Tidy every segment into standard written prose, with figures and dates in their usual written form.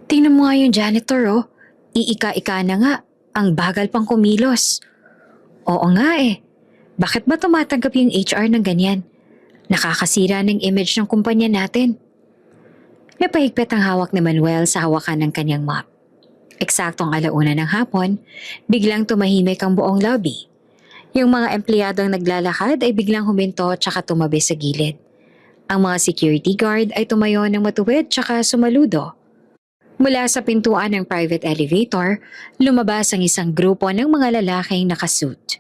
Tingnan mo nga yung janitor oh. Iika-ika na nga. Ang bagal pang kumilos. Oo nga eh. Bakit ba tumatanggap yung HR ng ganyan? Nakakasira ng image ng kumpanya natin. Napahigpit ang hawak ni Manuel sa hawakan ng kanyang mop. Eksaktong alauna ng hapon, biglang tumahimik ang buong lobby. Yung mga empleyadong naglalakad ay biglang huminto tsaka tumabi sa gilid. Ang mga security guard ay tumayo ng matuwid tsaka sumaludo. Mula sa pintuan ng private elevator, lumabas ang isang grupo ng mga lalaking nakasuit.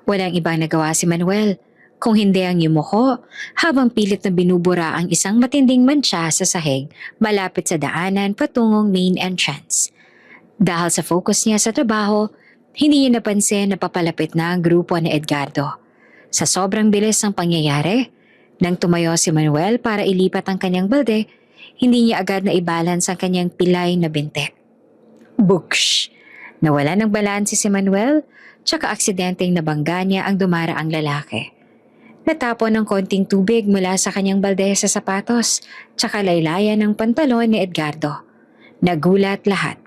Walang ibang nagawa si Manuel, kung hindi ang yumuko habang pilit na binubura ang isang matinding mantsa sa sahig malapit sa daanan patungong main entrance. Dahil sa focus niya sa trabaho, hindi niya napansin na papalapit na ang grupo ni Edgardo. Sa sobrang bilis ng pangyayari, nang tumayo si Manuel para ilipat ang kanyang balde, hindi niya agad na i-balance ang kanyang pilay na binte. Buksh! Nawala ng balanse si Manuel, tsaka aksidenteng nabangga niya ang dumaraang lalaki. Natapon ng konting tubig mula sa kanyang balde sa sapatos, tsaka laylayan ng pantalon ni Edgardo. Nagulat lahat.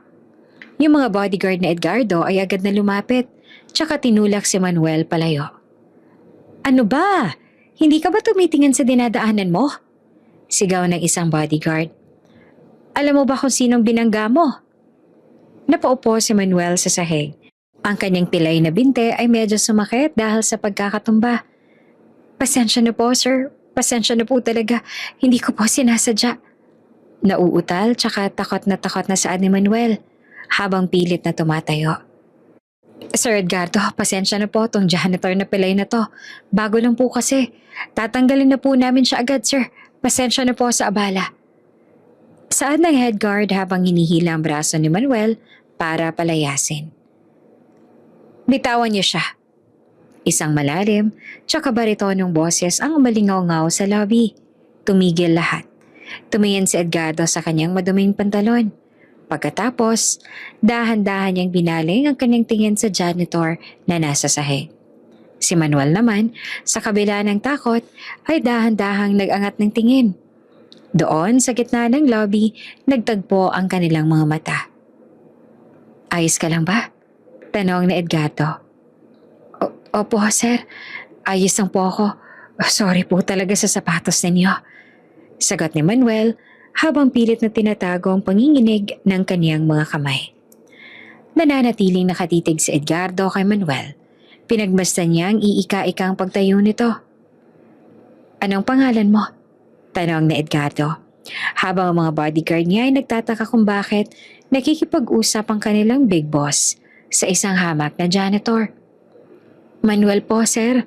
Yung mga bodyguard ni Edgardo ay agad na lumapit, tsaka tinulak si Manuel palayo. Ano ba? Hindi ka ba tumitingin sa dinadaanan mo? Sigaw ng isang bodyguard. Alam mo ba kung sinong binangga mo? Napaupo si Manuel sa sahig. Ang kanyang pilay na binte ay medyo sumakit dahil sa pagkakatumba. Pasensya na po, sir. Pasensya na po talaga. Hindi ko po sinasadya. Nauutal tsaka takot na saad ni Manuel habang pilit na tumatayo. Sir Edgardo, pasensya na po tong janitor na pilay na to. Bago lang po kasi. Tatanggalin na po namin siya agad, sir. Pasensya na po sa abala. Saad ng head guard habang hinihila ang braso ni Manuel para palayasin. Bitawan niyo siya. Isang malalim, tsaka baritonong boses ang umalingaw-ngaw sa lobby. Tumigil lahat. Tumingin si Edgardo sa kanyang maduming pantalon. Pagkatapos, dahan-dahan niyang binaling ang kanyang tingin sa janitor na nasa sahig. Si Manuel naman, sa kabila ng takot, ay dahan-dahang nag-angat ng tingin. Doon sa gitna ng lobby, nagtagpo ang kanilang mga mata. Ayos ka lang ba? Tanong ni Edgardo. Opo, sir. Ayos lang po ako. Sorry po talaga sa sapatos ninyo. Sagot ni Manuel habang pilit na tinatago ang panginginig ng kaniyang mga kamay. Nananatiling nakatitig si Edgardo kay Manuel. Pinagmasdan niya ang iika-ikang pagtayo nito. Anong pangalan mo? Tanong ni Edgardo. Habang ang mga bodyguard niya ay nagtataka kung bakit nakikipag-usap ang kanilang big boss sa isang hamak na janitor. Manuel po, sir.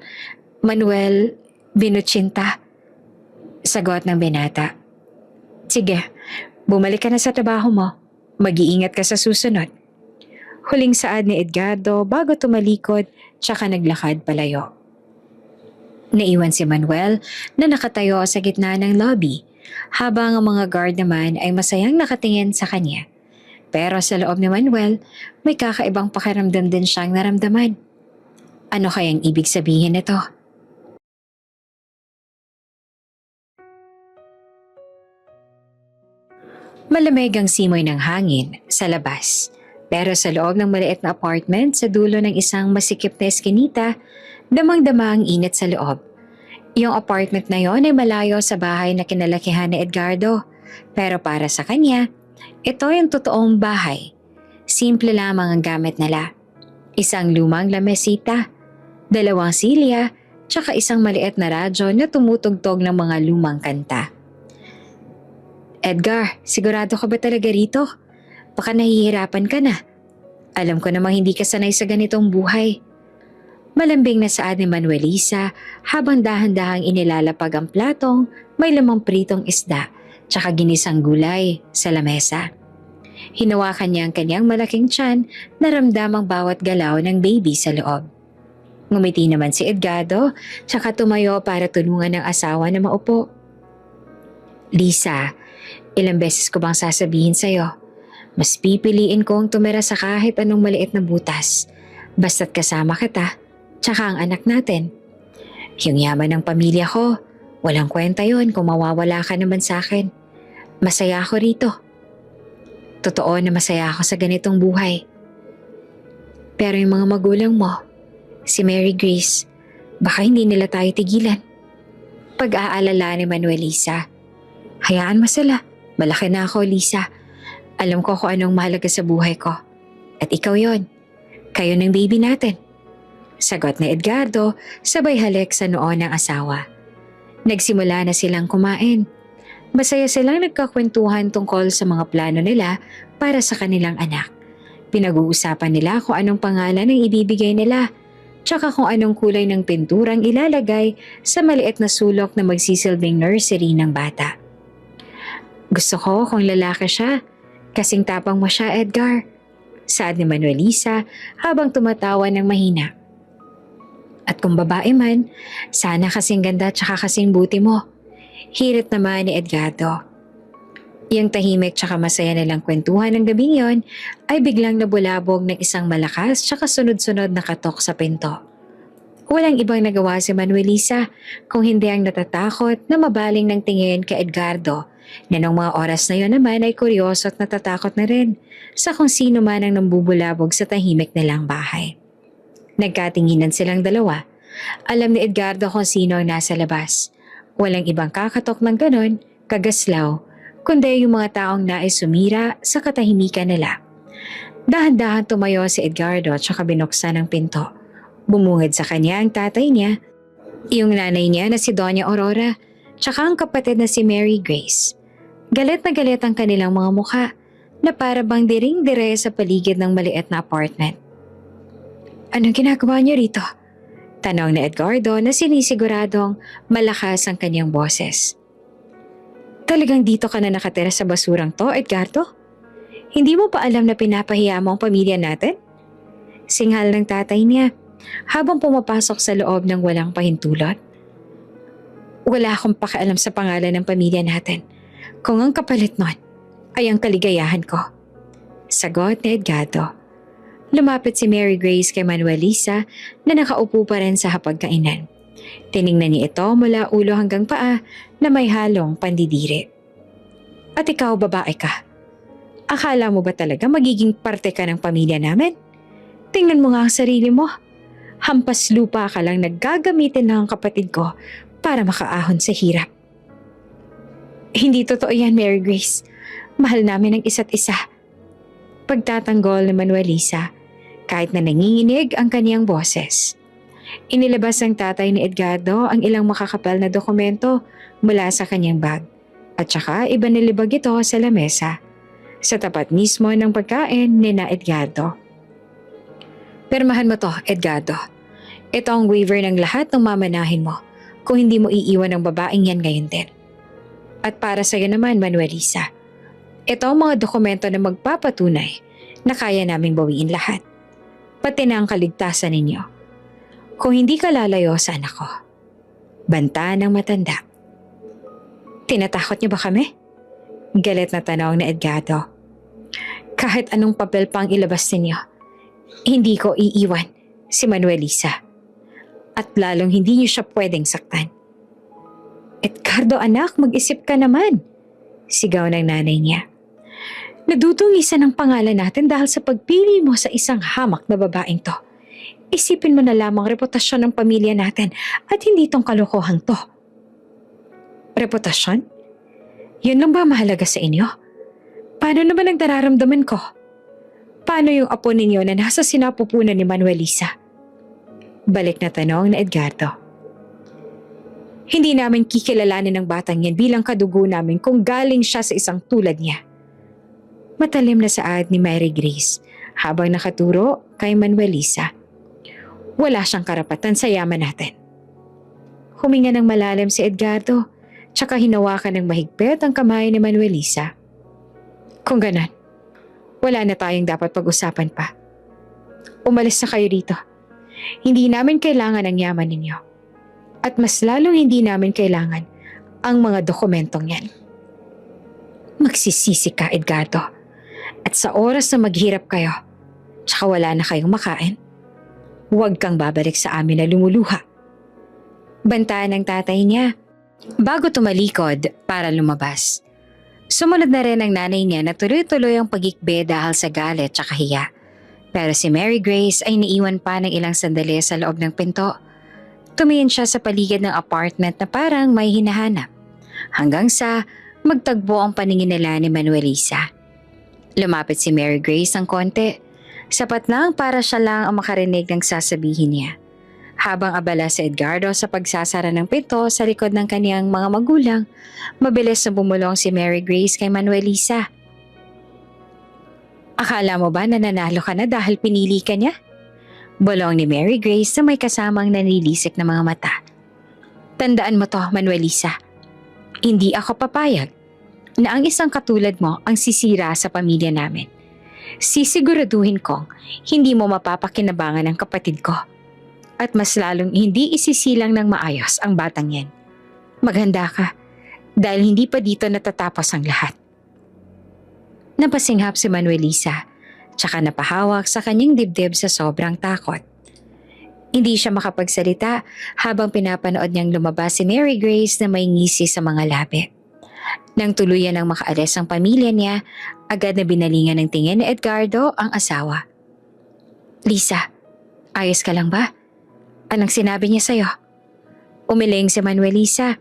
Manuel Binuchinta. Sagot ng binata. Sige, bumalik ka na sa trabaho mo. Mag-iingat ka sa susunod. Huling saad ni Edgardo bago tumalikod tsaka naglakad palayo. Naiwan si Manuel na nakatayo sa gitna ng lobby habang ang mga guard naman ay masayang nakatingin sa kanya. Pero sa loob ni Manuel, may kakaibang pakiramdam din siyang naramdaman. Ano kayang ibig sabihin nito? Malamig ang simoy ng hangin sa labas. Pero sa loob ng maliit na apartment sa dulo ng isang masikip na eskinita, damang-dama ang init sa loob. Yung apartment na yon ay malayo sa bahay na kinalakihan ni Edgardo. Pero para sa kanya, ito yung totoong bahay. Simple lamang ang gamit nila. Isang lumang lamesita, 2 silya, tsaka isang maliit na radyo na tumutugtog ng mga lumang kanta. Edgar, sigurado ka ba talaga rito? Baka nahihirapan ka na. Alam ko namang hindi ka sanay sa ganitong buhay. Malambing na saad ni Manuelisa habang dahan-dahang inilalapag ang platong may lamang pritong isda tsaka ginisang gulay sa lamesa. Hinawakan niya ang kanyang malaking tiyan na ramdamang bawat galaw ng baby sa loob. Ngumiti naman si Edgardo tsaka tumayo para tulungan ng asawa na maupo. Lisa, ilang beses ko bang sasabihin sa'yo? Mas pipiliin kong tumira sa kahit anong maliit na butas. Basta't kasama kita, tsaka ang anak natin. Yung yaman ng pamilya ko, walang kwenta yon kung mawawala ka naman sa akin. Masaya ako rito. Totoo na masaya ako sa ganitong buhay. Pero yung mga magulang mo, si Mary Grace, baka hindi nila tayo tigilan. Pag-aalala ni Manuelisa. Hayaan mo sila. Malaki na ako, Lisa. Alam ko kung anong mahalaga sa buhay ko. At ikaw yon. Kayo ng baby natin. Sagot ni Edgardo, sabay halik sa noo ng asawa. Nagsimula na silang kumain. Masaya silang nagkakwentuhan tungkol sa mga plano nila para sa kanilang anak. Pinag-uusapan nila kung anong pangalan ang ibibigay nila, tsaka kung anong kulay ng pinturang ilalagay sa maliit na sulok na magsisilbing nursery ng bata. Gusto ko kung lalaki siya, kasing tapang mo siya, Edgar. Saad ni Manuelisa habang tumatawa ng mahina. At kung babae man, sana kasing ganda tsaka kasing buti mo. Hirit naman ni Edgardo. Yung tahimik tsaka masaya nilang kwentuhan ng gabing yon ay biglang nabulabog ng isang malakas tsaka sunod-sunod na katok sa pinto. Walang ibang nagawa si Manuelisa kung hindi ang natatakot na mabaling ng tingin kay Edgardo na nung mga oras na yon naman ay kuryoso at natatakot na rin sa kung sino man ang nambubulabog sa tahimik nilang bahay. Nagkatinginan silang dalawa. Alam ni Edgardo kung sino ang nasa labas. Walang ibang kakatok ng ganon, kagaslaw, kundi yung mga taong nais sumira sa katahimikan nila. Dahan-dahan tumayo si Edgardo at saka binuksan ang pinto. Bumungad sa kanya ang tatay niya, yung nanay niya na si Doña Aurora, tsaka ang kapatid na si Mary Grace. Galit na galit ang kanilang mga mukha na para bang diring-dire sa paligid ng maliit na apartment. Anong ginagawa niyo rito? Tanong ni Edgardo na sinisiguradong malakas ang kanyang boses. Talagang dito ka na nakatira sa basurang to, Edgardo? Hindi mo pa alam na pinapahiya mo ang pamilya natin? Singhal ng tatay niya habang pumapasok sa loob ng walang pahintulot. Wala akong pakialam sa pangalan ng pamilya natin. Kung ang kapalit nun ay ang kaligayahan ko. Sagot ni Edgardo. Lumapit si Mary Grace kay Manuelisa na nakaupo pa rin sa hapagkainan. Tiningnan niya ito mula ulo hanggang paa na may halong pandidiri. At ikaw, babae ka. Akala mo ba talaga magiging parte ka ng pamilya namin? Tingnan mo nga ang sarili mo. Hampas lupa ka lang naggagamitin ng kapatid ko para makaahon sa hirap. Hindi totoo yan, Mary Grace. Mahal namin ang isa't isa. Pagtatanggol ni Manuelisa kahit na nanginginig ang kaniyang boses. Inilabas ng tatay ni Edgardo ang ilang makakapal na dokumento mula sa kanyang bag at saka ibanilibag ito sa lamesa sa tapat mismo ng pagkain ni na Edgardo. Pirmahan mo to, Edgardo. Ito ang waiver ng lahat ng mamanahin mo kung hindi mo iiwan ang babaeng yan ngayon din. At para sa iyo naman, Manuelisa, ito ang mga dokumento na magpapatunay na kaya naming bawiin lahat. Pati na ang kaligtasan ninyo. Kung hindi ka lalayo sa anak ko. Banta ng matanda. Tinatakot niyo ba kami? Galit na tanong ni Edgardo. Kahit anong papel pang ilabas ninyo, hindi ko iiwan si Manuelisa. At lalong hindi niyo siya pwedeng saktan. Edgardo anak, mag-isip ka naman. Sigaw ng nanay niya. Nadudungisan ang pangalan natin dahil sa pagpili mo sa isang hamak na babaeng to. Isipin mo na lamang reputasyon ng pamilya natin at hindi tong kalokohang to. Reputasyon? Yun lang ba mahalaga sa inyo? Paano naman ang nararamdaman ko? Paano yung apo ninyo na nasa sinapupunan ni Manuelisa? Balik na tanong na Edgardo. Hindi namin kikilalanin ng batang yan bilang kadugo namin kung galing siya sa isang tulad niya. Matalim na saad ni Mary Grace habang nakaturo kay Manuelisa. Wala siyang karapatan sa yaman natin. Huminga ng malalim si Edgardo, tsaka hinawakan ng mahigpit ang kamay ni Manuelisa. Kung ganon, wala na tayong dapat pag-usapan pa. Umalis na kayo rito. Hindi namin kailangan ang yaman ninyo. At mas lalong hindi namin kailangan ang mga dokumentong yan. Magsisisi ka, Edgardo. At sa oras na maghirap kayo, tsaka wala na kayong makain, huwag kang babalik sa amin na lumuluha. Bantaan ng tatay niya bago tumalikod para lumabas. Sumunod na rin ang nanay niya na tuloy-tuloy ang pagikbe dahil sa galit at hiya. Pero si Mary Grace ay naiwan pa ng ilang sandali sa loob ng pinto. Tumingin siya sa paligid ng apartment na parang may hinahanap. Hanggang sa magtagbo ang paningin nila ni Manuelisa. Lumapit si Mary Grace ng konti. Sapat lang para siya lang ang makarinig ng sasabihin niya. Habang abala si Edgardo sa pagsasara ng pinto sa likod ng kaniyang mga magulang, mabilis na bumulong si Mary Grace kay Manuelisa. Akala mo ba na nanalo ka na dahil pinili ka niya? Bulong ni Mary Grace na may kasamang nanilisik na mga mata. Tandaan mo to, Manuelisa. Hindi ako papayag na ang isang katulad mo ang sisira sa pamilya namin. Sisiguraduhin kong hindi mo mapapakinabangan ang kapatid ko. At mas lalong hindi isisilang ng maayos ang batang yan. Maghanda ka dahil hindi pa dito natatapos ang lahat. Napasinghap si Manuelisa, tsaka napahawak sa kanyang dibdib sa sobrang takot. Hindi siya makapagsalita habang pinapanood niyang lumabas si Mary Grace na may ngisi sa mga labi. Nang tuluyan ng makaalis ang pamilya niya, agad na binalingan ng tingin ni Edgardo ang asawa. Lisa, ayos ka lang ba? Anong sinabi niya sa'yo? Umiling si Manuelisa.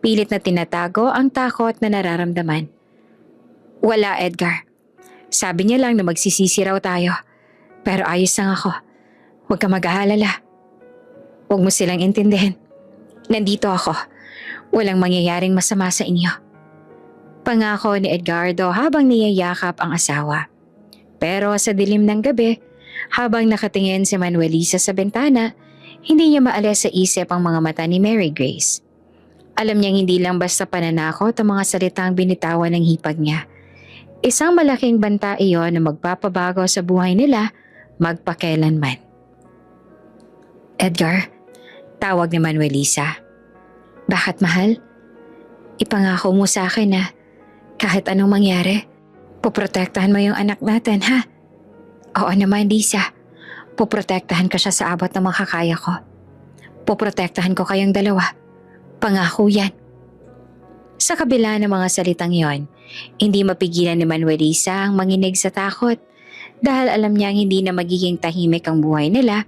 Pilit na tinatago ang takot na nararamdaman. Wala, Edgar. Sabi niya lang na magsisisi raw tayo. Pero ayos lang ako. Huwag ka mag-aalala. Huwag mo silang intindihin. Nandito ako. Walang mangyayaring masama sa inyo. Pangako ni Edgardo habang niyayakap ang asawa. Pero sa dilim ng gabi, habang nakatingin si Manuelisa sa bintana, hindi niya maalis sa isip ang mga mata ni Mary Grace. Alam niyang hindi lang basta pananakot ang mga salitang binitawan ng hipag niya. Isang malaking banta iyon na magpapabago sa buhay nila magpakailanman. Edgar, tawag ni Manuelisa. Bakit mahal? Ipangako mo sa akin na kahit anong mangyari, poprotektahan mo yung anak natin, ha? Oo naman, Lisa. Poprotektahan ka siya sa abot ng makakaya ko. Poprotektahan ko kayong dalawa. Pangako yan. Sa kabila ng mga salitang yon, hindi mapigilan ni Manuelisa ang manginig sa takot dahil alam niyang hindi na magiging tahimik ang buhay nila,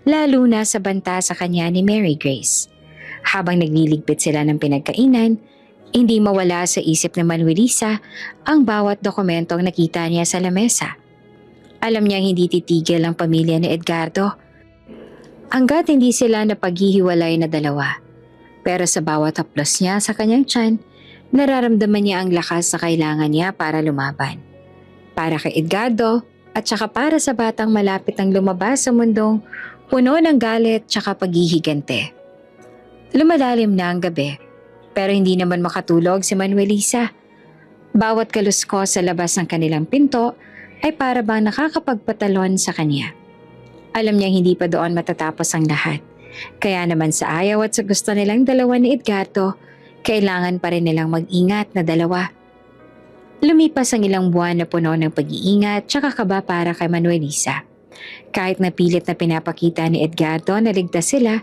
lalo na sa banta sa kanya ni Mary Grace. Habang nagliligpit sila ng pinagkainan, hindi mawala sa isip ni Manuelisa ang bawat dokumentong nakita niya sa lamesa. Alam niyang hindi titigil ang pamilya ni Edgardo hanggat hindi sila napaghihiwalay na dalawa. Pero sa bawat haplos niya sa kanyang tiyan, nararamdaman niya ang lakas na kailangan niya para lumaban. Para kay Edgardo at saka para sa batang malapit ang lumabas sa mundong puno ng galit tsaka paghihigante. Lumalalim na ang gabi, pero hindi naman makatulog si Manuelisa. Bawat kalusko sa labas ng kanilang pinto ay para bang nakakapagpatalon sa kanya. Alam niyang hindi pa doon matatapos ang lahat. Kaya naman sa ayaw at sa gusto nilang dalawa ni Edgardo, kailangan pa rin nilang mag-ingat na dalawa. Lumipas ang ilang buwan na puno ng pag-iingat tsaka kaba para kay Manuelisa. Kahit na pilit na pinapakita ni Edgardo na ligtas sila,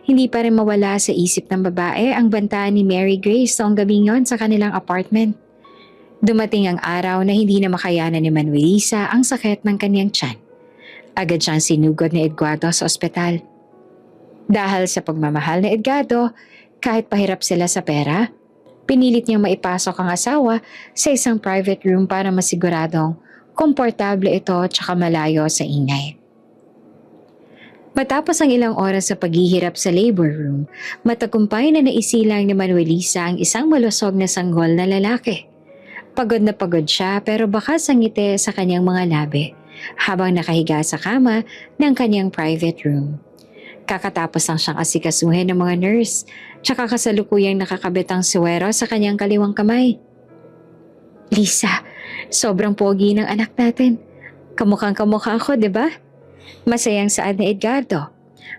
hindi pa rin mawala sa isip ng babae ang bantaan ni Mary Grace noong gabing yon sa kanilang apartment. Dumating ang araw na hindi na makayanan ni Manuelisa ang sakit ng kanyang tiyan. Agad siyang sinugod ni Edgardo sa ospital. Dahil sa pagmamahal ni Edgardo, kahit pahirap sila sa pera, pinilit niyang maipasok ang asawa sa isang private room para masiguradong komportable ito tsaka malayo sa ingay. Matapos ang ilang oras sa paghihirap sa labor room, matagumpay na naisilang ni Manuelisa ang isang malusog na sanggol na lalaki. Pagod na pagod siya pero bakas ang ngiti sa kanyang mga labi habang nakahiga sa kama ng kanyang private room. Kakatapos lang siyang asikasuhin ng mga nurse tsaka kasalukuyang nakakabit ang suwero sa kanyang kaliwang kamay. Lisa, sobrang pogi ng anak natin. Kamukhang kamukha ako, di ba? Masayang saad ni Edgardo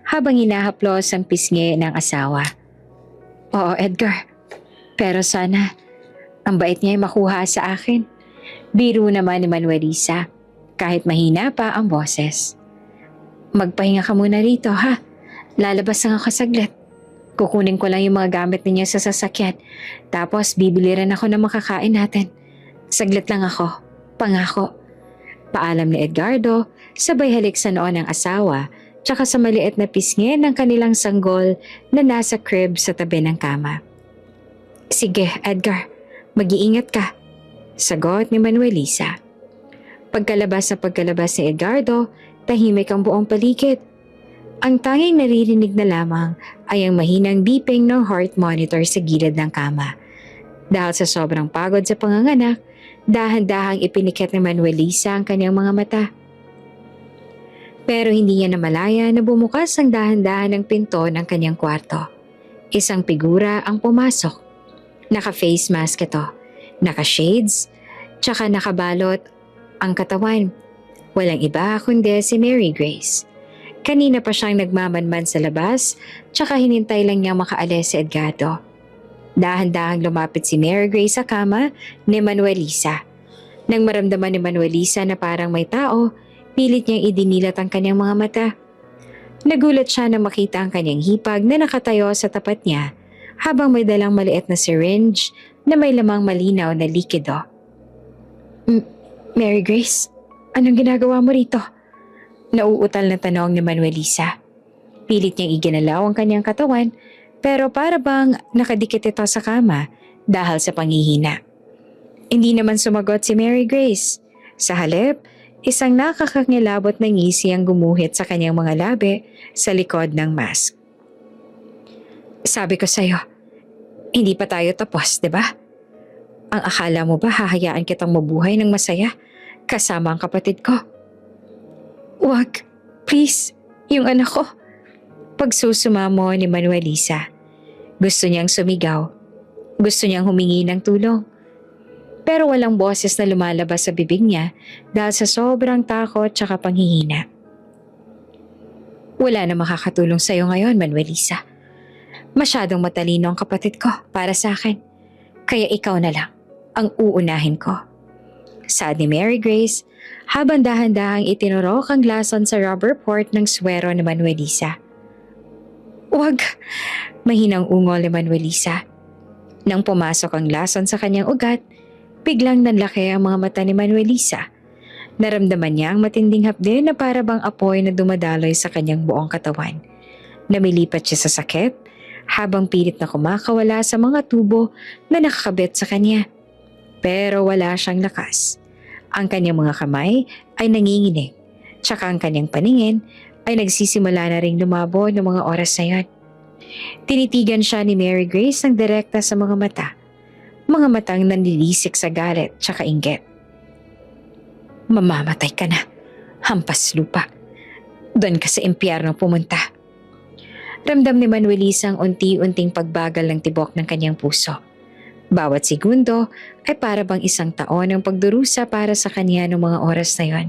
habang hinahaplos ang pisngi ng asawa. Oo, Edgar. Pero sana ang bait niya ay makuha sa akin. Biro naman ni Manuelisa kahit mahina pa ang boses. Magpahinga ka muna rito, ha? Lalabas lang ako saglit. Kukunin ko lang yung mga gamit ninyo sa sasakyan. Tapos bibili rin ako ng makakain natin. Saglit lang ako. Pangako. Paalam ni Edgardo, sabay halik sa noo ng asawa, tsaka sa maliit na pisngi ng kanilang sanggol na nasa crib sa tabi ng kama. Sige, Edgar. Mag-iingat ka. Sagot ni Manuelisa. Pagkalabas ni Edgardo, tahimik ang buong paligid. Ang tanging naririnig na lamang ay ang mahinang beeping ng heart monitor sa gilid ng kama. Dahil sa sobrang pagod sa panganganak, dahan-dahang ipinikit ni Manuelisa ang kanyang mga mata. Pero hindi niya namalaya na bumukas ang dahan-dahan ng pinto ng kanyang kwarto. Isang figura ang pumasok. Naka-face mask ito, naka-shades, tsaka nakabalot ang katawan. Walang iba kundi si Mary Grace. Kanina pa siyang nagmamanman sa labas, tsaka hinintay lang niyang makaalis si Edgardo. Dahan-dahang lumapit si Mary Grace sa kama ni Manuelisa. Nang maramdaman ni Manuelisa na parang may tao, pilit niyang idinilat ang kanyang mga mata. Nagulat siya na makita ang kanyang hipag na nakatayo sa tapat niya habang may dalang maliit na syringe na may lamang malinaw na likido. Mary Grace, anong ginagawa mo rito? Nauutal na tanong ni Manuelisa. Pilit niyang iginalaw ang kanyang katawan pero para bang nakadikit ito sa kama dahil sa panghihina. Hindi naman sumagot si Mary Grace. Sa halip, isang nakakangilabot na ngisi ang gumuhit sa kanyang mga labi sa likod ng mask. Sabi ko sa'yo, hindi pa tayo tapos, di ba? Ang akala mo ba hahayaan kitang mabuhay ng masaya kasama ang kapatid ko? Wag, please, yung anak ko. Pagsusumamo ni Manuelisa. Gusto niyang sumigaw. Gusto niyang humingi ng tulong. Pero walang boses na lumalabas sa bibig niya dahil sa sobrang takot tsaka panghihina. Wala na makakatulong sa'yo ngayon, Manuelisa. Masyadong matalino ang kapatid ko para sa akin. Kaya ikaw na lang ang uunahin ko. Saad ni Mary Grace habang dahan-dahang itinurok ang lason sa rubber port ng swero ni Manuelisa. Wag! Mahinang ungol ni Manuelisa. Nang pumasok ang lason sa kanyang ugat, biglang nanlaki ang mga mata ni Manuelisa. Naramdaman niya ang matinding hapde na para bang apoy na dumadaloy sa kanyang buong katawan. Namilipat siya sa sakit habang pilit na kumakawala sa mga tubo na nakakabit sa kanya. Pero wala siyang lakas. Ang kanyang mga kamay ay nanginginig, tsaka ang kanyang paningin ay nagsisimula na ring lumabo ng mga oras na yun. Tinitigan siya ni Mary Grace ng direkta sa mga mata. Mga matang nanlilisik sa galit tsaka inggit. Mamamatay ka na, hampas lupa. Doon ka sa impyerno pumunta. Ramdam ni Manuelisa ang unti-unting pagbagal ng tibok ng kanyang puso. Bawat segundo ay para bang isang taon ang pagdurusa para sa kanya ng mga oras na yon.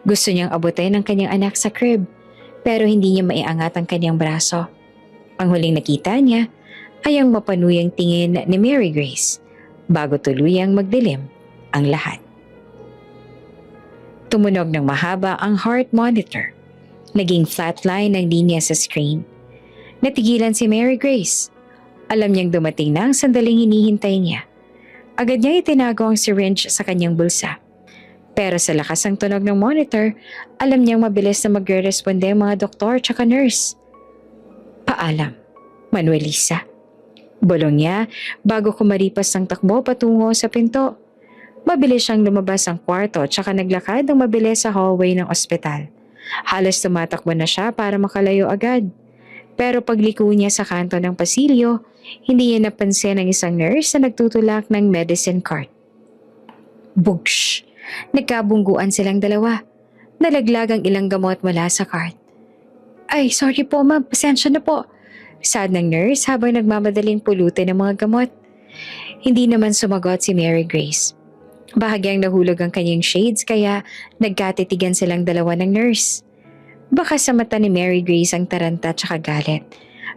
Gusto niyang abutin ang kanyang anak sa crib, pero hindi niya maiangat ang kanyang braso. Ang huling nakita niya ay ang mapanuyang tingin ni Mary Grace bago tuluyang magdilim ang lahat. Tumunog ng mahaba ang heart monitor. Naging flatline ang linya sa screen. Natigilan si Mary Grace. Alam niyang dumating na ang sandaling hinihintay niya. Agad niya itinago ang syringe sa kanyang bulsa. Pero sa lakas ng tunog ng monitor, alam niyang mabilis na magre-responde ang mga doktor tsaka nurse. Paalam, Manuelisa. Bulong niya bago kumaripas ng takbo patungo sa pinto. Mabilis siyang lumabas ang kwarto tsaka naglakad ng mabilis sa hallway ng ospital. Halos tumatakbo na siya para makalayo agad. Pero pagliko niya sa kanto ng pasilyo, hindi niya napansin ang isang nurse na nagtutulak ng medicine cart. Bugsh! Nagkabungguan silang dalawa. Nalaglag ang ilang gamot mula sa cart. Ay, sorry po ma'am, pasensya na po. Sad ng nurse habang nagmamadaling pulutin ang mga gamot. Hindi naman sumagot si Mary Grace. Bahagyang nahulog ang kanyang shades kaya nagkatitigan silang dalawa ng nurse. Baka sa mata ni Mary Grace ang taranta at galit,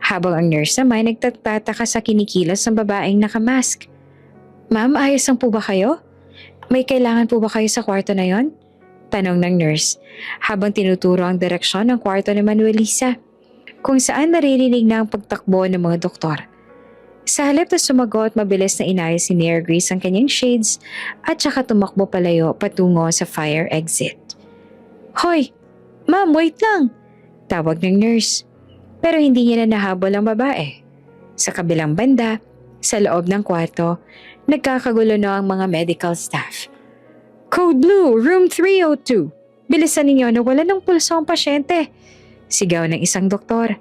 habang ang nurse naman nagtataka sa kinikilos ng babaeng nakamask. Ma'am, ayos lang po ba kayo? May kailangan po ba kayo sa kwarto na yon? Tanong ng nurse, habang tinuturo ang direksyon ng kwarto ni Manuelisa. kung saan naririnig na ang pagtakbo ng mga doktor. Sa halip na sumagot, mabilis na inayos si Mary Grace ang kanyang shades at saka tumakbo palayo patungo sa fire exit. "Hoy! Ma'am, wait lang!" Tawag ng nurse. Pero hindi niya na nahabol ang babae. Sa kabilang banda, sa loob ng kwarto, nagkakagulo na ang mga medical staff. "Code Blue, room 302. Bilisan ninyo na wala ng pulso ang pasyente," sigaw ng isang doktor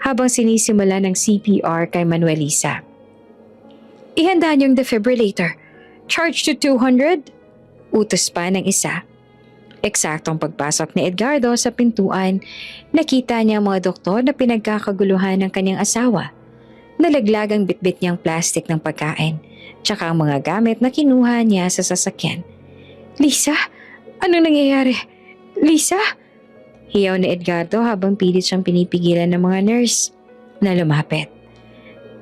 habang sinisimula ng CPR kay Manuelisa. "Ihanda niyong defibrillator. Charge to 200. Utos pa ng isa. Eksaktong pagpasok ni Edgardo sa pintuan, nakita niya ang mga doktor na pinagkakaguluhan ng kanyang asawa. Nalaglag ang bitbit niyang plastik ng pagkain, tsaka ang mga gamit na kinuha niya sa sasakyan. "Lisa? Anong nangyayari? Lisa?" Hiyaw ni Edgardo habang pilit siyang pinipigilan ng mga nurse na lumapit.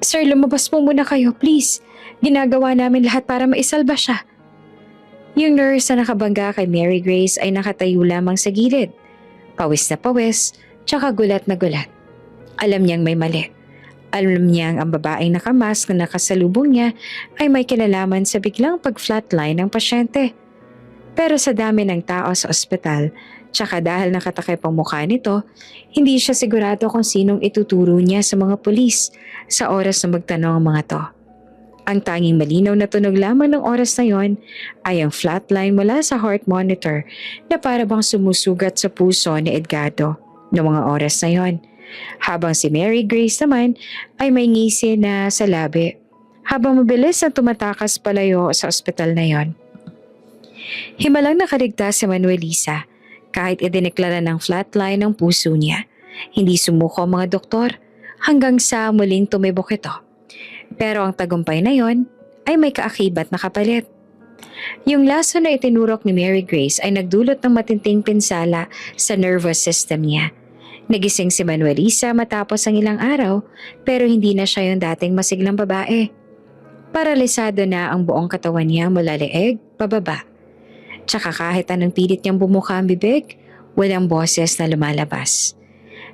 "Sir, lumabas po muna kayo, please. Ginagawa namin lahat para maisalba siya." Yung nurse na nakabangga kay Mary Grace ay nakatayo lamang sa gilid. Pawis na pawis, tsaka gulat na gulat. Alam niyang may mali. Alam niyang ang babaeng nakamask na nakasalubong niya ay may kinalaman sa biglang pag-flatline ng pasyente. Pero sa dami ng tao sa ospital, tsaka dahil nakatakip ang mukha nito, hindi siya sigurado kung sinong ituturo niya sa mga pulis sa oras na magtanong ang mga to. Ang tanging malinaw na tunog lamang ng oras na yon ay ang flatline mula sa heart monitor na para bang sumusugat sa puso ni Edgardo noong mga oras na yon. Habang si Mary Grace naman ay may ngisi na sa labi habang mabilis ang tumatakas palayo sa ospital na yon. Himalang nakaligtas si Manuelisa kahit idineklara ng flatline ng puso niya. Hindi sumuko ang mga doktor hanggang sa muling tumibok ito. Pero ang tagumpay na yon ay may kaakibat na kapalit. Yung laso na itinurok ni Mary Grace ay nagdulot ng matinding pinsala sa nervous system niya. Nagising si Manuelisa matapos ang ilang araw pero hindi na siya yung dating masiglang babae. Paralisado na ang buong katawan niya mula leeg pababa. Tsaka kahit anong pilit niyang bumuka ang bibig, walang boses na lumalabas.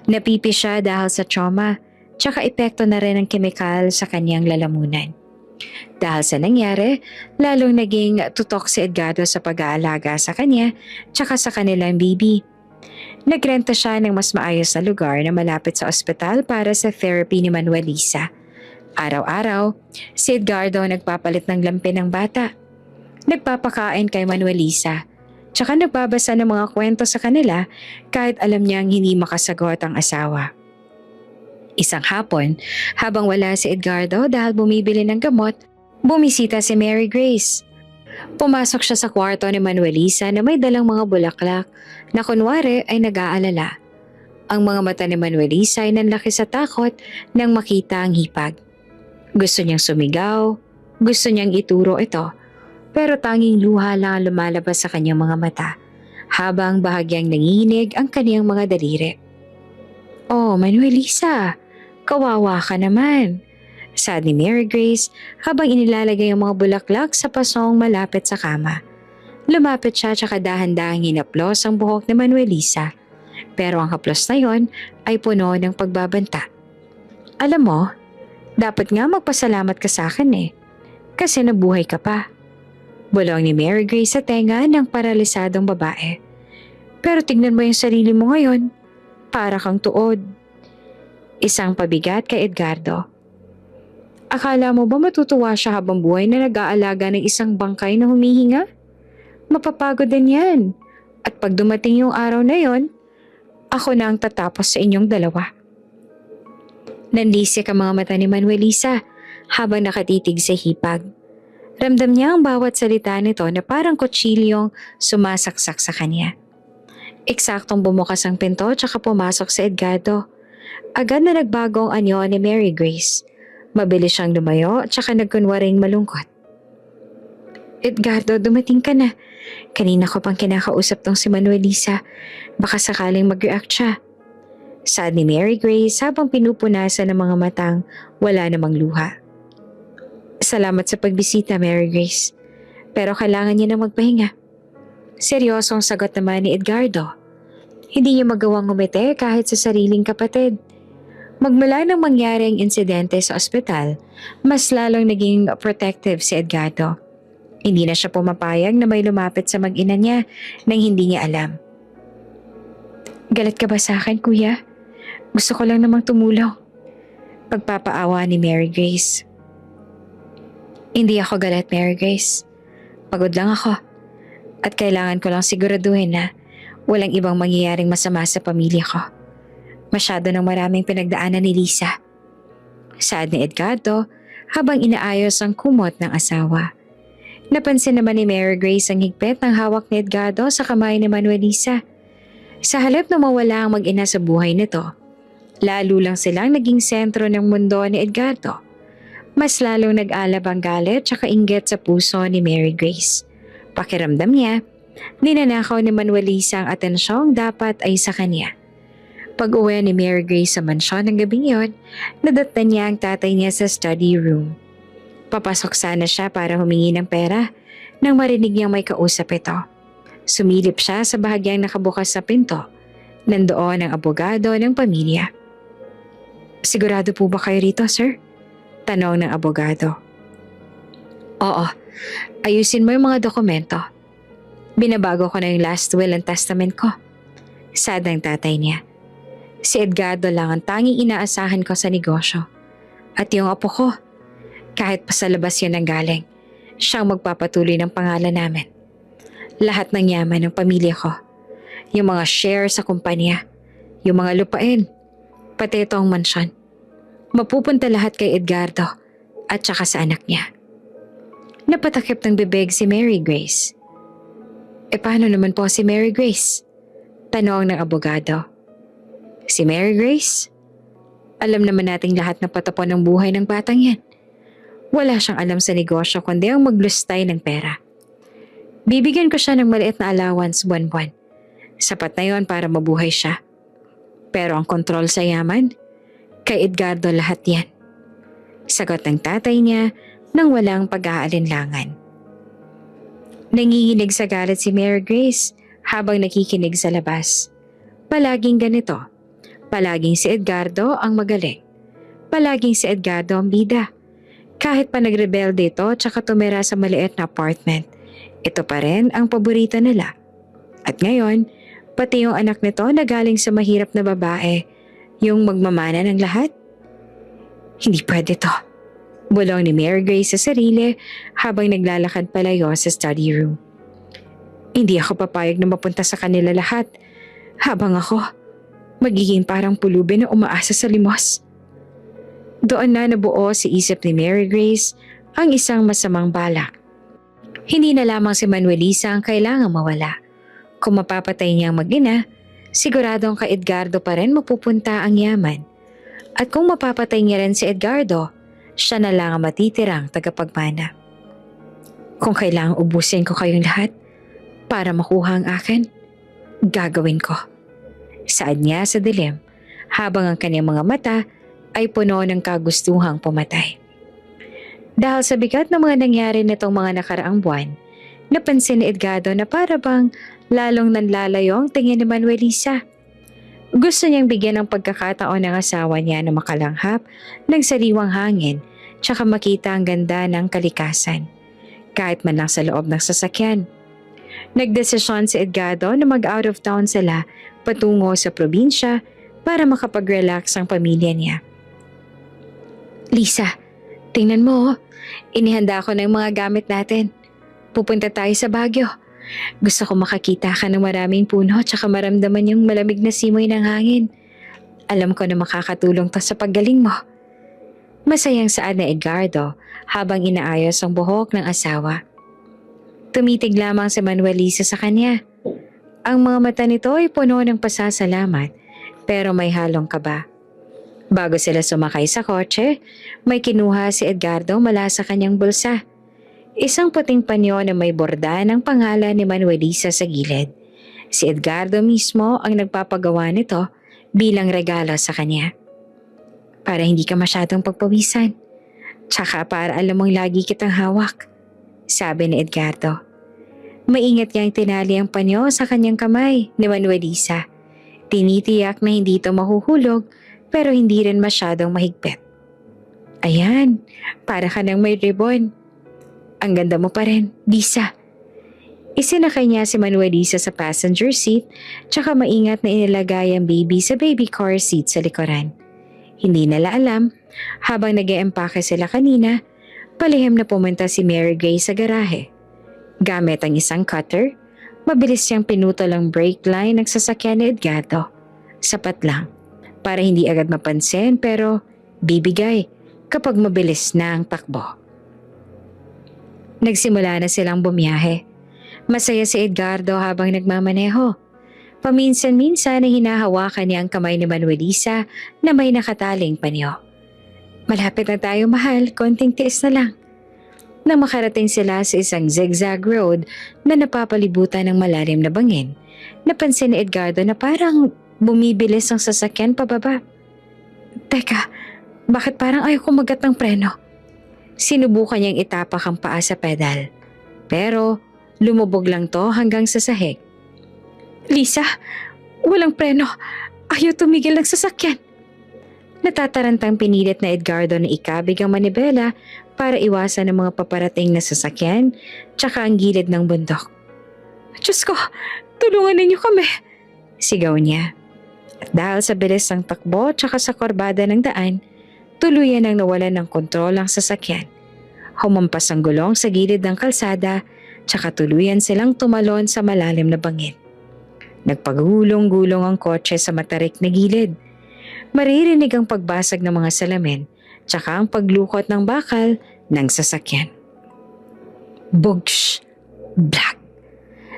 Napipi siya dahil sa trauma. Tsaka epekto na rin ng kemikal sa kanyang lalamunan. Dahil sa nangyari, lalong naging tutok si Edgardo sa pag-aalaga sa kanya tsaka sa kanilang baby. Nagrenta siya ng mas maayos na lugar na malapit sa ospital para sa therapy ni Manuelisa. Araw-araw, si Edgardo nagpapalit ng lampi ng bata. Nagpapakain kay Manuelisa. Tsaka nagbabasa ng mga kwento sa kanila kahit alam niyang hindi makasagot ang asawa. Isang hapon, habang wala si Edgardo dahil bumibili ng gamot, bumisita si Mary Grace. Pumasok siya sa kwarto ni Manuelisa na may dalang mga bulaklak na kunwari ay nag-aalala. Ang mga mata ni Manuelisa ay nanlaki sa takot nang makita ang hipag. Gusto niyang sumigaw, gusto niyang ituro ito, pero tanging luha lang ang lumalabas sa kanyang mga mata habang bahagyang nanginginig ang kaniyang mga daliri. "Oh, Manuelisa, kawawa ka naman," sabi ni Mary Grace habang inilalagay ang mga bulaklak sa pasong malapit sa kama. Lumapit siya tsaka dahan-dahang hinaplos ang buhok ni Manuelisa. Pero ang haplos na yon ay puno ng pagbabanta. "Alam mo, dapat nga magpasalamat ka sa akin kasi nabuhay ka pa." Bulong ni Mary Grace sa tenga ng paralisadong babae. "Pero tignan mo yung sarili mo ngayon, para kang tuod." Isang pabigat kay Edgardo. Akala mo ba matutuwa siya habang buhay na nag-aalaga ng isang bangkay na humihinga? Mapapagod din yan. At pag dumating yung araw na yon, ako na ang tatapos sa inyong dalawa. Nandisik ang mga mata ni Manuelisa habang nakatitig sa hipag. Ramdam niya ang bawat salita nito na parang kutsilyong sumasaksak sa kanya. Eksaktong bumukas ang pinto tsaka pumasok si Edgardo. Agad na nagbago ang anyo ni Mary Grace. Mabilis siyang lumayo tsaka nagkunwaring malungkot. "Edgardo, dumating ka na. Kanina ko pang kinakausap tong si Manuelisa. Baka sakaling mag-react siya." Saad ni Mary Grace habang pinupunasan ng mga matang wala namang luha. "Salamat sa pagbisita, Mary Grace. Pero kailangan niya na magpahinga." Seryosong sagot naman ni Edgardo. Hindi niya magawang ngumiti kahit sa sariling kapatid. Magmula nang mangyari ang insidente sa ospital, mas lalong naging protective si Edgardo. Hindi na siya pumapayag na may lumapit sa mag-ina niya nang hindi niya alam. Galit ka ba sa akin, kuya? Gusto ko lang namang tumulong. Pagpapaawa ni Mary Grace. Hindi ako galit, Mary Grace. Pagod lang ako. At kailangan ko lang siguraduhin na walang ibang mangyayaring masama sa pamilya ko. Masyado ng maraming pinagdaanan ni Lisa. Saad ni Edgardo habang inaayos ang kumot ng asawa. Napansin naman ni Mary Grace ang higpit ng hawak ni Edgardo sa kamay ni Manuelisa. Sa halip na mawala ang mag-ina sa buhay nito, lalo lang silang naging sentro ng mundo ni Edgardo. Mas lalong nag-alab ang galit at inggit sa puso ni Mary Grace. Pakiramdam niya, ninanakaw ni Manuelisa ang atensyong dapat ay sa kanya. Pag-uwi ni Mary Grace sa mansyon ng gabing yon, nadatnan niya ang tatay niya sa study room. Papasok sana siya para humingi ng pera nang marinig niyang may kausap ito. Sumilip siya sa bahagyang nakabukas sa pinto. Nandoon ang abogado ng pamilya. Sigurado po ba kayo rito, sir? Tanong ng abogado. Oo, ayusin mo yung mga dokumento. Binabago ko na yung last will and testament ko. Sad ng tatay niya. Si Edgardo lang ang tanging inaasahan ko sa negosyo. At yung apo ko, kahit pa sa labas yun ang galing, siyang magpapatuloy ng pangalan namin. Lahat ng yaman ng pamilya ko, yung mga share sa kumpanya, yung mga lupain, pati ito ang mansyon. Mapupunta lahat kay Edgardo at saka sa anak niya. Napatakip ng bibig si Mary Grace. E paano naman po si Mary Grace? Tanong ng abogado. Si Mary Grace? Alam naman nating lahat na patapon ng buhay ng batang yan. Wala siyang alam sa negosyo kundi ang maglustay ng pera. Bibigyan ko siya ng maliit na allowance buwan-buwan. Sapat na yon para mabuhay siya. Pero ang kontrol sa yaman, kay Edgardo lahat yan. Sagot ng tatay niya nang walang pag-aalinlangan. Nanginginig sa galit si Mary Grace habang nakikinig sa labas. Palaging ganito. Palaging si Edgardo ang magaling. Palaging si Edgardo ang bida. Kahit pa nagrebelde ito tsaka tumira sa maliit na apartment, ito pa rin ang paborito nila. At ngayon, pati yung anak nito na galing sa mahirap na babae, yung magmamana ng lahat? Hindi pwede to. Bulong ni Mary Grace sa sarili habang naglalakad palayo sa study room. Hindi ako papayag na mapunta sa kanila lahat habang ako magiging parang pulubi na umaasa sa limos. Doon na nabuo sa isip ni Mary Grace ang isang masamang balak. Hindi na lamang si Manuelisa ang kailangang mawala. Kung mapapatay niya ang mag-ina, siguradong kay Edgardo pa rin mapupunta ang yaman. At kung mapapatay niya rin si Edgardo, siya na lang ang matitirang tagapagmana. Kung kailangang ubusin ko kayong lahat para makuha ang akin, gagawin ko. Saad niya sa dilim habang ang kanyang mga mata ay puno ng kagustuhang pumatay. Dahil sa bigat ng mga nangyari nitong mga nakaraang buwan, napansin ni Edgardo na para bang lalong nanlalayo ang tingin ni Manuelisa. Gusto niyang bigyan ng pagkakataon ng asawa niya na makalanghap ng sariwang hangin tsaka makita ang ganda ng kalikasan, kahit man lang sa loob ng sasakyan. Nagdesisyon si Edgardo na mag-out of town sila patungo sa probinsya para makapag-relax ang pamilya niya. Lisa, tingnan mo, inihanda ko na yung mga gamit natin. Pupunta tayo sa Baguio. Gusto ko makakita ka ng maraming puno tsaka maramdaman yung malamig na simoy ng hangin. Alam ko na makakatulong to sa paggaling mo. Masayang saad na Edgardo habang inaayos ang buhok ng asawa. Tumitig lamang si Manuelisa sa kanya. Ang mga mata nito ay puno ng pasasalamat pero may halong kaba. Bago sila sumakay sa kotse, may kinuha si Edgardo mula sa kanyang bulsa. Isang puting panyo na may borda ng pangalan ni Manuelisa sa gilid. Si Edgardo mismo ang nagpapagawa nito bilang regalo sa kanya. Para hindi ka masyadong pagpawisan. Tsaka para alam mong lagi kitang hawak, sabi ni Edgardo. Maingat niyang tinali ang panyo sa kanyang kamay ni Manuelisa. Tinitiyak na hindi ito mahuhulog pero hindi rin masyadong mahigpit. Ayan, para ka nang may ribbon. Ang ganda mo pa rin, Lisa. Isinakay niya si Manuelisa sa passenger seat tsaka maingat na inilagay ang baby sa baby car seat sa likuran. Hindi nila alam, habang nag-e-empake sila kanina, palihim na pumunta si Mary Grace sa garahe. Gamit ang isang cutter, mabilis siyang pinutol ang brake line ng sasakyan ni Edgardo. Sapat lang, para hindi agad mapansin pero bibigay kapag mabilis na ang takbo. Nagsimula na silang bumiyahe. Masaya si Edgardo habang nagmamaneho. Paminsan-minsan ay hinahawakan niya ang kamay ni Manuelisa na may nakataling panyo. Malapit na tayo, mahal, konting tiis na lang. Nang makarating sila sa isang zigzag road na napapalibutan ng malalim na bangin, napansin ni Edgardo na parang bumibilis ang sasakyan pababa. Teka, bakit parang ayaw kumagat ng preno? Sinubukan niyang itapak ang paa sa pedal. Pero lumubog lang to hanggang sa sahig. Lisa, walang preno. Ayaw tumigil ng sasakyan. Natatarantang pinilit na Edgardo na ikabig ang manibela para iwasan ang mga paparating na sasakyan tsaka ang gilid ng bundok. Diyos ko, tulungan ninyo kami, sigaw niya. At dahil sa bilis ng takbo tsaka sa korbada ng daan, tuluyan ang nawalan ng kontrol ang sasakyan. Humampas ang gulong sa gilid ng kalsada tsaka tuluyan silang tumalon sa malalim na bangin. Nagpagulong-gulong ang kotse sa matarik na gilid. Maririnig ang pagbasag ng mga salamin tsaka ang paglukot ng bakal ng sasakyan. Bugsh! Black!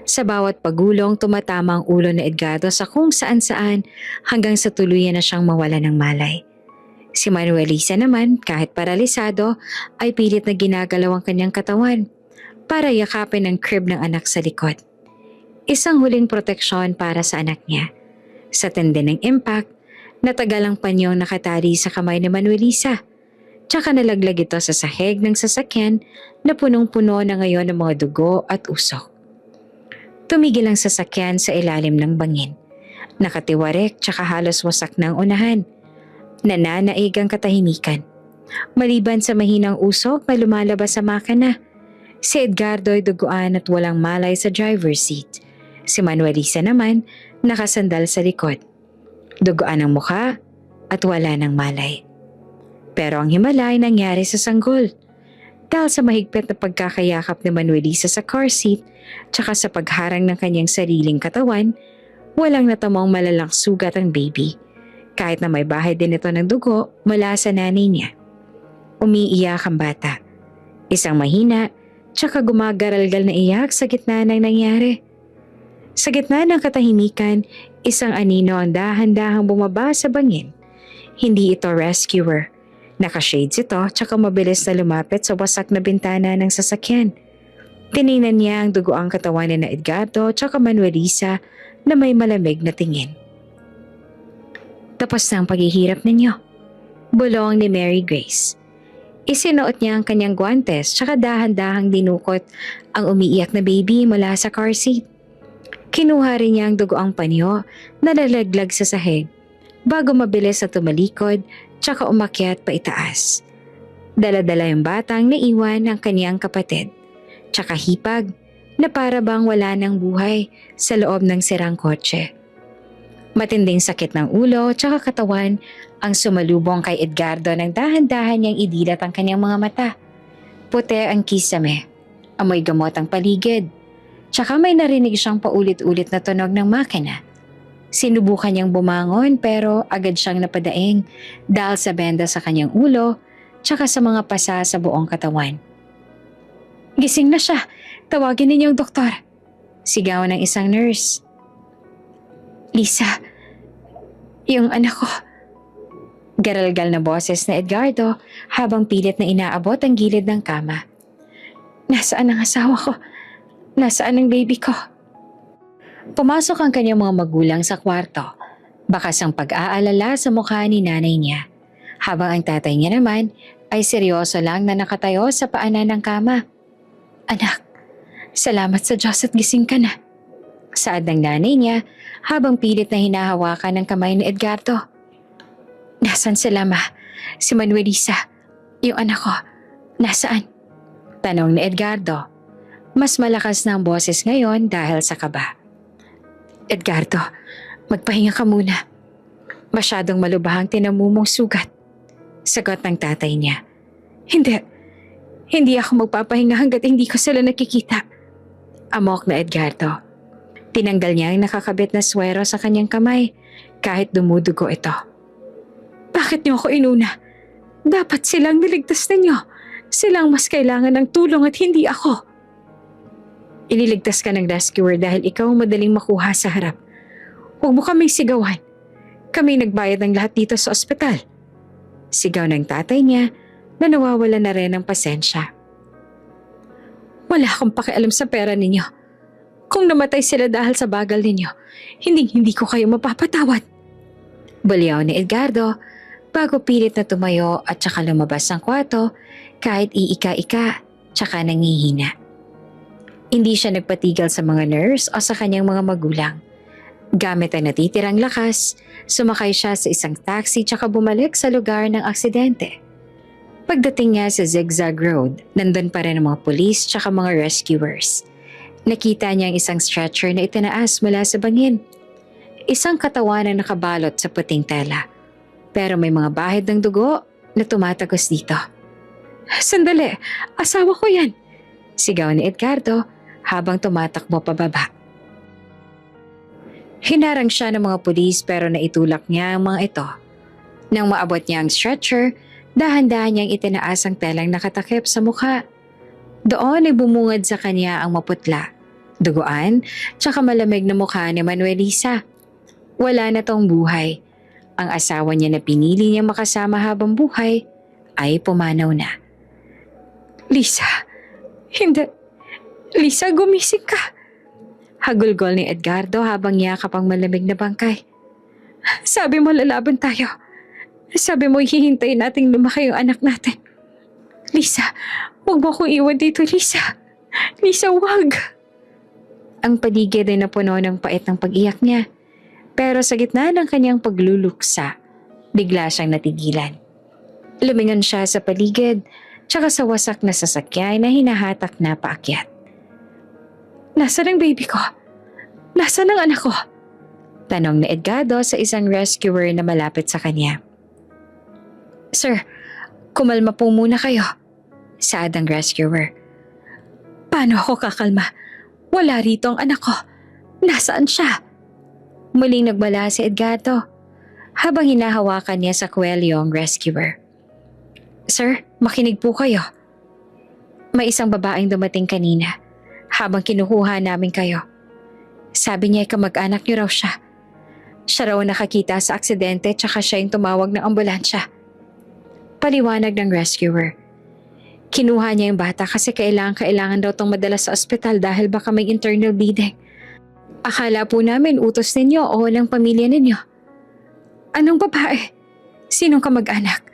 Sa bawat pagulong tumatama ang ulo ni Edgardo sa kung saan-saan hanggang sa tuluyan na siyang mawala ng malay. Si Manuelisa naman, kahit paralisado, ay pilit na ginagalaw ang kanyang katawan para yakapin ang crib ng anak sa likod. Isang huling proteksyon para sa anak niya. Sa tindi ng impact, natagal ang panyong nakatali sa kamay ni Manuelisa. Tsaka nalaglag ito sa sahig ng sasakyan na punong-puno na ngayon ng mga dugo at usok. Tumigil ang sasakyan sa ilalim ng bangin. Nakatiwarek tsaka halos wasak ng unahan. Nananaig ang katahimikan. Maliban sa mahinang usok na lumalabas sa makina, si Edgardo ay duguan at walang malay sa driver's seat. Si Manuelisa naman nakasandal sa likod. Duguan ang mukha at wala ng malay. Pero ang himala ay nangyari sa sanggol. Dahil sa mahigpit na pagkakayakap ni Manuelisa sa car seat tsaka sa pagharang ng kanyang sariling katawan, walang natamang malalang sugat ang baby. Kahit na may bahay din ito ng dugo mula sa nanay niya. Umiiyak ang bata. Isang mahina tsaka gumagaralgal na iyak sa gitna ng nangyari. Sa gitna ng katahimikan, isang anino ang dahan-dahang bumaba sa bangin. Hindi ito rescuer. Naka-shades ito tsaka mabilis na lumapit sa wasak na bintana ng sasakyan. Tiningnan niya ang dugoang katawan ni na Edgardo tsaka Manuelisa na may malamig na tingin. Tapos na ang paghihirap ninyo. Bulong ni Mary Grace. Isinuot niya ang kanyang guantes tsaka dahan-dahang dinukot ang umiiyak na baby mula sa car seat. Kinuha rin niya ang dugoang panyo na nalaglag sa sahig bago mabilis na tumalikod tsaka umakyat pa itaas. Dala-dala yung batang naiwan ng kanyang kapatid tsaka hipag na para bang wala ng buhay sa loob ng sirang kotse. Matinding sakit ng ulo tsaka katawan ang sumalubong kay Edgardo nang dahan-dahan niyang idilat ang kanyang mga mata. Puti ang kisame, amoy gamot ang paligid, tsaka may narinig siyang paulit-ulit na tunog ng makina. Sinubukan niyang bumangon pero agad siyang napadaing dahil sa benda sa kanyang ulo tsaka sa mga pasa sa buong katawan. Gising na siya, tawagin ninyong doktor, sigaw ng isang nurse. Lisa, yung anak ko. Garalgal na boses na Edgardo habang pilit na inaabot ang gilid ng kama. Nasaan ang asawa ko? Nasaan ang baby ko? Pumasok ang kanyang mga magulang sa kwarto. Bakas ang pag-aalala sa mukha ni nanay niya. Habang ang tatay niya naman ay seryoso lang na nakatayo sa paanan ng kama. Anak, salamat sa Diyos at gising ka na. Saad ng nanay niya habang pilit na hinahawakan ng kamay ni Edgardo. Nasaan sila, Ma? Si Manuelisa, yung anak ko, nasaan? Tanong ni Edgardo. Mas malakas na ang boses ngayon dahil sa kaba. Edgardo, magpahinga ka muna. Masyadong malubhang tinamumong sugat. Sagot ng tatay niya. Hindi ako magpapahinga hanggat hindi ko sila nakikita. Amok na Edgardo. Tinanggal niya ang nakakabit na swero sa kanyang kamay kahit dumudugo ito. Bakit niyo ako inuna? Dapat silang niligtas ninyo. Silang mas kailangan ng tulong at hindi ako. Iniligtas ka ng rescuer dahil ikaw ang madaling makuha sa harap. Huwag mo kaming sigawan. Kami nagbayad ng lahat dito sa ospital. Sigaw ng tatay niya na nawawala na rin ng pasensya. Wala akong pakialam sa pera ninyo. Kung namatay sila dahil sa bagal ninyo, hindi ko kayo mapapatawad. Bulyaw ni Edgardo bago pilit na tumayo at saka lumabas ng kwarto kahit iika-ika tsaka nangihina. Hindi siya nagpatigil sa mga nurse o sa kanyang mga magulang. Gamit ang natitirang lakas, sumakay siya sa isang taxi tsaka bumalik sa lugar ng aksidente. Pagdating niya sa Zigzag Road, nandun pa rin ang mga pulis tsaka mga rescuers. Nakita niya ang isang stretcher na itinaas mula sa bangin. Isang katawan na nakabalot sa puting tela. Pero may mga bahid ng dugo na tumatagos dito. Sandali, asawa ko yan! Sigaw ni Edgardo habang tumatakbo pababa. Hinarang siya ng mga pulis pero naitulak niya ang mga ito. Nang maabot niya ang stretcher, dahan-dahan niyang itinaas ang telang nakatakip sa mukha. Doon ay bumungad sa kanya ang maputla, duguan, tsaka malamig na mukha ni Manuelisa. Wala na tong buhay. Ang asawa niya na pinili niya makasama habang buhay ay pumanaw na. Lisa, hindi. Lisa, gumising ka. Hagulgol ni Edgardo habang yakap ang malamig na bangkay. Sabi mo lalaban tayo. Sabi mo hihintayin nating lumaki yung anak natin. Lisa, huwag mo akong iwan dito, Lisa. Lisa, huwag. Ang paligid ay napuno ng pait ng pag-iyak niya. Pero sa gitna ng kanyang pagluluksa, bigla siyang natigilan. Lumingon siya sa paligid, tsaka sa wasak na sasakyan na hinahatak na paakyat. Nasaan ang baby ko? Nasaan ang anak ko? Tanong ni Edgardo sa isang rescuer na malapit sa kanya. Sir, kumalma po muna kayo. Saad ang rescuer. Paano ako kakalma? Wala rito ang anak ko. Nasaan siya? Muling nagbala si Edgardo habang hinahawakan niya sa kwelyo ang rescuer. Sir, makinig po kayo. May isang babaeng dumating kanina habang kinukuha namin kayo. Sabi niya ay kamag-anak niyo raw siya. Siya raw nakakita sa aksidente tsaka siya yung tumawag ng ambulansya. Paliwanag ng rescuer. Kinuha niya yung bata kasi kailangan daw tong madala sa ospital dahil baka may internal bleeding. Akala po namin utos ninyo o ng pamilya ninyo. Anong babae? Sinong kamag-anak?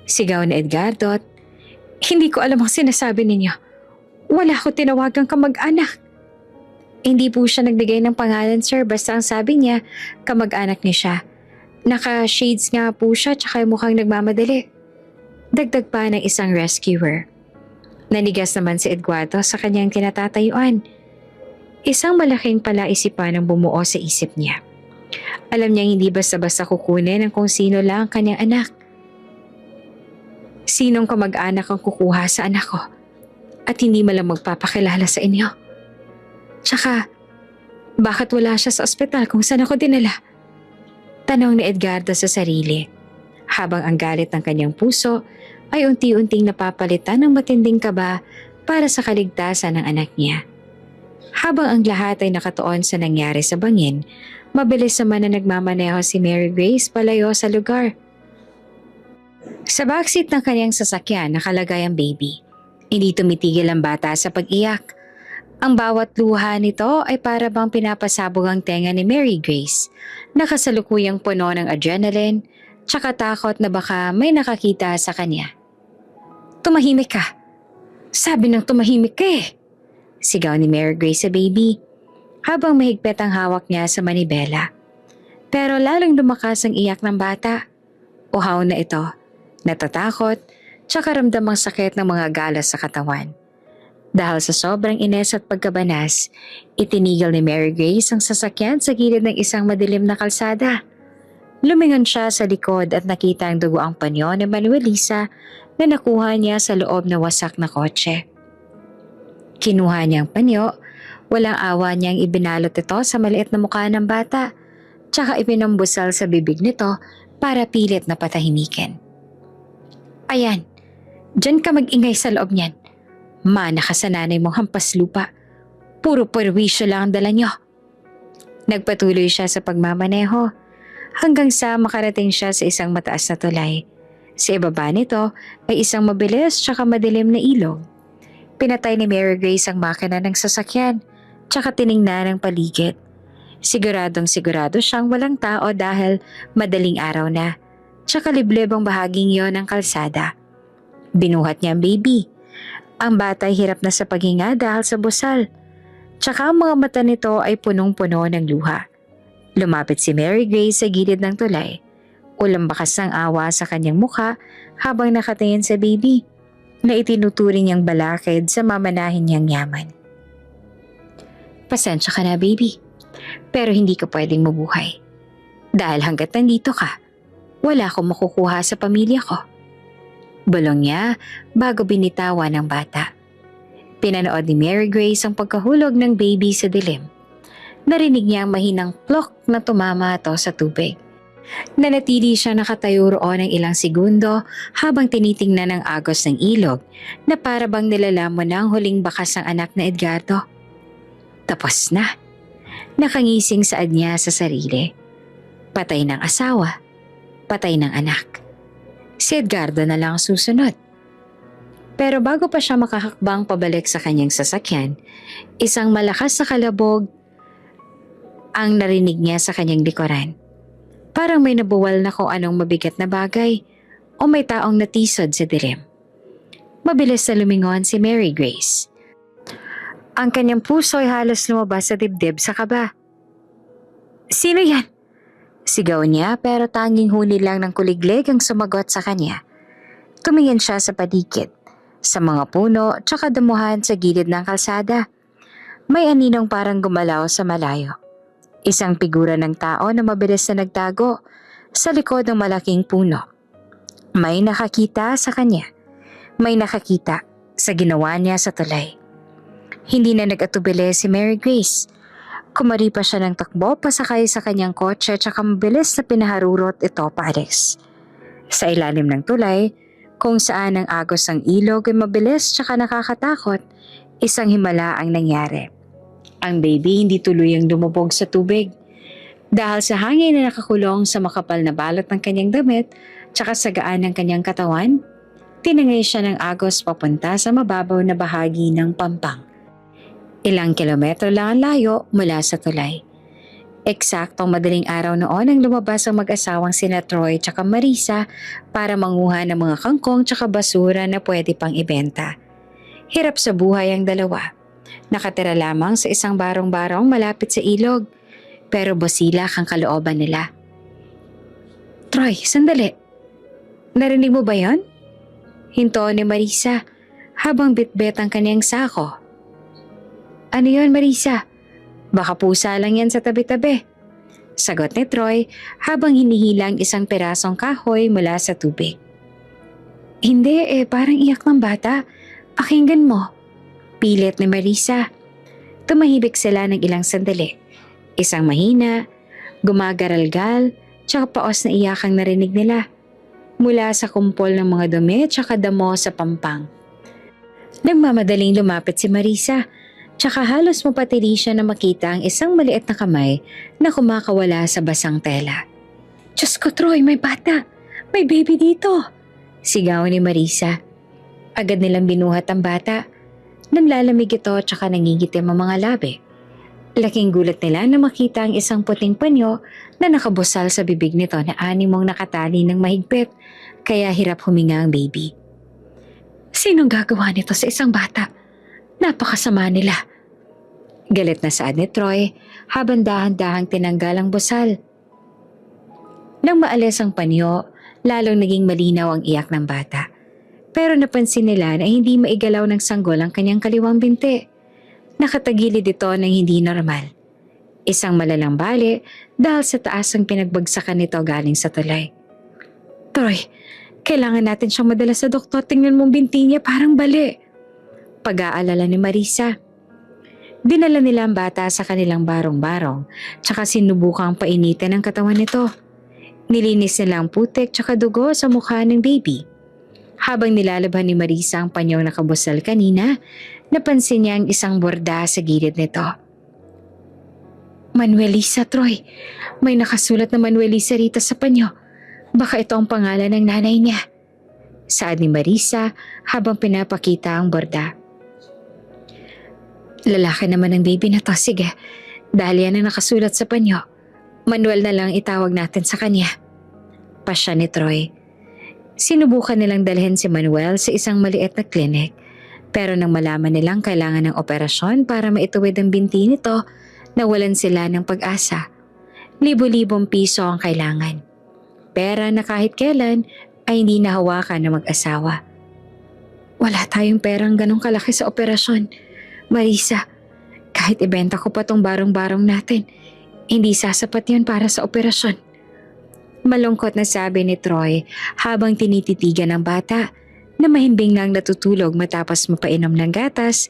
Sigaw ni Edgardo. Hindi ko alam ang sinasabi ninyo. Wala ko tinawagang kamag-anak. Hindi po siya nagbigay ng pangalan, sir. Basta ang sabi niya, kamag-anak niya siya. Naka-shades nga po siya tsaka mukhang nagmamadali. Dagdag pa ng isang rescuer. Nanigas naman si Edgardo sa kanyang kinatatayuan. Isang malaking palaisipan ang bumuo sa isip niya. Alam niyang hindi basta-basta kukunin ang kung sino lang ang kanyang anak. Sinong kamag-anak ang kukuha sa anak ko? At hindi malang magpapakilala sa inyo? Tsaka, bakit wala siya sa ospital kung saan ako dinala? Tanong ni Edgardo sa sarili, habang ang galit ng kanyang puso ay unti-unting napapalitan ng matinding kaba para sa kaligtasan ng anak niya. Habang ang lahat ay nakatuon sa nangyari sa bangin, mabilis naman na nagmamaneho si Mary Grace palayo sa lugar. Sa backseat ng kanyang sasakyan nakalagay ang baby. Hindi tumitigil ang bata sa pag-iyak. Ang bawat luha nito ay para bang pinapasabog ang tenga ni Mary Grace, nakasalukuyang puno ng adrenaline, tsaka takot na baka may nakakita sa kanya. Tumahimik ka. Sabi ng tumahimik ka eh. Sigaw ni Mary Grace sa baby, habang mahigpit ang hawak niya sa manibela. Pero lalong lumakas ang iyak ng bata. Uhaw na ito, natatakot, tsaka ramdamang sakit ng mga galas sa katawan. Dahil sa sobrang ines at pagkabanas, itinigil ni Mary Grace ang sasakyan sa gilid ng isang madilim na kalsada. Lumingon siya sa likod at nakita ang dugoang panyo ni Manuelisa na nakuha niya sa loob na wasak na kotse. Kinuha niya ang panyo, walang awa niyang ibinalot ito sa maliit na mukha ng bata, tsaka ipinambusal sa bibig nito para pilit na patahimikin. Ayan, dyan ka mag-ingay sa loob niyan. Mana ka sa nanay mong hampas lupa. Puro perwisyo lang ang dala niyo. Nagpatuloy siya sa pagmamaneho hanggang sa makarating siya sa isang mataas na tulay. Sa ibaba nito ay isang mabilis tsaka madilim na ilog. Pinatay ni Mary Grace ang makina ng sasakyan tsaka tiningnan ang paligid. Siguradong sigurado siyang walang tao dahil madaling araw na tsaka liblib ang bahaging yon ng kalsada. Binuhat niya ang baby. Ang bata ay hirap na sa paghinga dahil sa busal. Tsaka ang mga mata nito ay punong-puno ng luha. Lumapit si Mary Grace sa gilid ng tulay. Ulang bakas ng awa sa kanyang mukha habang nakatingin sa baby na itinuturing niyang balakid sa mamanahin niyang yaman. Pasensya ka na, baby. Pero hindi ka pwedeng mabuhay. Dahil hanggat nandito ka, wala akong makukuha sa pamilya ko. Bulong niya bago binitawan ng bata. Pinanood ni Mary Grace ang pagkahulog ng baby sa dilim. Narinig niya ang mahinang plok na tumama ito sa tubig. Nanatili siya nakatayo roon ng ilang segundo habang tinitingnan ang agos ng ilog na para bang nilalamon na ang huling bakas ng anak na Edgardo. Tapos na. Nakangising saad niya sa sarili. Patay ng asawa, patay ng anak. Si Edgardo na lang susunod. Pero bago pa siya makahakbang pabalik sa kanyang sasakyan, isang malakas na kalabog ang narinig niya sa kanyang likuran. Parang may nabuwal na kung anong mabigat na bagay o may taong natisod sa dilim. Mabilis na lumingon si Mary Grace. Ang kanyang puso ay halos lumabas sa dibdib sa kaba. Sino yan? Sigaw niya pero tanging huni lang ng kuliglig ang sumagot sa kanya. Tumingin siya sa paligid, sa mga puno tsaka damuhan sa gilid ng kalsada. May aninong parang gumalaw sa malayo. Isang figura ng tao na mabilis na nagtago sa likod ng malaking puno. May nakakita sa kanya. May nakakita sa ginawa niya sa tulay. Hindi na nag-atubili si Mary Grace. Kumari pa siya ng takbo pasakay sa kanyang kotse tsaka mabilis na pinaharurot ito paalis. Sa ilalim ng tulay, kung saan ang agos ng ilog ay mabilis tsaka nakakatakot, isang himala ang nangyari. Ang baby hindi tuluyang lumubog sa tubig. Dahil sa hangin na nakakulong sa makapal na balot ng kanyang damit tsaka sa gaan ng kanyang katawan, tinangay siya ng agos papunta sa mababaw na bahagi ng pampang. Ilang kilometro lang ang layo mula sa tulay. Eksaktong madaling araw noon ang lumabas ang mag-asawang sina Troy tsaka Marisa para manguha ng mga kangkong tsaka basura na pwede pang ibenta. Hirap sa buhay ang dalawa. Nakatira lamang sa isang barong-barong malapit sa ilog, pero bosilak ang kalooban nila. Troy, sandali. Narinig mo ba yon? Hinto ni Marisa habang bitbit ang kanyang sako. Ano yon, Marisa? Baka pusa lang yan sa tabi-tabi. Sagot ni Troy habang hinihilang isang perasong kahoy mula sa tubig. Hindi parang iyak ng bata. Pakinggan mo. Pilit ni Marisa. Tumahibik sila ng ilang sandali. Isang mahina, gumagaralgal, tsaka paos na iyak ang narinig nila. Mula sa kumpol ng mga dumi tsaka damo sa pampang. Nagmamadaling lumapit si Marisa. Tsaka halos mapatili siya na makita ang isang maliit na kamay na kumakawala sa basang tela. Diyos ko, Troy, may bata! May baby dito! Sigaw ni Marisa. Agad nilang binuhat ang bata. Nanlalamig ito tsaka nangigitim ang mga labi. Laking gulat nila na makita ang isang puting panyo na nakabusal sa bibig nito na animong nakatali ng mahigpit kaya hirap huminga ang baby. Sinong gagawa nito sa isang bata? Napakasama nila. Galit na saad ni Troy habang dahan-dahang tinanggal ang busal. Nang maalis ang panyo, lalong naging malinaw ang iyak ng bata. Pero napansin nila na hindi maigalaw ng sanggol ang kanyang kaliwang binti. Nakatagilid ito ng hindi normal. Isang malalang bali dahil sa taas ang pinagbagsakan nito galing sa tulay. Troy, kailangan natin siyang madala sa doktor. Tingnan mong binti niya parang bali. Pag-aalala ni Marisa. Dinala nila ang bata sa kanilang barong-barong tsaka sinubukang painitin ang katawan nito. Nilinis nila ang putik tsaka dugo sa mukha ng baby. Habang nilalabhan ni Marisa ang panyong nakabusal kanina, napansin niya ang isang borda sa gilid nito. Manuelisa, Troy. May nakasulat na Manuelisa rito sa panyo. Baka ito ang pangalan ng nanay niya. Saad ni Marisa habang pinapakita ang borda. Lalaki naman ang baby na to. Sige, dahil yan ang nakasulat sa panyo. Manuel na lang itawag natin sa kanya. Pasya ni Troy. Sinubukan nilang dalhin si Manuel sa isang maliit na klinik. Pero nang malaman nilang kailangan ng operasyon para maituwid ang binti nito, nawalan sila ng pag-asa. Libo-libong piso ang kailangan. Pera na kahit kailan ay hindi nahawakan ng mag-asawa. Wala tayong perang ganong kalaki sa operasyon. Marisa, kahit ibenta ko pa tong barong-barong natin, hindi sasapat yan para sa operasyon. Malungkot na sabi ni Troy habang tinititigan ng bata na mahimbing lang natutulog matapos mapainom ng gatas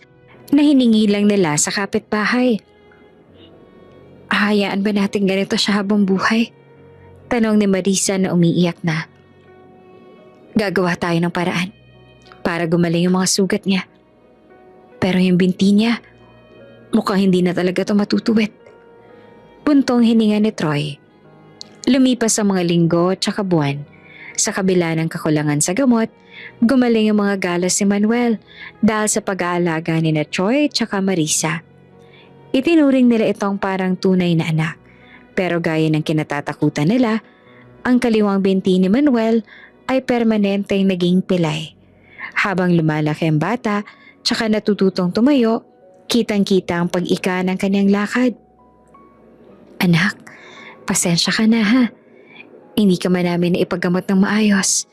na hiningi lang nila sa kapitbahay. Hayaan ba natin ganito siya habang buhay? Tanong ni Marisa na umiiyak na. Gagawa tayo ng paraan para gumaling yung mga sugat niya. Pero yung binti niya, mukhang hindi na talaga ito matutuwid. Puntong hininga ni Troy. Lumipas ang mga linggo at saka buwan. Sa kabila ng kakulangan sa gamot, gumaling yung mga galas si Manuel dahil sa pag-aalaga ni na Troy at saka Marisa. Itinuring nila itong parang tunay na anak. Pero gaya ng kinatatakutan nila, ang kaliwang binti ni Manuel ay permanenteng naging pilay. Habang lumalaki ang bata, tsaka natututong tumayo, kitang-kita ang pag-ika ng kanyang lakad. Anak, pasensya ka na ha. Hindi ka man namin ipaggamot ng maayos.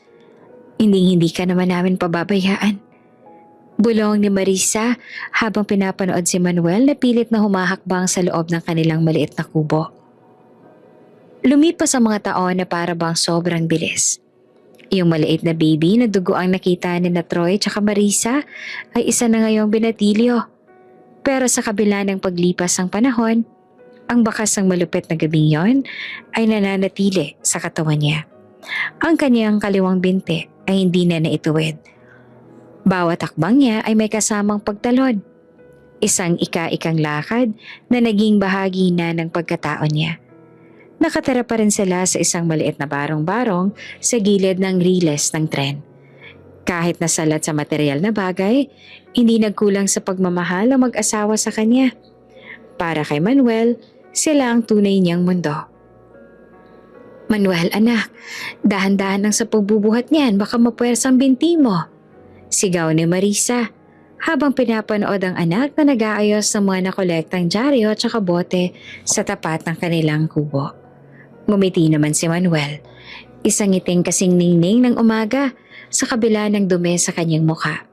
Hindi ka naman namin pababayaan. Bulong ni Marisa habang pinapanood si Manuel na pilit na humahakbang sa loob ng kanilang maliit na kubo. Lumipas ang mga taon na para bang sobrang bilis. Yung maliit na baby na dugo ang nakita ni na Troy tsaka Marisa ay isa na ngayong binatilyo. Pero sa kabila ng paglipas ng panahon, ang bakas ng malupit na gabing yon ay nananatili sa katawan niya. Ang kanyang kaliwang binti ay hindi na naituwid. Bawat hakbang niya ay may kasamang pagtalon. Isang ika-ikang lakad na naging bahagi na ng pagkatao niya. Nakatira pa rin sila sa isang maliit na barong-barong sa gilid ng riles ng tren. Kahit nasalat sa material na bagay, hindi nagkulang sa pagmamahal ang mag-asawa sa kanya. Para kay Manuel, sila ang tunay niyang mundo. Manuel, anak, dahan-dahan lang sa pagbubuhat niyan, baka mapuwersang binti mo. Sigaw ni Marisa habang pinapanood ang anak na nag-aayos ng mga nakolektang dyaryo at saka bote sa tapat ng kanilang kubo. Ngumiti naman si Manuel, isang ngiting kasing ningning ng umaga sa kabila ng dumi sa kanyang mukha.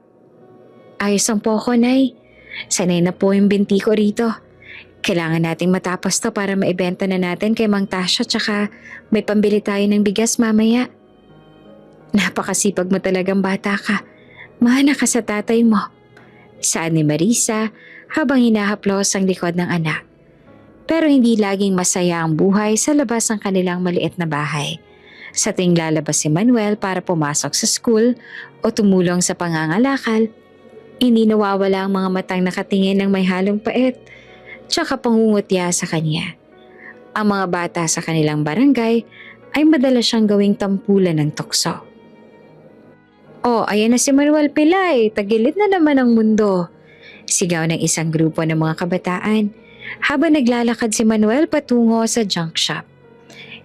Ayos ang poko, Nay. Sanay na po yung binti ko rito. Kailangan nating matapos to para maibenta na natin kay Mang Tasha tsaka may pambili tayo ng bigas mamaya. Napakasipag mo talagang bata ka. Mahana ka sa tatay mo. Saad ni Marisa habang hinahaplos ang likod ng anak. Pero hindi laging masaya ang buhay sa labas ng kanilang maliit na bahay. Sa tuwing lalabas si Manuel para pumasok sa school o tumulong sa pangangalakal, hindi nawawala ang mga matang nakatingin ng may halong pait tsaka pangungutya sa kanya. Ang mga bata sa kanilang barangay ay madalas siyang gawing tampulan ng tukso. Oh, ayan na si Manuel Pilay, tagilid na naman ang mundo. Sigaw ng isang grupo ng mga kabataan habang naglalakad si Manuel patungo sa junk shop.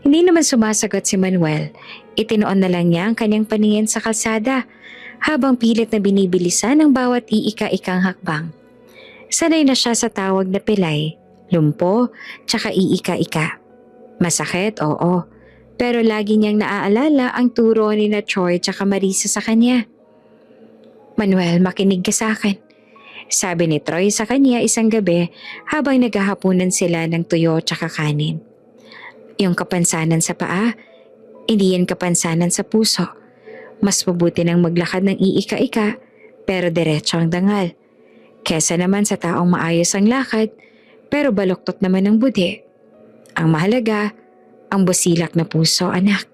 Hindi naman sumasagot si Manuel. Itinoon na lang niya ang kanyang paningin sa kalsada habang pilit na binibilisan ang bawat iika-ikang hakbang. Sanay na siya sa tawag na pilay, lumpo, tsaka iika-ika. Masakit, oo. pero lagi niyang naaalala ang turo ni na Troy tsaka Marisa sa kanya. Manuel, makinig ka sa akin. Sabi ni Troy sa kanya isang gabi habang naghahapunan sila ng tuyo tsaka kanin. Yung kapansanan sa paa, hindi yan kapansanan sa puso. Mas mabuti nang maglakad ng iika-ika pero diretso ang dangal. Kesa naman sa taong maayos ang lakad pero baluktot naman ang budi. Ang mahalaga, ang busilak na puso, anak.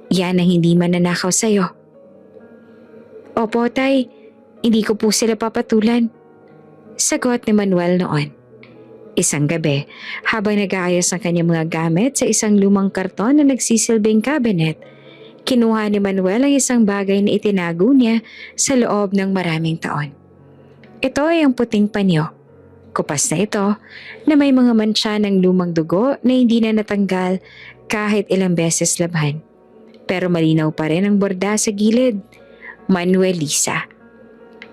Yan ang hindi mananakaw sa'yo. Opo, tay. Hindi ko po sila papatulan. Sagot ni Manuel noon. Isang gabi, habang nag-aayos ang kanyang mga gamit sa isang lumang karton na nagsisilbing cabinet, kinuha ni Manuel ang isang bagay na itinago niya sa loob ng maraming taon. Ito ay ang puting panyo. Kupas na ito na may mga mantsa ng lumang dugo na hindi na natanggal kahit ilang beses labhan. Pero malinaw pa rin ang borda sa gilid. Manuelisa.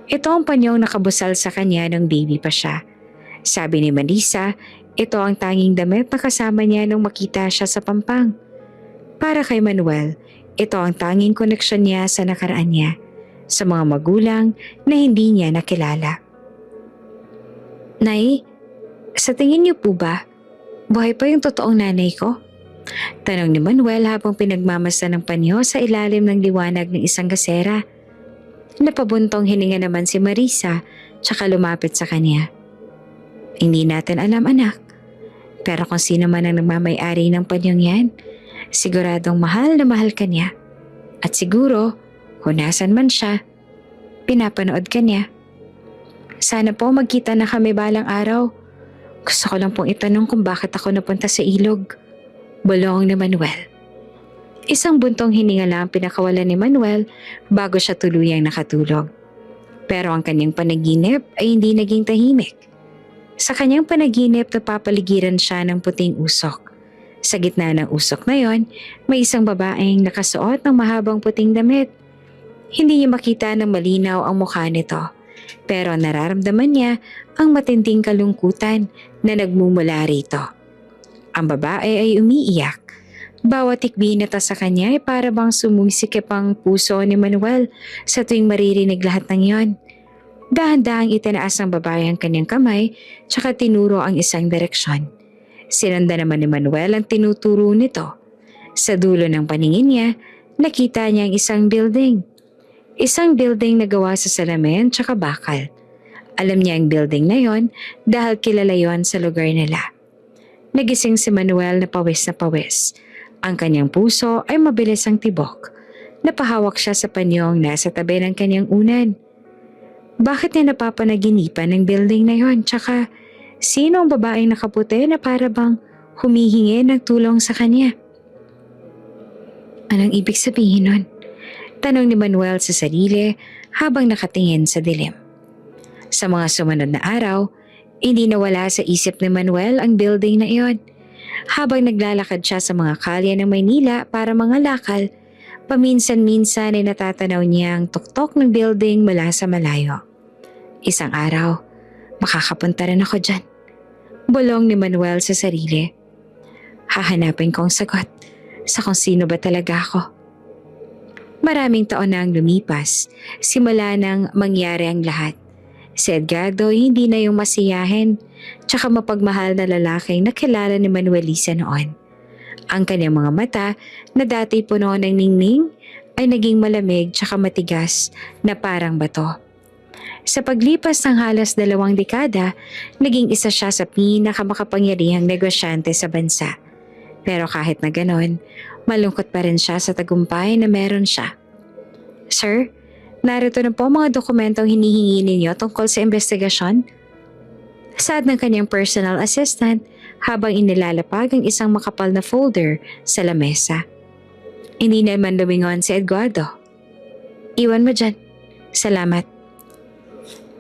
Ito ang panyong nakabusal sa kanya nung baby pa siya. Sabi ni Marisa, ito ang tanging damit na kasama niya nung makita siya sa Pampang. Para kay Manuel, ito ang tanging koneksyon niya sa nakaraan niya, sa mga magulang na hindi niya nakilala. Nay, sa tingin niyo po ba, buhay pa yung totoong nanay ko? Tanong ni Manuel habang pinagmamasdan ng panyo sa ilalim ng liwanag ng isang gasera. Napabuntong hininga naman si Marisa tsaka lumapit sa kanya. Hindi natin alam, anak. Pero kung sino man ang nagmamay-ari ng panyong yan, siguradong mahal na mahal ka niya. At siguro, kung nasan man siya, pinapanood ka niya. Sana po magkita na kami balang araw. Gusto ko lang pong itanong kung bakit ako napunta sa ilog. Bulong ni Manuel. Isang buntong hininga lang pinakawalan ni Manuel bago siya tuluyang nakatulog. Pero ang kanyang panaginip ay hindi naging tahimik. Sa kanyang panaginip napapaligiran siya ng puting usok. Sa gitna ng usok na yon, may isang babaeng nakasuot ng mahabang puting damit. Hindi niya makita ng malinaw ang mukha nito. Pero nararamdaman niya ang matinding kalungkutan na nagmumula rito. Ang babae ay umiiyak. Bawat tikbinata sa kanya ay para bang sumusikip ang puso ni Manuel sa tuwing maririnig lahat ng yon. Dahan-dahang itinaas ng babae ang kanyang kamay tsaka tinuro ang isang direksyon. Sinanda naman ni Manuel ang tinuturo nito. Sa dulo ng paningin niya, nakita niya ang isang building. Isang building na gawa sa salamin tsaka bakal. Alam niya ang building na yon dahil kilala yon sa lugar nila. Nagising si Manuel na pawis na pawis. Ang kanyang puso ay mabilis ang tibok. Napahawak siya sa panyong nasa tabi ng kanyang unan. Bakit niya napapanaginipan ng building na yon? Tsaka sino ang babaeng nakaputi na para bang humihingi ng tulong sa kanya? Anong ibig sabihin nun? Tanong ni Manuel sa sarili habang nakatingin sa dilim. Sa mga sumunod na araw, hindi nawala sa isip ni Manuel ang building na iyon. Habang naglalakad siya sa mga kalye ng Maynila para mangalakal, paminsan-minsan ay natatanaw niya ang tuktok ng building mula sa malayo. Isang araw, makakapunta rin ako dyan. Bulong ni Manuel sa sarili. Hahanapin ko ang sagot sa kung sino ba talaga ako. Maraming taon na ang lumipas, simula nang mangyari ang lahat. Si Edgardo hindi na yung masiyahin, tsaka mapagmahal na lalaking nakilala ni Manuelisa noon. Ang kanyang mga mata na dati puno ng ningning ay naging malamig tsaka matigas na parang bato. Sa paglipas ng halos 2 dekada, naging isa siya sa pinakamakapangyarihang negosyante sa bansa. Pero kahit na ganon, malungkot pa rin siya sa tagumpay na meron siya. Sir, narito na po mga dokumentong hinihingi ninyo tungkol sa investigasyon. Saad ng kanyang personal assistant habang inilalapag ang isang makapal na folder sa lamesa. Hindi naman lumingon si Edgardo. Iwan mo dyan. Salamat.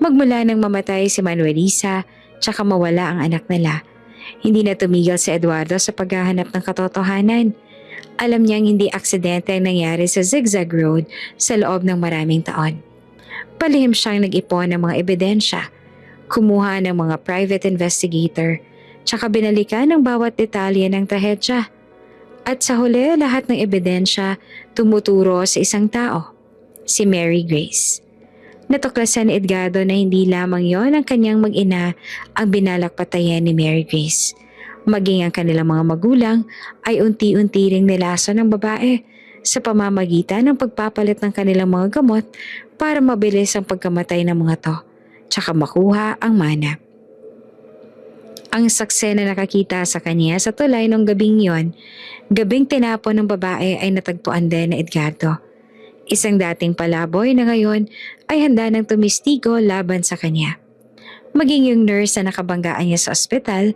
Magmula nang mamatay si Manuelisa tsaka mawala ang anak nila, hindi na tumigil si Eduardo sa paghahanap ng katotohanan. Alam niyang hindi aksidente ang nangyari sa Zigzag Road sa loob ng maraming taon. Palihim siyang nag-ipon ng mga ebidensya, kumuha ng mga private investigator, tsaka binalikan ang bawat detalye ng trahedya. At sa huli, lahat ng ebidensya tumuturo sa isang tao, si Mary Grace. Natuklasan ni Edgardo na hindi lamang yon ang kanyang mag-ina ang binalak patayin ni Mary Grace. Maging ang kanilang mga magulang ay unti-unti ring nilason ng babae sa pamamagitan ng pagpapalit ng kanilang mga gamot para mabilis ang pagkamatay ng mga to, tsaka makuha ang mana. Ang saksi na nakakita sa kanya sa tulay nung gabing yon, gabing tinapon ng babae ay natagpuan din na Edgardo. Isang dating palaboy na ngayon ay handa ng tumistigo laban sa kanya. Maging yung nurse na nakabanggaan niya sa ospital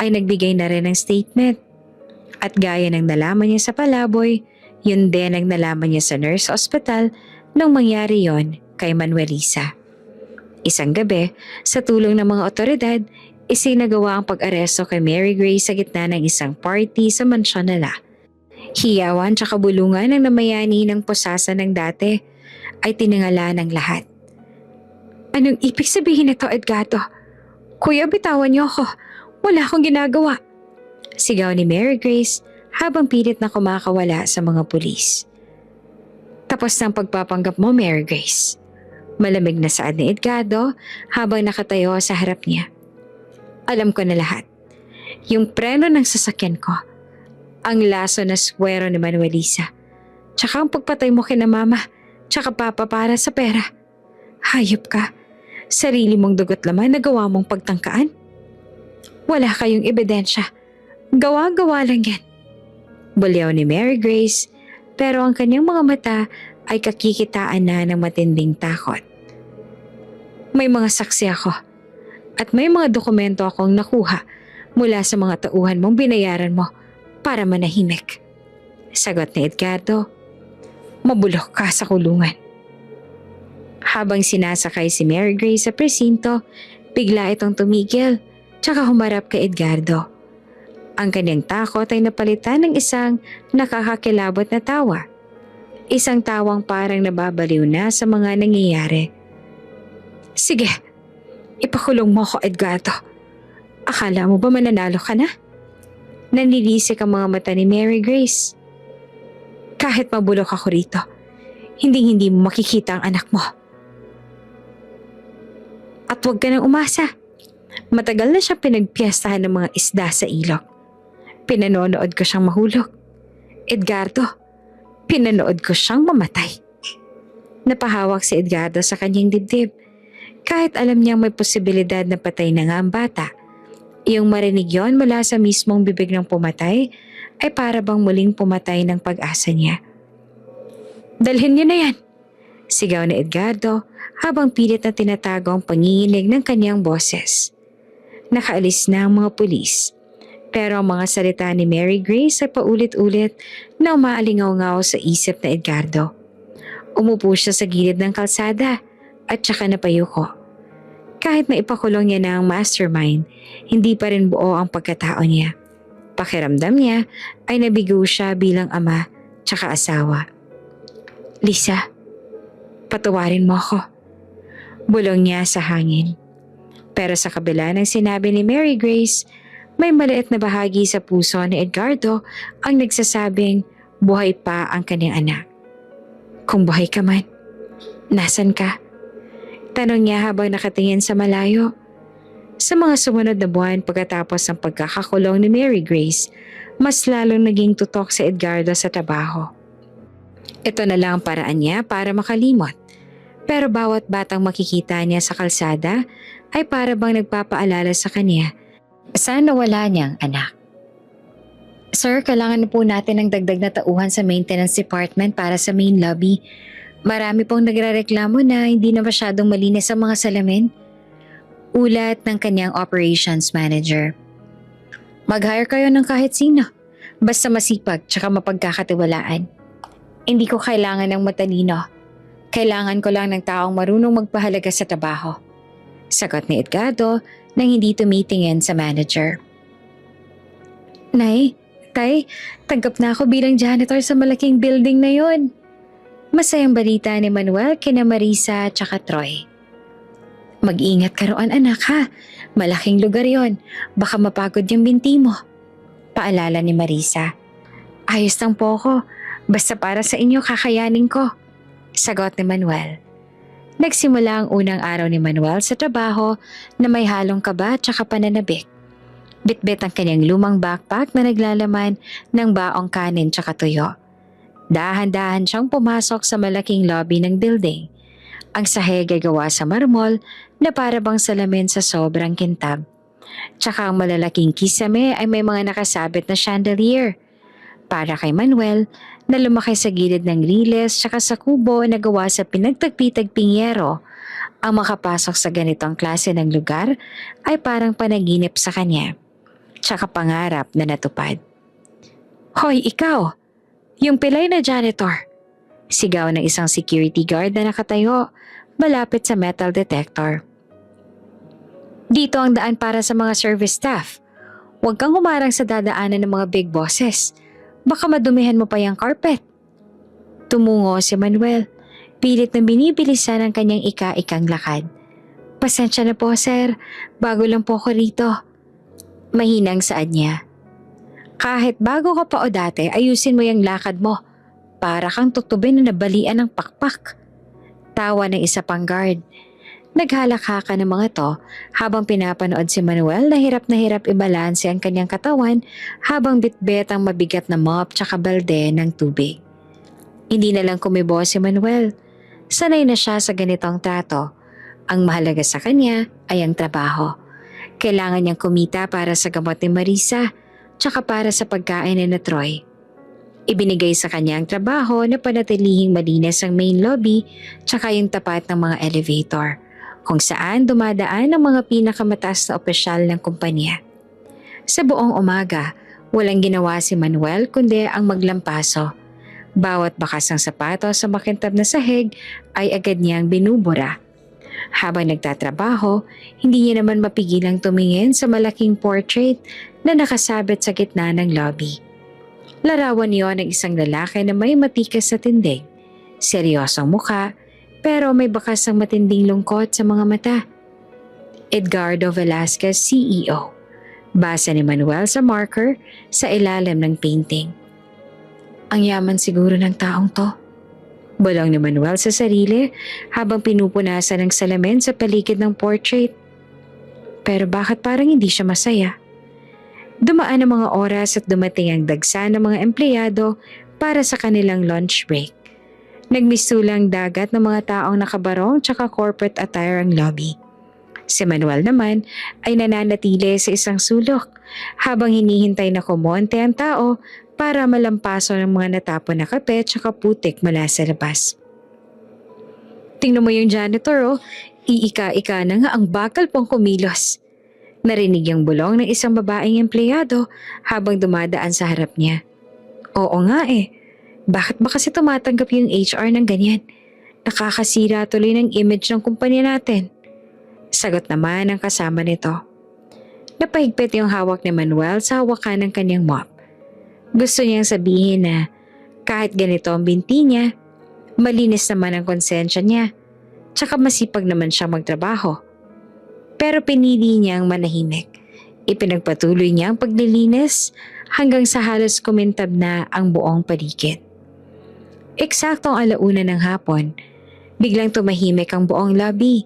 ay nagbigay na rin ng statement. At gaya ng nalaman niya sa palaboy, yun din ang nalaman niya sa nurse sa ospital nang mangyari yon kay Manuelisa. Isang gabi, sa tulong ng mga otoridad, isinagawa ang pag-aresto kay Mary Grace sa gitna ng isang party sa mansyon nila. Hiyawan tsaka bulungan ng namayani ng posasa ng dati ay tiningala ng lahat. Anong ibig sabihin nito, Edgardo? Kuya, bitawan niyo ako. Wala akong ginagawa. Sigaw ni Mary Grace habang pilit na kumakawala sa mga pulis. Tapos ng pagpapanggap mo, Mary Grace. Malamig na saad ni Edgardo habang nakatayo sa harap niya. Alam ko na lahat. Yung preno ng sasakyan ko, ang laso na swero ni Manuelisa, tsaka ang pagpatay mo kina mama, tsaka papa para sa pera. Hayop ka. Sarili mong dugot laman na gawa mong pagtangkaan. Wala kayong ebidensya. Gawa-gawa lang yan. Bulyaw ni Mary Grace, pero ang kanyang mga mata ay kakikitaan na ng matinding takot. May mga saksi ako. At may mga dokumento akong nakuha mula sa mga tauhan mong binayaran mo para manahimik. Sagot ni Edgardo. Mabulok ka sa kulungan. Habang sinasakay si Mary Grace sa presinto, bigla itong tumigil tsaka humarap kay Edgardo. Ang kanyang takot ay napalitan ng isang nakakakilabot na tawa. Isang tawang parang nababaliw na sa mga nangyayari. Sige, ipakulong mo ako, Edgardo. Akala mo ba mananalo ka na? Nanilisik ang mga mata ni Mary Grace. Kahit mabulok ako rito, hindi mo makikita ang anak mo. At huwag ka nang umasa. Matagal na siyang pinagpiyastahan ng mga isda sa ilog. Pinanonood ko siyang mahulog. Edgardo, pinanood ko siyang mamatay. Napahawak si Edgardo sa kanyang dibdib. Kahit alam niyang may posibilidad na patay na nga ang bata, iyong marinig yon mula sa mismong bibig ng pumatay ay para bang muling pumatay ng pag-asa niya. Dalhin niyo na yan, sigaw ni Edgardo habang pilit na tinatago ang panginginig ng kanyang boses. Nakaalis na ang mga pulis, pero ang mga salita ni Mary Grace ay paulit-ulit na umaalingaw-ngaw sa isip na Edgardo. Umupo siya sa gilid ng kalsada at saka napayuko. Kahit maipakulong niya na ang mastermind, hindi pa rin buo ang pagkatao niya. Pakiramdam niya ay nabigo siya bilang ama tsaka asawa. Lisa, patawarin mo ako. Bulong niya sa hangin. Pero sa kabila ng sinabi ni Mary Grace, may maliit na bahagi sa puso ni Edgardo ang nagsasabing buhay pa ang kanyang anak. Kung buhay ka man, nasan ka? Tanong niya habang nakatingin sa malayo. Sa mga sumunod na buwan pagkatapos ng pagkakakulong ni Mary Grace, mas lalong naging tutok si Edgardo sa trabaho. Ito na lang ang paraan niya para makalimot. Pero bawat batang makikita niya sa kalsada ay para bang nagpapaalala sa kanya saan nawala niyang anak. Sir, kailangan po natin ng dagdag na tauhan sa maintenance department para sa main lobby. Marami pong nagrereklamo na hindi na masyadong malinis ang mga salamin. Ulat ng kanyang operations manager. Mag-hire kayo ng kahit sino. Basta masipag tsaka mapagkakatiwalaan. Hindi ko kailangan ng matalino. Kailangan ko lang ng taong marunong magpahalaga sa trabaho. Sagot ni Edgardo nang hindi tumitingin sa manager. Nay, Tay, tanggap na ako bilang janitor sa malaking building na yon. Masayang balita ni Manuel kina Marisa at saka Troy. Mag-ingat ka roon anak ha, malaking lugar yon, baka mapagod yung binti mo. Paalala ni Marisa. Ayos lang po ako. Basta para sa inyo kakayanin ko. Sagot ni Manuel. Nagsimula ang unang araw ni Manuel sa trabaho na may halong kaba at saka pananabik. Bitbit ang kanyang lumang backpack na naglalaman ng baong kanin tsaka tuyo. Dahan-dahan siyang pumasok sa malaking lobby ng building. Ang sahig ay gawa sa marmol na para bang salamin sa sobrang kintab. Tsaka ang malalaking kisame ay may mga nakasabit na chandelier. Para kay Manuel na lumaki sa gilid ng riles tsaka sa kubo na gawa sa pinagtagpi-tagping yero, ang makapasok sa ganitong klase ng lugar ay parang panaginip sa kanya. Tsaka pangarap na natupad. Hoy, ikaw! Yung pilay na janitor! Sigaw ng isang security guard na nakatayo malapit sa metal detector. Dito ang daan para sa mga service staff. Huwag kang humarang sa dadaanan ng mga big bosses. Baka madumihan mo pa yung carpet. Tumungo si Manuel. Pilit na binibilisan ang kanyang ika-ikang lakad. Pasensya na po sir, bago lang po ako rito. Mahinang saad niya. Kahit bago ka pa o dati, ayusin mo yung lakad mo. Para kang tutubin na nabalian ng pakpak. Tawa ng isa pang guard. Naghalakaka ng mga to habang pinapanood si Manuel na hirap ibalanse ang kanyang katawan habang bitbit ang mabigat na mop tsaka balde ng tubig. Hindi na lang kumibo si Manuel. Sanay na siya sa ganitong trato. Ang mahalaga sa kanya ay ang trabaho. Kailangan niyang kumita para sa gamot ni Marisa tsaka para sa pagkain ni na Troy. Ibinigay sa kanya ang trabaho na panatilihing malinis ang main lobby tsaka yung tapat ng mga elevator, kung saan dumadaan ang mga pinakamataas na opisyal ng kumpanya. Sa buong umaga, walang ginawa si Manuel kundi ang maglampaso. Bawat bakas ng sapatos sa makintab na sahig ay agad niyang binubura. Habang nagtatrabaho, hindi niya naman mapigilang tumingin sa malaking portrait na nakasabit sa gitna ng lobby. Larawan niyo ng isang lalaki na may matikas na tindig, seryosong mukha, pero may bakas ng matinding lungkot sa mga mata. Edgardo Velasquez, CEO. Basa ni Manuel sa marker sa ilalim ng painting. Ang yaman siguro ng taong to. Bulong ni Manuel sa sarili habang pinupunasan ng salamin sa paligid ng portrait. Pero bakit parang hindi siya masaya? Dumaan ang mga oras at dumating ang dagsa ng mga empleyado para sa kanilang lunch break. Nagmisulang dagat ng mga taong nakabarong tsaka corporate attire ang lobby. Si Manuel naman ay nananatili sa isang sulok habang hinihintay na kumonte ang tao para malampaso ng mga natapon na kape tsaka putik mula sa labas. Tingnan mo yung janitor iika-ika na nga ang bakal pang kumilos. Narinig yung bulong ng isang babaeng empleyado habang dumadaan sa harap niya. Oo nga bakit ba kasi tumatanggap yung HR ng ganyan? Nakakasira tuloy ng image ng kumpanya natin. Sagot naman ng kasama nito. Napahigpit yung hawak ni Manuel sa hawakan ng kanyang mop. Gusto niyang sabihin na kahit ganito ang binti niya, malinis naman ang konsensya niya, tsaka masipag naman siya magtrabaho. Pero pinili niyang manahimik. Ipinagpatuloy niya ang paglilinis hanggang sa halos kumintab na ang buong paligid. Eksaktong 1:00 ng hapon, biglang tumahimik ang buong lobby.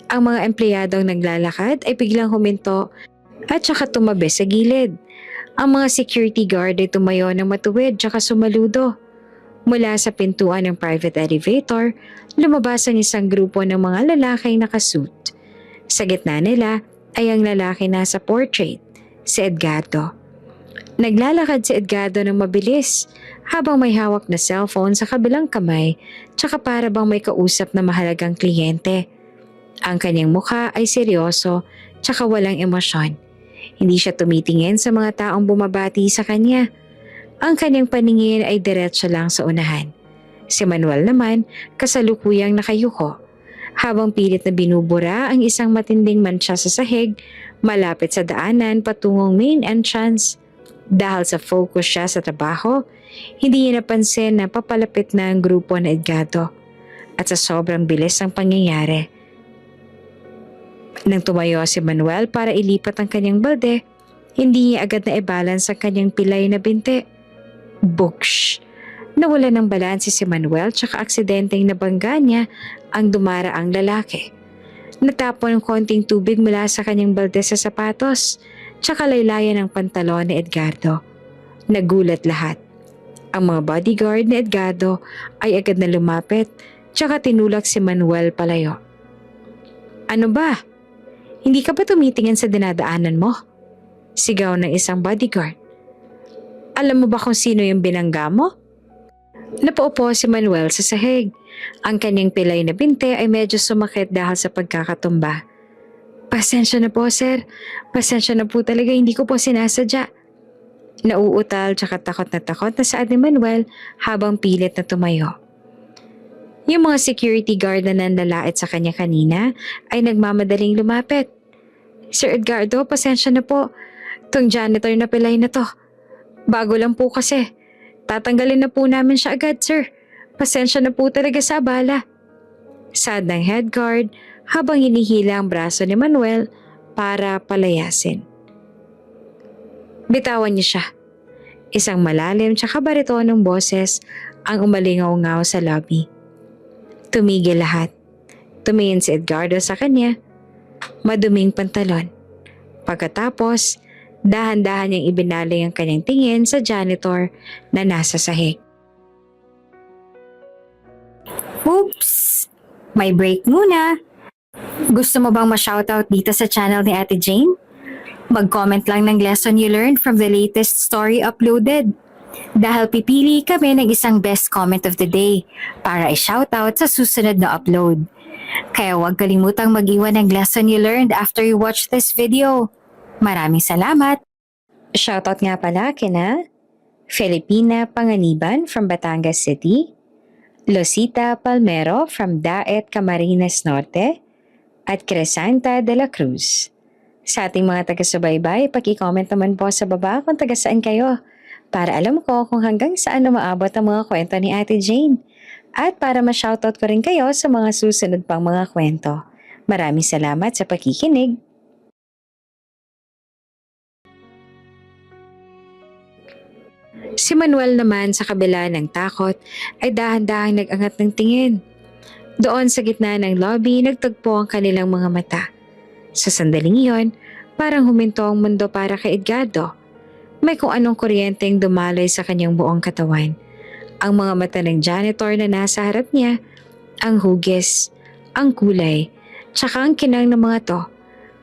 Ang mga empleyadong naglalakad ay biglang huminto at saka tumabi sa gilid. Ang mga security guard ay tumayo ng matuwid tsaka sumaludo. Mula sa pintuan ng private elevator, lumabas ang isang grupo ng mga lalaking nakasuit. Sa gitna nila ay ang lalaki nasa portrait, si Edgardo. Naglalakad si Edgardo ng mabilis habang may hawak na cellphone sa kabilang kamay tsaka para bang may kausap na mahalagang kliyente. Ang kanyang mukha ay seryoso tsaka walang emosyon. Hindi siya tumitingin sa mga taong bumabati sa kanya. Ang kanyang paningin ay diretso lang sa unahan. Si Manuel naman kasalukuyang nakayuko. Habang pilit na binubura ang isang matinding mantsa sa sahig malapit sa daanan patungong main entrance. Dahil sa focus siya sa trabaho, hindi niya napansin na papalapit na ang grupo na Edgardo at sa sobrang bilis ng pangyayari. Nang tumayo si Manuel para ilipat ang kanyang balde, hindi niya agad na i-balance ang kanyang pilay na binti. Bugsh! Nawala ng balanse si Manuel tsaka aksidenteng nabangga niya ang dumaraang lalaki. Natapon ng konting tubig mula sa kanyang balde sa sapatos tsaka laylayan ng pantalon ni Edgardo. Nagulat lahat. Ang mga bodyguard ni Edgardo ay agad na lumapit tsaka tinulak si Manuel palayo. Ano ba? Hindi ka ba tumitingin sa dinadaanan mo? Sigaw ng isang bodyguard. Alam mo ba kung sino yung binangga mo? Napaupo si Manuel sa sahig. Ang kanyang pilay na binte ay medyo sumakit dahil sa pagkakatumba. Pasensya na po, sir. Pasensya na po talaga, hindi ko po sinasadya. Nauutal tsaka takot na saad ni Manuel habang pilit na tumayo. Yung mga security guard na nanlalait sa kanya kanina ay nagmamadaling lumapit. Sir Edgardo, pasensya na po. Tong janitor na pilay na to. Bago lang po kasi. Tatanggalin na po namin siya agad, sir. Pasensya na po talaga sa abala. Sad ng head guard habang hinihila ang braso ni Manuel para palayasin. Bitawan niyo siya. Isang malalim tsaka baritonong boses ang umalingaw-ngaw sa lobby. Tumigil lahat. Tumingin si Edgardo sa kanya. Maduming pantalon. Pagkatapos, dahan-dahan niyang ibinaling ang kanyang tingin sa janitor na nasa sahig. Oops! May break muna. Gusto mo bang ma-shoutout dito sa channel ni Ate Jane? Mag-comment lang ng lesson you learned from the latest story uploaded. Dahil pipili kami ng isang best comment of the day para i-shoutout sa susunod na upload. Kaya huwag kalimutang mag-iwan ng lesson you learned after you watch this video. Maraming salamat! Shoutout nga pala kina Filipina Panganiban from Batangas City, Losita Palmero from Daet, Camarines Norte, at Crescenta de la Cruz. Sa ating mga taga-subaybay, paki-comment naman po sa baba kung taga saan kayo para alam ko kung hanggang saan na maabot ang mga kwento ni Ate Jane at para ma-shoutout ko rin kayo sa mga susunod pang mga kwento. Maraming salamat sa pakikinig. Si Manuel naman sa kabila ng takot ay dahan-dahang nag-angat ng tingin. Doon sa gitna ng lobby, nagtagpo ang kanilang mga mata. Sa sandaling iyon, parang huminto ang mundo para kay Edgardo. May kung anong kuryenteng dumaloy sa kanyang buong katawan. Ang mga mata ng janitor na nasa harap niya, ang hugis, ang kulay, tsaka ang kinang ng mga to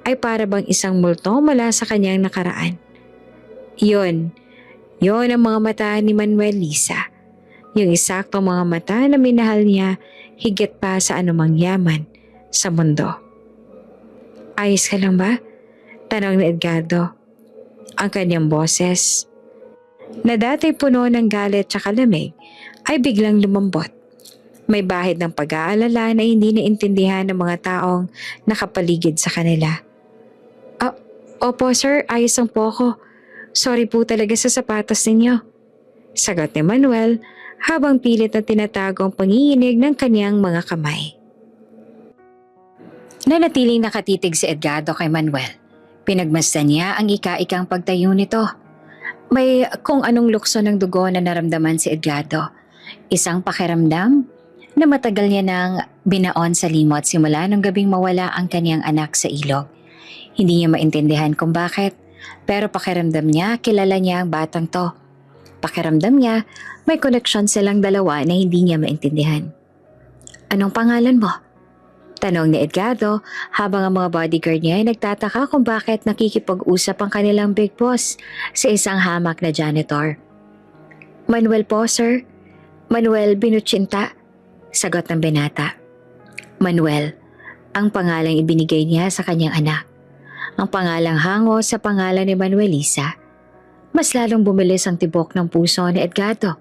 ay para bang isang multo mula sa kanyang nakaraan. Yon ang mga mata ni Manuel Lisa. Yung eksaktong mga mata na minahal niya higit pa sa anumang yaman sa mundo. Ayos ka lang ba? Tanong ni Edgardo. Ang kanyang boses, na dati puno ng galit tsaka lamig, ay biglang lumambot. May bahid ng pag-aalala na hindi naintindihan ng mga taong nakapaligid sa kanila. Opo sir, ayos lang po ako. Sorry po talaga sa sapatos ninyo. Sagot ni Manuel habang pilit na tinatago ang panginginig ng kanyang mga kamay. Nanatiling nakatitig si Edgardo kay Manuel. Pinagmasdan niya ang ika-ikang pagtayo nito. May kung anong lukso ng dugo na naramdaman si Edgardo. Isang pakiramdam na matagal niya nang binaon sa limot simula nung gabing mawala ang kanyang anak sa ilog. Hindi niya maintindihan kung bakit, pero pakiramdam niya kilala niya ang batang to. Pakiramdam niya may koneksyon silang dalawa na hindi niya maintindihan. Anong pangalan mo? Tanong ni Edgardo habang ang mga bodyguard niya ay nagtataka kung bakit nakikipag-usap ang kanilang big boss sa isang hamak na janitor. Manuel po, sir. Manuel Binuchinta, sagot ng binata. Manuel, ang pangalang ibinigay niya sa kanyang anak. Ang pangalang hango sa pangalan ni Manuelisa. Mas lalong bumilis ang tibok ng puso ni Edgardo.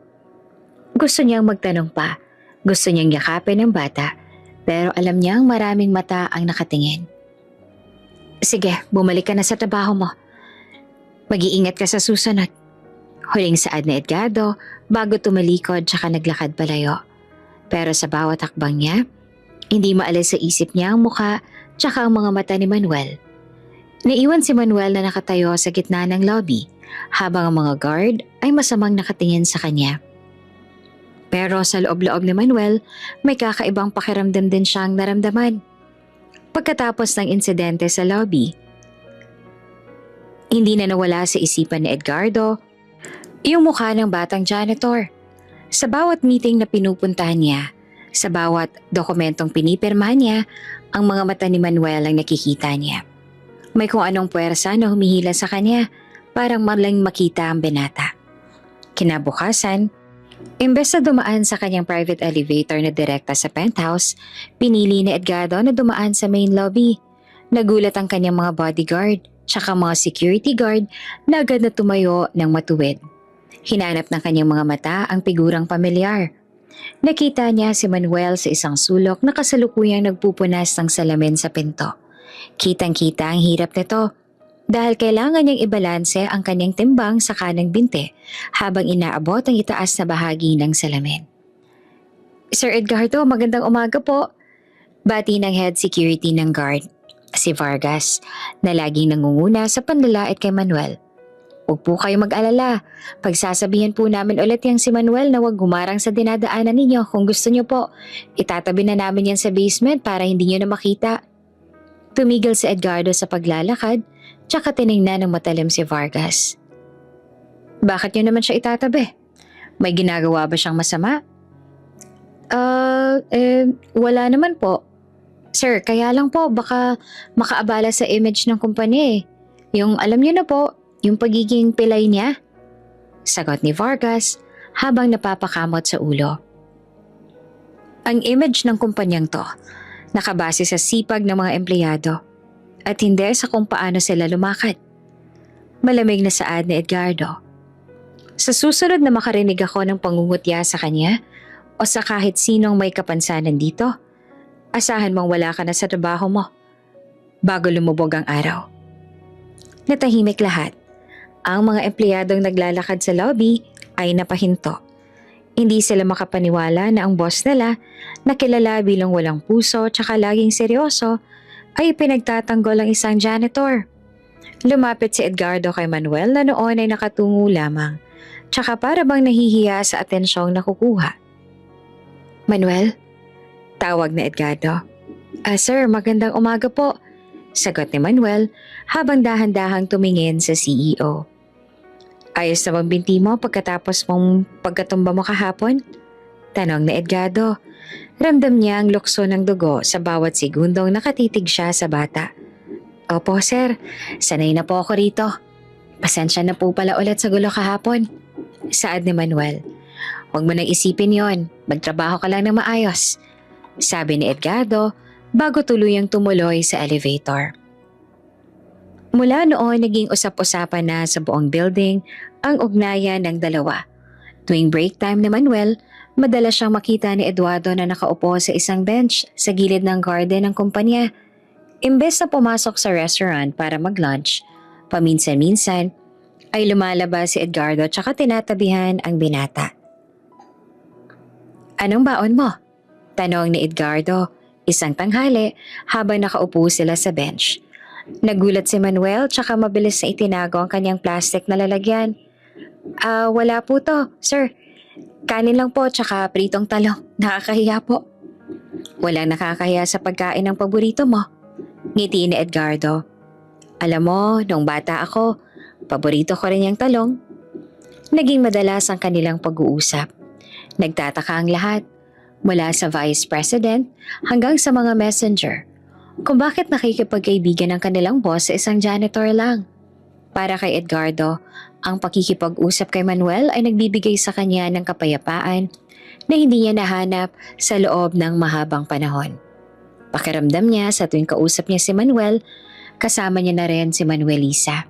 Gusto niyang magtanong pa. Gusto niyang yakapin ang bata. Pero alam niyang maraming mata ang nakatingin. Sige, bumalik ka na sa trabaho mo. Mag-iingat ka sa susunod. Huling saad ni Edgardo bago tumalikod tsaka naglakad palayo. Pero sa bawat hakbang niya, hindi maalis sa isip niya ang mukha tsaka ang mga mata ni Manuel. Naiwan si Manuel na nakatayo sa gitna ng lobby habang ang mga guard ay masamang nakatingin sa kanya. Pero sa loob-loob ni Manuel, may kakaibang pakiramdam din siyang naramdaman. Pagkatapos ng insidente sa lobby, hindi na nawala sa isipan ni Edgardo yung mukha ng batang janitor. Sa bawat meeting na pinupuntahan niya, sa bawat dokumentong pinipirmahan niya, ang mga mata ni Manuel ang nakikita niya. May kung anong puwersa na humihila sa kanya, parang malang makita ang binata. Kinabukasan, imbes na dumaan sa kanyang private elevator na direkta sa penthouse, pinili ni Edgardo na dumaan sa main lobby. Nagulat ang kanyang mga bodyguard, tsaka mga security guard na agad na tumayo ng matuwid. Hinanap ng kanyang mga mata ang figurang pamilyar. Nakita niya si Manuel sa isang sulok na kasalukuyang nagpupunas ng salamin sa pinto. Kitang-kita ang hirap nito dahil kailangan niyang ibalanse ang kanyang timbang sa kanang binte habang inaabot ang itaas na bahagi ng salamin. Sir Edgardo, magandang umaga po. Bati ng head security ng guard, si Vargas, na laging nangunguna sa panlalait kay Manuel. Huwag po kayo mag-alala. Pagsasabihan po namin ulit yang si Manuel na huwag gumarang sa dinadaanan ninyo. Kung gusto niyo po, itatabi na namin yan sa basement para hindi niyo na makita. Tumigil si Edgardo sa paglalakad, tsaka tiningnan ng matalim si Vargas. Bakit niyo naman siya itatabi? May ginagawa ba siyang masama? Wala naman po. Sir, kaya lang po baka makaabala sa image ng kumpanya eh. Yung alam niyo na po, yung pagiging pilay niya. Sagot ni Vargas habang napapakamot sa ulo. Ang image ng kumpanyang to, nakabase sa sipag ng mga empleyado at hindi sa kung paano sila lumakad. Malamig na saad ni Edgardo. Sa susunod na makarinig ako ng pangungutya sa kanya o sa kahit sinong may kapansanan dito, asahan mong wala ka na sa trabaho mo bago lumubog ang araw. Natahimik lahat. Ang mga empleyadong naglalakad sa lobby ay napahinto. Hindi sila makapaniwala na ang boss nila, na kilala bilang walang puso tsaka laging seryoso, ay pinagtatanggol ang isang janitor. Lumapit si Edgardo kay Manuel na noon ay nakatungo lamang, tsaka para bang nahihiya sa atensyong nakukuha. Manuel? Tawag na Edgardo. Sir, magandang umaga po. Sagot ni Manuel habang dahan-dahang tumingin sa CEO. Ayos na bang binti mo pagkatapos mong pagkatumba mo kahapon? Tanong ni Edgardo. Ramdam niya ang lukso ng dugo sa bawat segundong nakatitig siya sa bata. Opo sir, sanay na po ako rito. Pasensya na po pala ulit sa gulo kahapon. Saad ni Manuel. Huwag mo nang isipin yon, magtrabaho ka lang ng maayos. Sabi ni Edgardo bago tuluyang tumuloy sa elevator. Mula noon naging usap-usapan na sa buong building ang ugnayan ng dalawa. Tuwing break time ni Manuel, madalas siyang makita ni Eduardo na nakaupo sa isang bench sa gilid ng garden ng kumpanya. Imbes na pumasok sa restaurant para mag-lunch, paminsan-minsan ay lumalabas si Edgardo tsaka tinatabihan ang binata. Anong baon mo? Tanong ni Edgardo, isang tanghali habang nakaupo sila sa bench. Nagulat si Manuel tsaka mabilis na itinago ang kanyang plastic na lalagyan. Wala po to, sir. Kanin lang po tsaka pritong talong. Nakakahiya po. Walang nakakahiya sa pagkain ng paborito mo. Ngiti ni Edgardo. Alam mo, nung bata ako, paborito ko rin yung talong. Naging madalas ang kanilang pag-uusap. Nagtataka ang lahat, mula sa vice president hanggang sa mga messenger, kung bakit nakikipagkaibigan ang kanilang boss sa isang janitor lang. Para kay Edgardo, ang pakikipag-usap kay Manuel ay nagbibigay sa kanya ng kapayapaan na hindi niya nahanap sa loob ng mahabang panahon. Pakiramdam niya sa tuwing kausap niya si Manuel, kasama niya na rin si Manuelisa.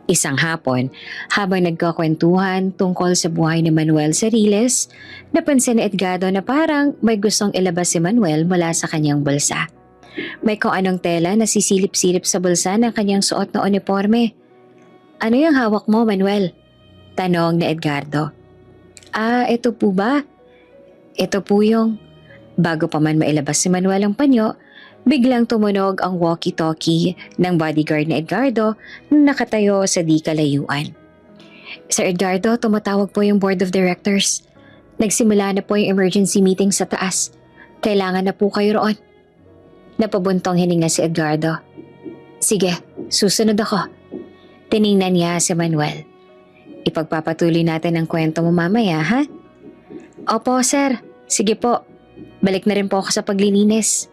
Isang hapon, habang nagkakwentuhan tungkol sa buhay ni Manuel sa Riles, napansin ni Edgardo na parang may gustong ilabas si Manuel mula sa kanyang bulsa. May kung anong tela na sisilip-silip sa bulsa ng kanyang suot na uniforme. Ano yung hawak mo, Manuel? Tanong ni Edgardo. Ito po ba? Ito po yung... Bago pa man mailabas si Manuel ang panyo, Biglang tumunog ang walkie-talkie ng bodyguard ni Edgardo na nakatayo sa di kalayuan. Sir Edgardo, tumatawag po yung board of directors. Nagsimula na po yung emergency meeting sa taas. Kailangan na po kayo roon. Napabuntong hininga si Edgardo. Sige, susunod ako. Tiningnan niya si Manuel. Ipagpapatuloy natin ang kwento mo mamaya, ha? Opo, sir. Sige po. Balik na rin po ako sa paglilinis.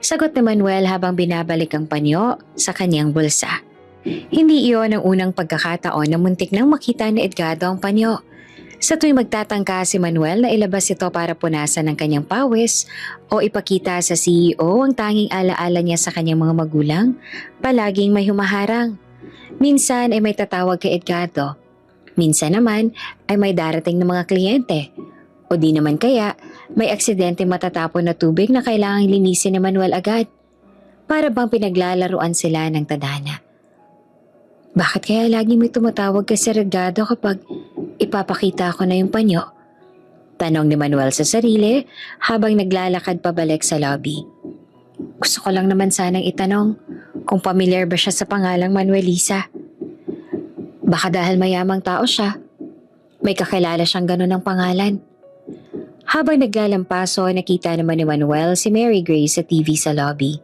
Sagot ni Manuel habang binabalik ang panyo sa kanyang bulsa. Hindi iyon ang unang pagkakataon na muntik nang makita ni Edgardo ang panyo. Sa tuwing magtatangka si Manuel na ilabas ito para punasan ng kanyang pawis o ipakita sa CEO ang tanging alaala niya sa kanyang mga magulang, palaging may humaharang. Minsan ay may tatawag kay Edgardo. Minsan naman ay may darating na mga kliyente. O di naman kaya, may aksidente matatapon na tubig na kailangang linisin ni Manuel agad. Para bang pinaglalaruan sila ng tadhana. Bakit kaya lagi may tumatawag kay Sir Edgardo kapag ipapakita ko na yung panyo? Tanong ni Manuel sa sarili habang naglalakad pabalik sa lobby. Gusto ko lang naman sanang itanong kung pamilyar ba siya sa pangalang Manuelisa. Baka dahil mayamang tao siya, may kakilala siyang ganun ng pangalan. Habang naglalampaso, nakita naman ni Manuel si Mary Grace sa TV sa lobby.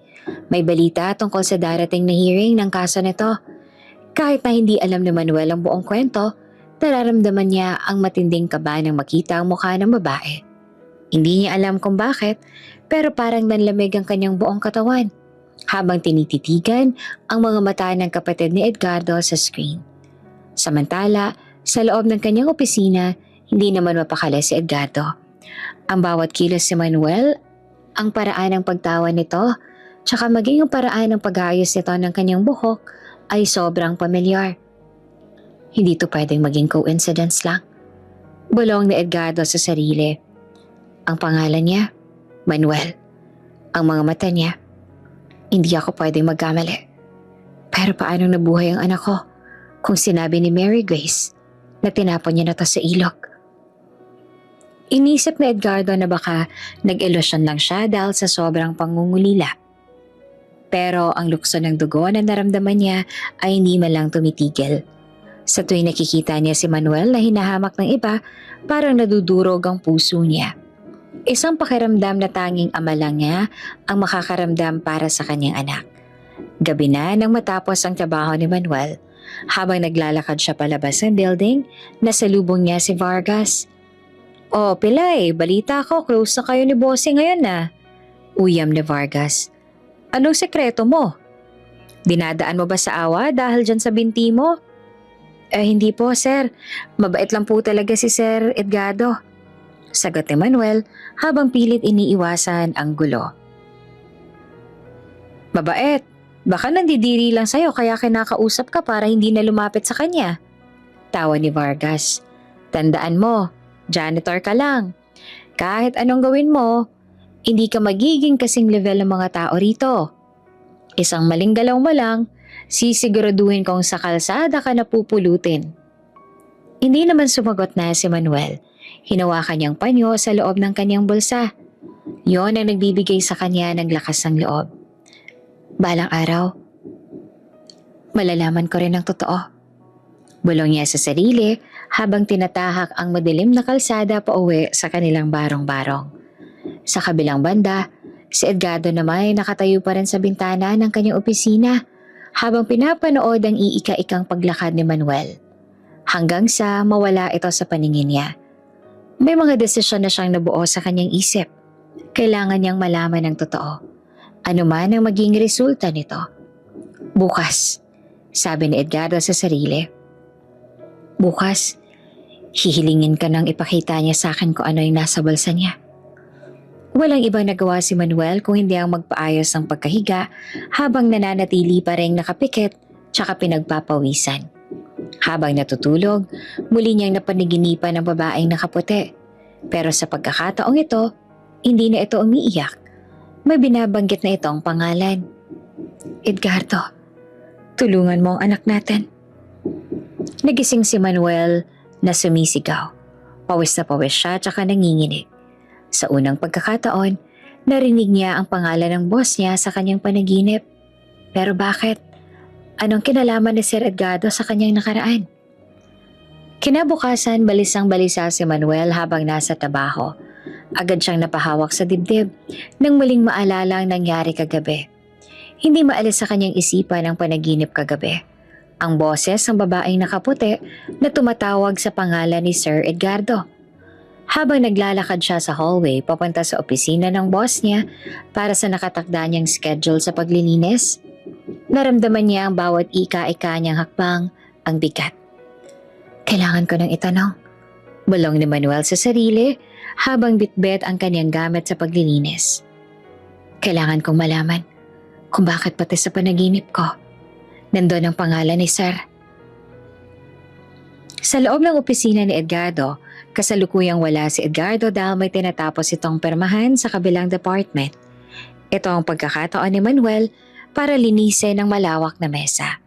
May balita tungkol sa darating na hearing ng kaso nito. Kahit na hindi alam ni Manuel ang buong kwento, nararamdaman niya ang matinding kaba nang makita ang mukha ng babae. Hindi niya alam kung bakit, pero parang nanlamig ang kanyang buong katawan habang tinititigan ang mga mata ng kapatid ni Edgardo sa screen. Samantala, sa loob ng kanyang opisina, hindi naman mapakali si Edgardo. Ang bawat kilos si Manuel, ang paraan ng pagtawa nito, tsaka maging ang paraan ng pag-aayos nito ng kanyang buhok ay sobrang pamilyar. Hindi to pwedeng maging coincidence lang. Bulong ni Edgardo sa sarili. Ang pangalan niya, Manuel. Ang mga mata niya, hindi ako pwedeng magkamali. Pero paano nabuhay ang anak ko kung sinabi ni Mary Grace na tinapon niya na to sa ilog? Inisip na Edgardo na baka nag-ilusyon lang siya dahil sa sobrang pangungulila. Pero ang lukso ng dugo na naramdaman niya ay hindi man lang tumitigil. Sa tuwing nakikita niya si Manuel na hinahamak ng iba, parang nadudurog ang puso niya. Isang pakiramdam na tanging ama lang niya ang makakaramdam para sa kanyang anak. Gabi na nang matapos ang trabaho ni Manuel, habang naglalakad siya palabas ng building, nasalubong niya si Vargas. Oh, Pilay, balita ko, close na kayo ni Bossing ngayon na. Uyam ni Vargas. Anong sekreto mo? Dinadaan mo ba sa awa dahil dyan sa binti mo? Hindi po, sir. Mabait lang po talaga si Sir Edgardo. Sagot ni Manuel habang pilit iniiwasan ang gulo. Mabait? Baka nandidiri lang sa'yo kaya kinakausap ka para hindi na lumapit sa kanya. Tawa ni Vargas. Tandaan mo, janitor ka lang. Kahit anong gawin mo, hindi ka magiging kasing level ng mga tao rito. Isang maling galaw mo lang, sisiguraduhin kong sa kalsada ka napupulutin. Hindi naman sumagot na si Manuel. Hinawakan niyang panyo sa loob ng kanyang bulsa. Yon ang nagbibigay sa kanya ng lakas ng loob. Balang araw, malalaman ko rin ang totoo. Bulong niya sa sarili habang tinatahak ang madilim na kalsada pauwi sa kanilang barong-barong. Sa kabilang banda, si Edgardo naman ay nakatayo pa rin sa bintana ng kanyang opisina habang pinapanood ang iika-ikang paglakad ni Manuel. Hanggang sa mawala ito sa paningin niya. May mga desisyon na siyang nabuo sa kanyang isip. Kailangan niyang malaman ang totoo. Ano man ang maging resulta nito. Bukas, sabi ni Edgardo sa sarili. Bukas, hihilingin ka nang ipakita niya sa akin kung ano yung nasa bulsa niya. Walang ibang nagawa si Manuel kung hindi ang magpaayos ng pagkahiga habang nananatili pa rin nakapikit tsaka pinagpapawisan. Habang natutulog, muli niyang napaniginipan ng babaeng nakaputi. Pero sa pagkakataong ito, hindi na ito umiiyak. May binabanggit na itong pangalan. Edgardo, tulungan mo ang anak natin. Nagising si Manuel na sumisigaw. Pawis na pawis siya tsaka nanginginig. Sa unang pagkakataon, Narinig niya ang pangalan ng boss niya sa kanyang panaginip. Pero bakit? Anong kinalaman ni Sir Edgardo sa kanyang nakaraan? Kinabukasan, balisang-balisa si Manuel habang nasa trabaho. Agad siyang napahawak sa dibdib nang muling maalala ang nangyari kagabi. Hindi maalis sa kanyang isipan ang panaginip kagabi. Ang boses ng babaeng nakaputi na tumatawag sa pangalan ni Sir Edgardo. Habang naglalakad siya sa hallway papunta sa opisina ng boss niya para sa nakatakda niyang schedule sa paglilinis, naramdaman niya ang bawat ika-ika niyang hakbang ang bigat. Kailangan ko nang itanong. Bulong ni Manuel sa sarili habang bitbit ang kanyang gamit sa paglilinis. Kailangan kong malaman kung bakit pati sa panaginip ko nandun ang pangalan ni Sir. Sa loob ng opisina ni Edgardo, kasalukuyang wala si Edgardo dahil may tinatapos itong permahan sa kabilang department. Ito ang pagkakataon ni Manuel para linisin ang malawak na mesa.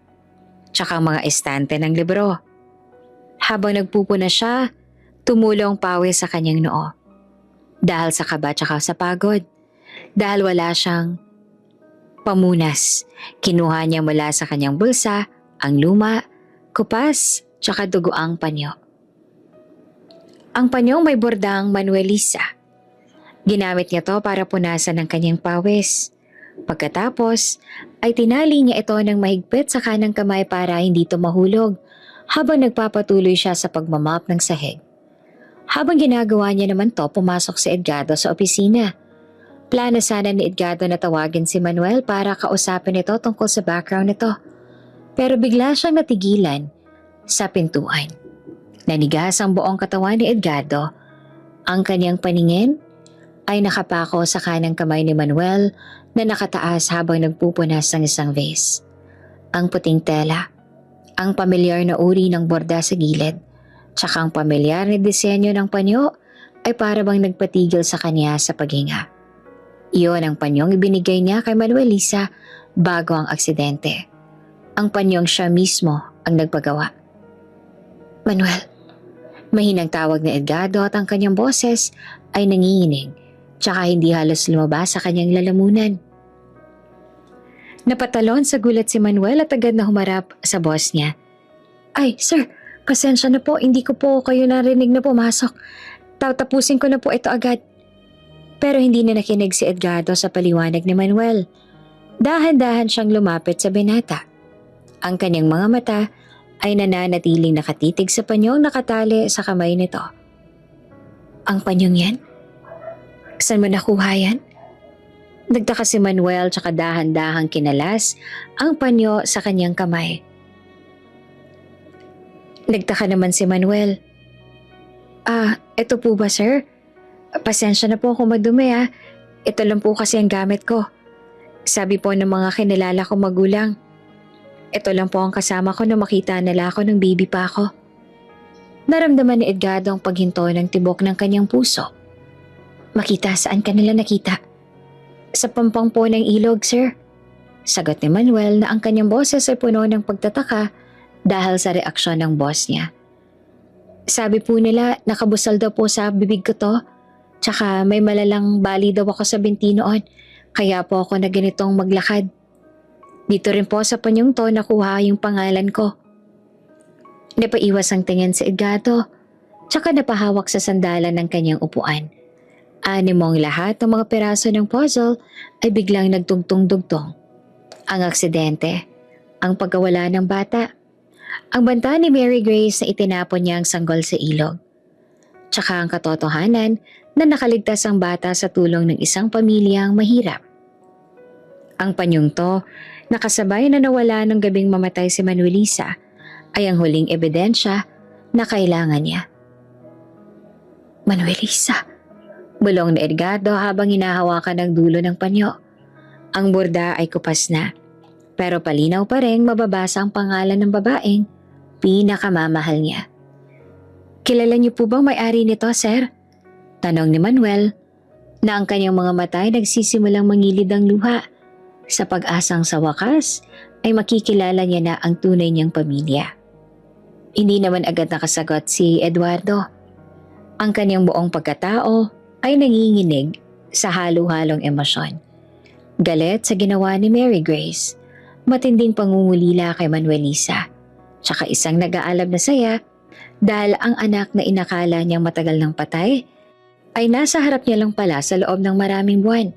Tsaka ang mga estante ng libro. Habang nagpupuna siya, tumulong pawis sa kanyang noo. Dahil sa kaba tsaka sa pagod. Dahil wala siyang pamunas, kinuha niya mula sa kanyang bulsa ang luma, kupas, tsaka dugoang panyo. Ang panyong may bordang Manuelisa. Ginamit niya to para punasan ang kanyang pawis. Pagkatapos ay tinali niya ito ng mahigpit sa kanang kamay para hindi ito mahulog habang nagpapatuloy siya sa pagmamap ng sahig. Habang ginagawa niya naman to, pumasok si Edgardo sa opisina. Plano sana ni Edgardo na tawagin si Manuel para kausapin ito tungkol sa background nito. Pero bigla siyang natigilan sa pintuan. Nanigas ang buong katawan ni Edgardo. Ang kanyang paningin ay nakapako sa kanang kamay ni Manuel na nakataas habang nagpupunas ng isang vase. Ang puting tela, ang pamilyar na uri ng borda sa gilid, tsaka ang pamilyar na disenyo ng panyo ay para bang nagpatigil sa kanya sa paghinga. Iyon ang panyong ibinigay niya kay Manuelisa bago ang aksidente. Ang panyong siya mismo ang nagpagawa. Manuel, mahinang tawag ni Edgardo at ang kanyang boses ay nanginginig tsaka hindi halos lumabas sa kanyang lalamunan. Napatalon sa gulat si Manuel at agad na humarap sa boss niya. Ay, sir, pasensya na po, hindi ko po kayo narinig na pumasok. Tatapusin ko na po ito agad. Pero hindi na nakinig si Edgardo sa paliwanag ni Manuel. Dahan-dahan siyang lumapit sa binata. Ang kanyang mga mata ay nananatiling nakatitig sa panyong nakatali sa kamay nito. Ang panyong yan? Saan mo nakuha yan? Nagtaka si Manuel tsaka dahan-dahang kinalas ang panyo sa kanyang kamay. Nagtaka naman si Manuel. Ito po ba sir? Pasensya na po kung madumi ah. Ito lang po kasi ang gamit ko. Sabi po ng mga kinilala ko magulang. Ito lang po ang kasama ko na makita nila ako ng baby pa ako. Naramdaman ni Edgardo ang paghinto ng tibok ng kanyang puso. Makita saan ka nila nakita? Sa pampang po ng ilog, sir. Sagot ni Manuel na ang kanyang boses ay puno ng pagtataka dahil sa reaksyon ng boss niya. Sabi po nila nakabusal daw po sa bibig ko to. Tsaka may malalang bali daw ako sa binti noon. Kaya po ako na ganitong maglakad. Dito rin po sa panyong to nakuha yung pangalan ko. Napaiwas ang tingin si Edgardo. Tsaka napahawak sa sandalan ng kanyang upuan. Animong lahat ng mga peraso ng puzzle ay biglang nagtugtong-dugtong. Ang aksidente, ang pagkawala ng bata, ang banta ni Mary Grace na itinapon niya ang sanggol sa ilog, tsaka ang katotohanan na nakaligtas ang bata sa tulong ng isang pamilyang mahirap. Ang panyong to, nakasabay na nawala ng gabing mamatay si Manuelisa, ay ang huling ebidensya na kailangan niya. Manuelisa, bulong ni Edgardo habang hinahawakan ang dulo ng panyo. Ang borda ay kupas na, pero palinaw pa rin mababasa ang pangalan ng babaeng pinakamamahal niya. Kilala niyo po bang may-ari nito, sir? Tanong ni Manuel na ang kanyang mga mata ay nagsisimulang mangilid ang luha sa pag-asang sa wakas ay makikilala niya na ang tunay niyang pamilya. Hindi naman agad nakasagot si Eduardo. Ang kanyang buong pagkatao ay nanginginig sa halo-halong emosyon. Galit sa ginawa ni Mary Grace, matinding pangungulila kay Manuelisa, tsaka isang nag-aalab na saya dahil ang anak na inakala niyang matagal ng patay ay nasa harap niya lang pala sa loob ng maraming buwan,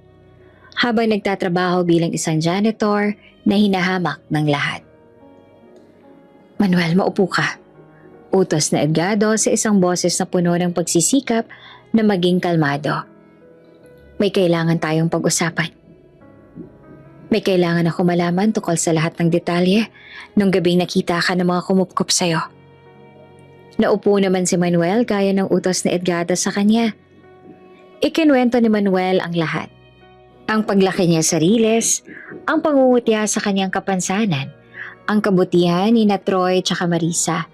habang nagtatrabaho bilang isang janitor na hinahamak ng lahat. Manuel, maupo ka. Utos na Edgardo sa isang boses na puno ng pagsisikap na maging kalmado. May kailangan tayong pag-usapan. May kailangan ako malaman tungkol sa lahat ng detalye nung gabing nakita ka ng mga kumupkup sa'yo. Naupo naman si Manuel gaya ng utos ni Edgardo sa kanya. Ikinuwento ni Manuel ang lahat. Ang paglaki niya sa Riles, ang pangungutya sa kanyang kapansanan, ang kabutihan ni na Troy tsaka Marisa,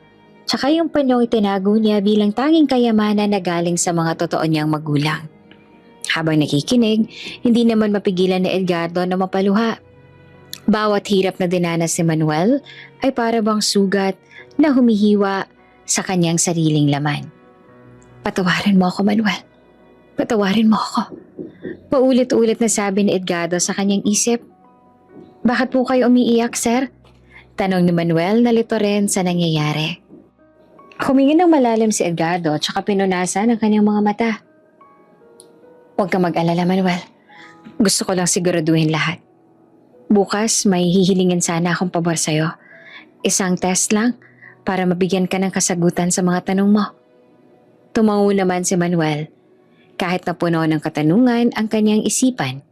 tsaka yung panyong itinago niya bilang tanging kayamanan na galing sa mga totoo niyang magulang. Habang nakikinig, hindi naman mapigilan ni Edgardo na mapaluha. Bawat hirap na dinanas ni Manuel ay para bang sugat na humihiwa sa kanyang sariling laman. Patawarin mo ako, Manuel. Patawarin mo ako. Paulit-ulit na sabi ni Edgardo sa kanyang isip. Bakit po kayo umiiyak, sir? Tanong ni Manuel na lito rin sa nangyayari. Humingi ng malalim si Edgardo tsaka pinunasan ang kanyang mga mata. Huwag kang mag-alala, Manuel. Gusto ko lang siguraduhin lahat. Bukas may hihilingin sana akong pabor sa'yo. Isang test lang para mabigyan ka ng kasagutan sa mga tanong mo. Tumango naman si Manuel. Kahit na puno ng katanungan ang kanyang isipan.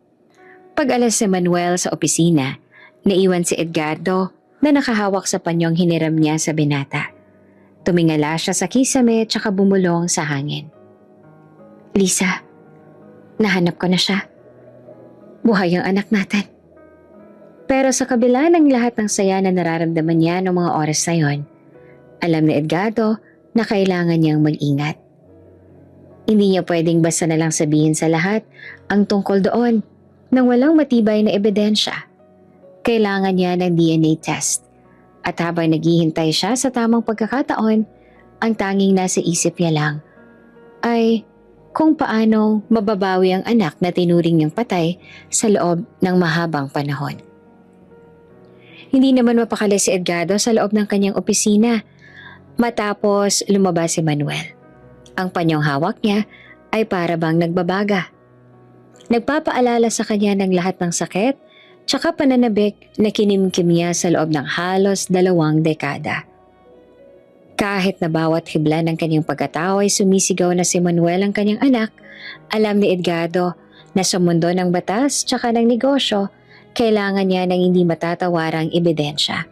Pag-alas si Manuel sa opisina, naiwan si Edgardo na nakahawak sa panyong hiniram niya sa binata. Tumingala siya sa kisame tsaka bumulong sa hangin. Lisa, nahanap ko na siya. Buhay ang anak natin. Pero sa kabila ng lahat ng saya na nararamdaman niya noong mga oras na yon, alam ni Edgardo na kailangan niyang mag-ingat. Hindi niya pwedeng basta na lang sabihin sa lahat ang tungkol doon nang walang matibay na ebidensya. Kailangan niya ng DNA test. At habang naghihintay siya sa tamang pagkakataon, ang tanging nasa isip niya lang ay kung paanong mababawi ang anak na tinuring niyang patay sa loob ng mahabang panahon. Hindi naman mapakali si Edgardo sa loob ng kanyang opisina matapos lumabas si Manuel. Ang panyong hawak niya ay para bang nagbabaga. Nagpapaalala sa kanya ng lahat ng sakit tsaka pananabik na kinimkim niya sa loob ng halos 2 dekada. Kahit na bawat hibla ng kanyang pagkatao ay sumisigaw na si Manuel ang kanyang anak, alam ni Edgardo na sa mundo ng batas tsaka ng negosyo, kailangan niya ng hindi matatawarang ebidensya.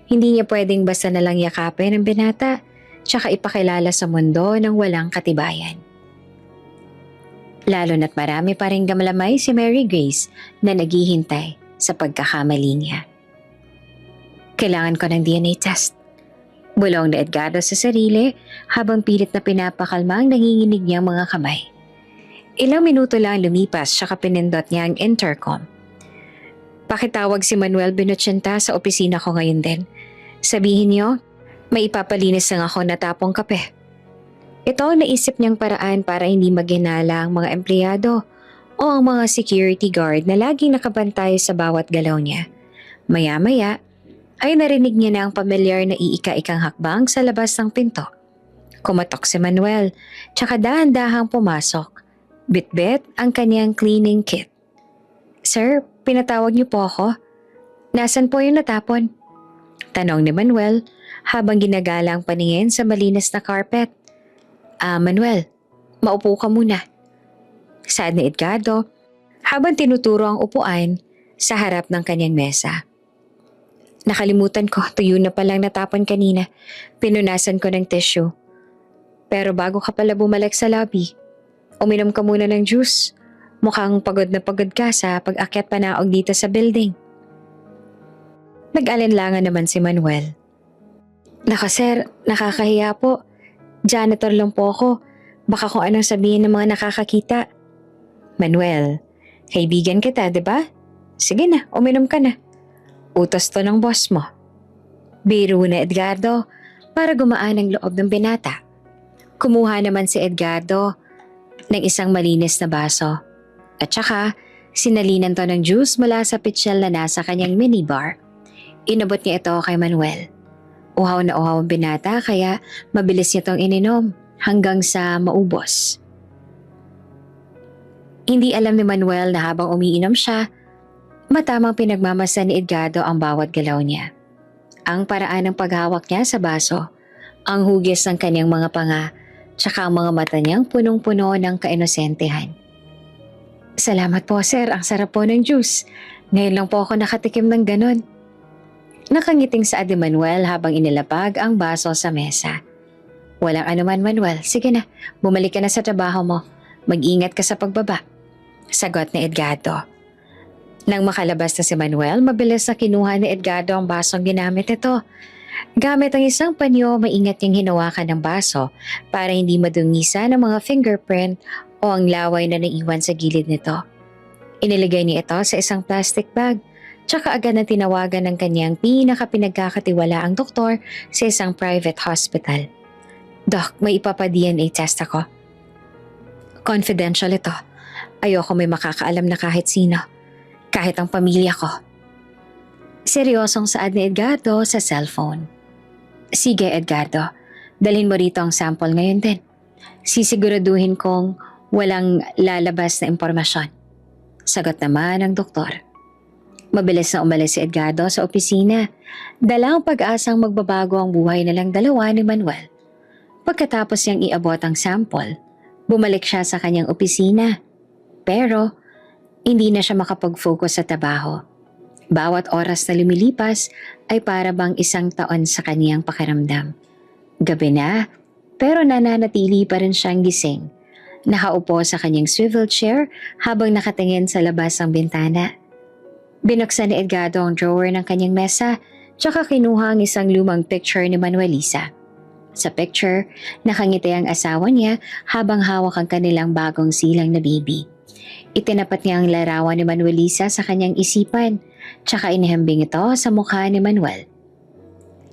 Hindi niya pwedeng basta nalang yakapin ang binata tsaka ipakilala sa mundo ng walang katibayan. Lalo na't marami pa rin gamlamay si Mary Grace na naghihintay sa pagkakamali niya. Kailangan ko ng DNA test. Bulong ni Edgardo sa sarili habang pilit na pinapakalma ang nanginginig niyang mga kamay. Ilang minuto lang lumipas tsaka pinindot niya ang intercom. Pakitawag si Manuel Binuchenta sa opisina ko ngayon din. Sabihin niyo, may ipapalinis lang ako na tapong kape. Ito ang naisip niyang paraan para hindi maghinala ang mga empleyado o ang mga security guard na laging nakabantay sa bawat galaw niya. Maya-maya ay narinig niya na ang pamilyar na iika-ikang hakbang sa labas ng pinto. Kumatok si Manuel, tsaka dahan-dahang pumasok. Bit-bit ang kanyang cleaning kit. Sir, pinatawag niyo po ako. Nasaan po yung natapon? Tanong ni Manuel habang ginagala ang paningin sa malinis na carpet. Manuel, maupo ka muna. Saad ni Edgardo habang tinuturo ang upuan sa harap ng kanyang mesa. Nakalimutan ko, tuyo na palang natapon kanina. Pinunasan ko ng tissue. Pero bago ka pala bumalik sa lobby, uminom ka muna ng juice. Mukhang pagod na pagod ka sa pag-akyat panaog dito sa building. Nag-alinlangan naman si Manuel. Naka sir, nakakahiya po. Janitor lang po ako. Baka kung anong sabihin ng mga nakakakita. Manuel, kaibigan kita, di ba? Sige na, uminom ka na. Utos to ng boss mo. Biro na Edgardo para gumaan ang loob ng binata. Kumuha naman si Edgardo ng isang malinis na baso. At saka, sinalinan to ng juice mula sa pitsyel na nasa kanyang minibar. Inabot niya ito kay Manuel. Uhaw na uhaw ang binata kaya mabilis niya itong ininom hanggang sa maubos. Hindi alam ni Manuel na habang umiinom siya, matamang pinagmamasan ni Edgardo ang bawat galaw niya. Ang paraan ng paghawak niya sa baso, ang hugis ng kanyang mga panga, tsaka ang mga mata niyang punong-puno ng kainosentehan. Salamat po sir, ang sarap po ng juice. Ngayon lang po ako nakatikim ng ganon. Nakangiting saad ni Manuel habang inilapag ang baso sa mesa. Walang anuman Manuel, sige na, bumalik ka na sa trabaho mo. Mag-ingat ka sa pagbaba. Sagot ni Edgardo. Nang makalabas na si Manuel, mabilis na kinuha ni Edgardo ang basong ginamit ito. Gamit ang isang panyo, maingat niyang hinawakan ng baso para hindi madungisa ng mga fingerprint o ang laway na naiwan sa gilid nito. Inilagay niya ito sa isang plastic bag, tsaka agad na tinawagan ng kanyang pinakapinagkakatiwalaang doktor sa isang private hospital. Doc, may ipapa-DNA test ako. Confidential ito. Ayoko may makakaalam na kahit sino. Kahit ang pamilya ko. Seryosong saad ni Edgardo sa cellphone. Sige Edgardo, dalhin mo rito ang sample ngayon din. Sisiguraduhin kong walang lalabas na impormasyon. Sagot naman ng doktor. Mabilis na umalis si Edgardo sa opisina. Dala ang pag-asang magbabago ang buhay nilang dalawa ni Manuel. Pagkatapos niyang iabot ang sample, bumalik siya sa kanyang opisina. Pero, hindi na siya makapag-focus sa trabaho. Bawat oras na lumilipas ay para bang isang taon sa kaniyang pakiramdam. Gabi na, pero nananatili pa rin siyang gising. Nakaupo sa kanyang swivel chair habang nakatingin sa labas ng bintana. Binuksan ni Edgardo ang drawer ng kanyang mesa, tsaka kinuha ang isang lumang picture ni Manuelisa. Sa picture, nakangiti ang asawa niya habang hawak ang kanilang bagong silang na baby. Itinapat niya ang larawan ni Manuelisa sa kanyang isipan, tsaka inihambing ito sa mukha ni Manuel.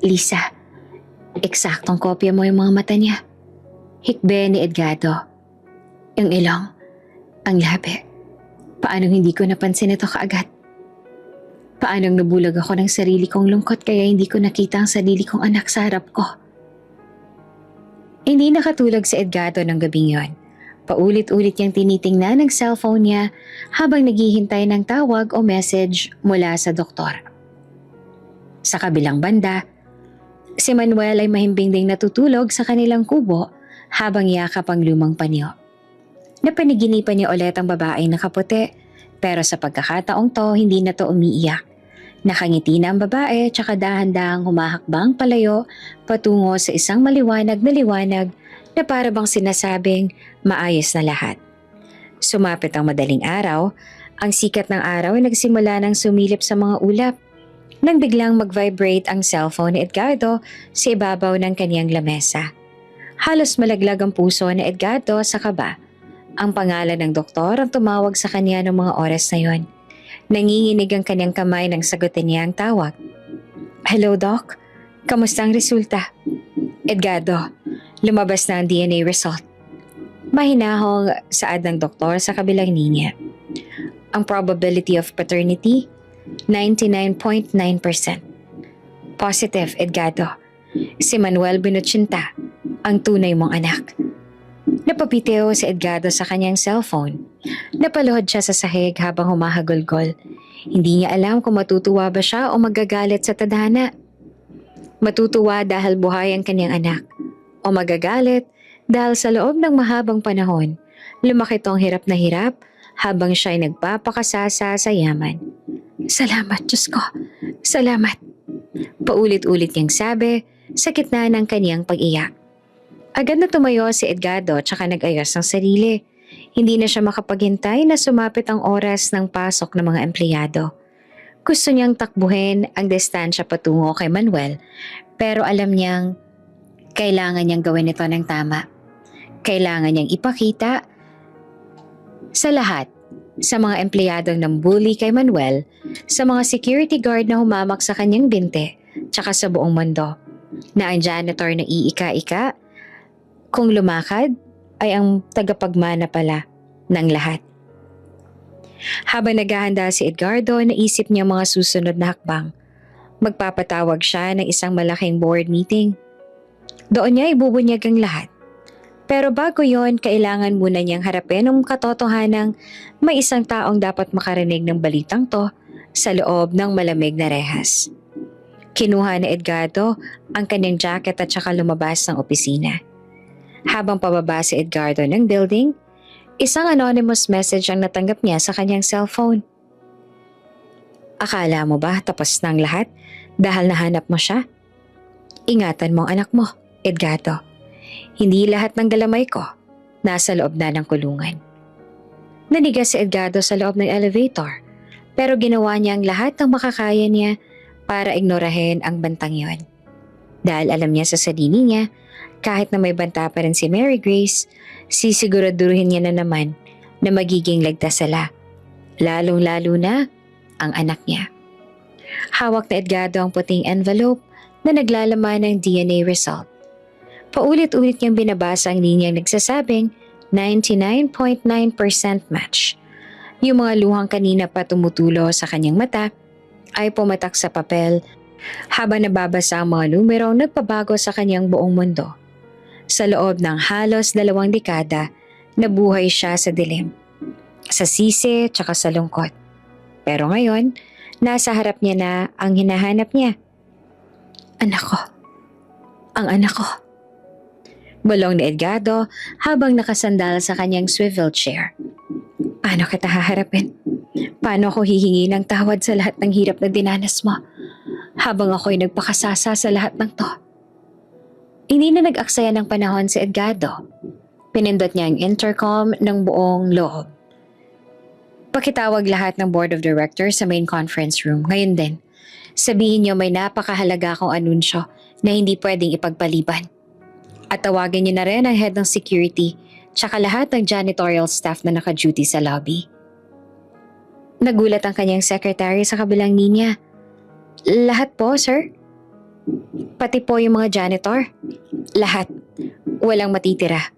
Lisa, eksaktong kopya mo yung mga mata niya. Hikbe ni Edgardo. Yung ilong, ang labi. Paano hindi ko napansin ito kaagad? Paanong nabulag ako ng sarili kong lungkot kaya hindi ko nakita ang sarili kong anak sa harap ko? Hindi nakatulog si Edgardo ng gabing yon. Paulit-ulit niyang tinitingnan ang cellphone niya habang naghihintay ng tawag o message mula sa doktor. Sa kabilang banda, si Manuel ay mahimbing ding natutulog sa kanilang kubo habang yakap ang lumang panyo. Napaniginipan niya ulit ang babaeng nakaputi, pero sa pagkakataong to hindi na to umiiyak. Nakangiti na ang babae tsaka dahan-dahang humahakbang palayo patungo sa isang maliwanag na liwanag na para bang sinasabing maayos na lahat. Sumapit ang madaling araw, ang sikat ng araw ay nagsimula ng sumilip sa mga ulap. Nang biglang mag-vibrate ang cellphone ni Edgardo sa ibabaw ng kaniyang lamesa. Halos malaglag ang puso ni Edgardo sa kaba. Ang pangalan ng doktor ang tumawag sa kanya ng mga oras na yon. Nanginginig ang kanyang kamay nang sagutin niya ang tawag. Hello, Doc. Kamusta ang resulta? Edgardo, lumabas na ang DNA result. Mahinahong saad ng doktor sa kabilang linya. Ang probability of paternity, 99.9%. Positive, Edgardo. Si Manuel Binutsinta, ang tunay mong anak. Napapiteo si Edgardo sa kanyang cellphone. Napaluhod siya sa sahig habang humahagulgol. Hindi niya alam kung matutuwa ba siya o magagalit sa tadhana. Matutuwa dahil buhay ang kanyang anak. O magagalit dahil sa loob ng mahabang panahon, lumaki tong hirap na hirap habang siya ay nagpapakasasa sa yaman. Salamat, Diyos ko. Salamat. Paulit-ulit niyang sabi sa gitna ng kanyang pag-iyak. Agad na tumayo si Edgardo tsaka nag-ayos ng sarili. Hindi na siya makapaghintay na sumapit ang oras ng pasok ng mga empleyado. Gusto niyang takbuhin ang distansya patungo kay Manuel, pero alam niyang kailangan niyang gawin ito ng tama. Kailangan niyang ipakita sa lahat, sa mga empleyadong nambully kay Manuel, sa mga security guard na humamak sa kanyang binte, tsaka sa buong mundo, na ang janitor na iika-ika, kung lumakad, ay ang tagapagmana pala ng lahat. Habang naghahanda si Edgardo, naisip niya mga susunod na hakbang. Magpapatawag siya ng isang malaking board meeting. Doon niya ibubunyag ang lahat. Pero bago yon, kailangan muna niyang harapin ang katotohanang may isang taong dapat makarinig ng balitang to sa loob ng malamig na rehas. Kinuha ni Edgardo ang kanyang jacket at saka lumabas ng opisina. Habang pababa si Edgardo ng building, isang anonymous message ang natanggap niya sa kanyang cellphone. Akala mo ba tapos na ang lahat dahil nahanap mo siya? Ingatan mo ang anak mo, Edgardo. Hindi lahat ng galamay ko nasa loob na ng kulungan. Nanigas si Edgardo sa loob ng elevator, pero ginawa niya ang lahat ng makakaya niya para ignorahin ang bantang yon. Dahil alam niya sa sarili niya, kahit na may banta pa rin si Mary Grace, sisiguraduhin niya na naman na magiging ligtas sila. Lalong-lalo na ang anak niya. Hawak na Edgardo ang puting envelope na naglalaman ng DNA result. Paulit-ulit niyang binabasa ang linyang nagsasabing 99.9% match. Yung mga luhang kanina pa tumutulo sa kanyang mata ay pumatak sa papel habang nababasa ang mga numerong nagpabago sa kanyang buong mundo. Sa loob ng halos 2 dekada, nabuhay siya sa dilim, sa sisi tsaka sa lungkot. Pero ngayon, nasa harap niya na ang hinahanap niya. Anak ko. Ang anak ko. Bulong ni Edgardo habang nakasandal sa kanyang swivel chair. Paano kita haharapin? Paano ako hihingi ng tawad sa lahat ng hirap na dinanas mo habang ako'y nagpakasasa sa lahat ng to? Hindi na nag-aksaya ng panahon si Edgardo. Pinindot niya ang intercom ng buong loob. Pakitawag lahat ng board of directors sa main conference room ngayon din. Sabihin niyo may napakahalaga akong anunsyo na hindi pwedeng ipagpaliban. At tawagin niyo na rin ang head ng security tsaka lahat ng janitorial staff na naka-duty sa lobby. Nagulat ang kanyang secretary sa kabilang linya. Lahat po, sir? Pati po yung mga janitor? Lahat. Walang matitira.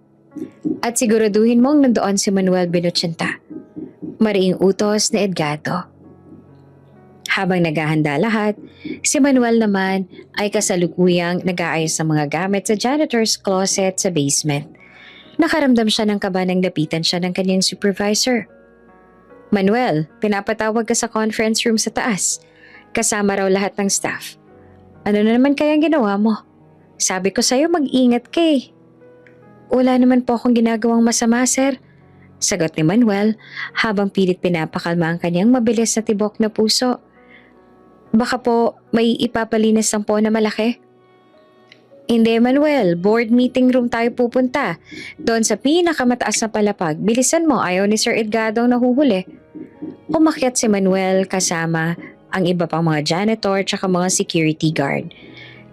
At siguraduhin mong nandoon si Manuel Binuchinta. Mariing utos ni Edgardo. Habang naghahanda lahat, si Manuel naman ay kasalukuyang nag-aayos ng mga gamit sa janitor's closet sa basement. Nakaramdam siya ng kaba nang lapitan siya ng kanyang supervisor. Manuel, pinapatawag ka sa conference room sa taas. Kasama raw lahat ng staff. Ano na naman kayang ginawa mo? Sabi ko sa'yo mag-ingat ka eh. Wala naman po akong ginagawang masama, sir. Sagot ni Manuel habang pilit pinapakalma ang kanyang mabilis na tibok na puso. Baka po may ipapalinis lang po na malaki? Hindi, Manuel. Board meeting room tayo pupunta. Doon sa pinakamataas na palapag. Bilisan mo, ayaw ni Sir Edgardo nahuhuli. Umakyat si Manuel kasama ang iba pang mga janitor tsaka mga security guard.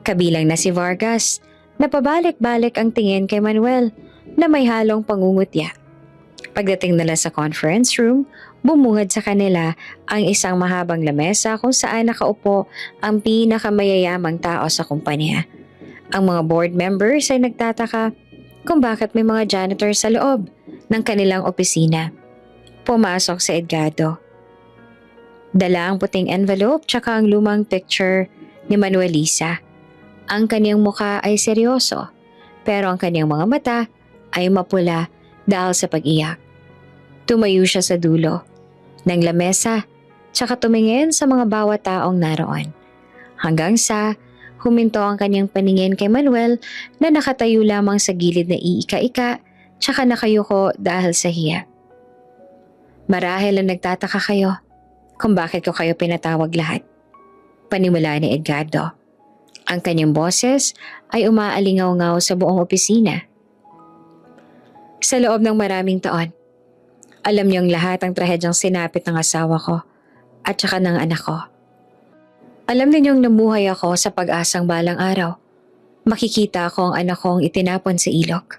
Kabilang na si Vargas, na pabalik-balik ang tingin kay Manuel na may halong pangungutya. Pagdating nila sa conference room, bumungad sa kanila ang isang mahabang lamesa kung saan nakaupo ang pinakamayayamang tao sa kumpanya. Ang mga board members ay nagtataka kung bakit may mga janitor sa loob ng kanilang opisina. Pumasok si Edgardo. Dala ang puting envelope tsaka ang lumang picture ni Manuelisa. Ang kanyang muka ay seryoso, pero ang kanyang mga mata ay mapula dahil sa pag-iyak. Tumayo siya sa dulo ng lamesa tsaka tumingin sa mga bawat taong naroon. Hanggang sa huminto ang kanyang paningin kay Manuel na nakatayo lamang sa gilid na iika-ika tsaka nakayuko dahil sa hiya. Marahil ang nagtataka kayo kung bakit ko kayo pinatawag lahat. Panimula ni Edgardo. Ang kanyang boses ay umaalingaw-ngaw sa buong opisina. Sa loob ng maraming taon, alam niyong lahat ang trahedyang sinapit ng asawa ko at saka ng anak ko. Alam ninyong namuhay ako sa pag-asang balang araw. Makikita ko ang anak kong itinapon sa ilog.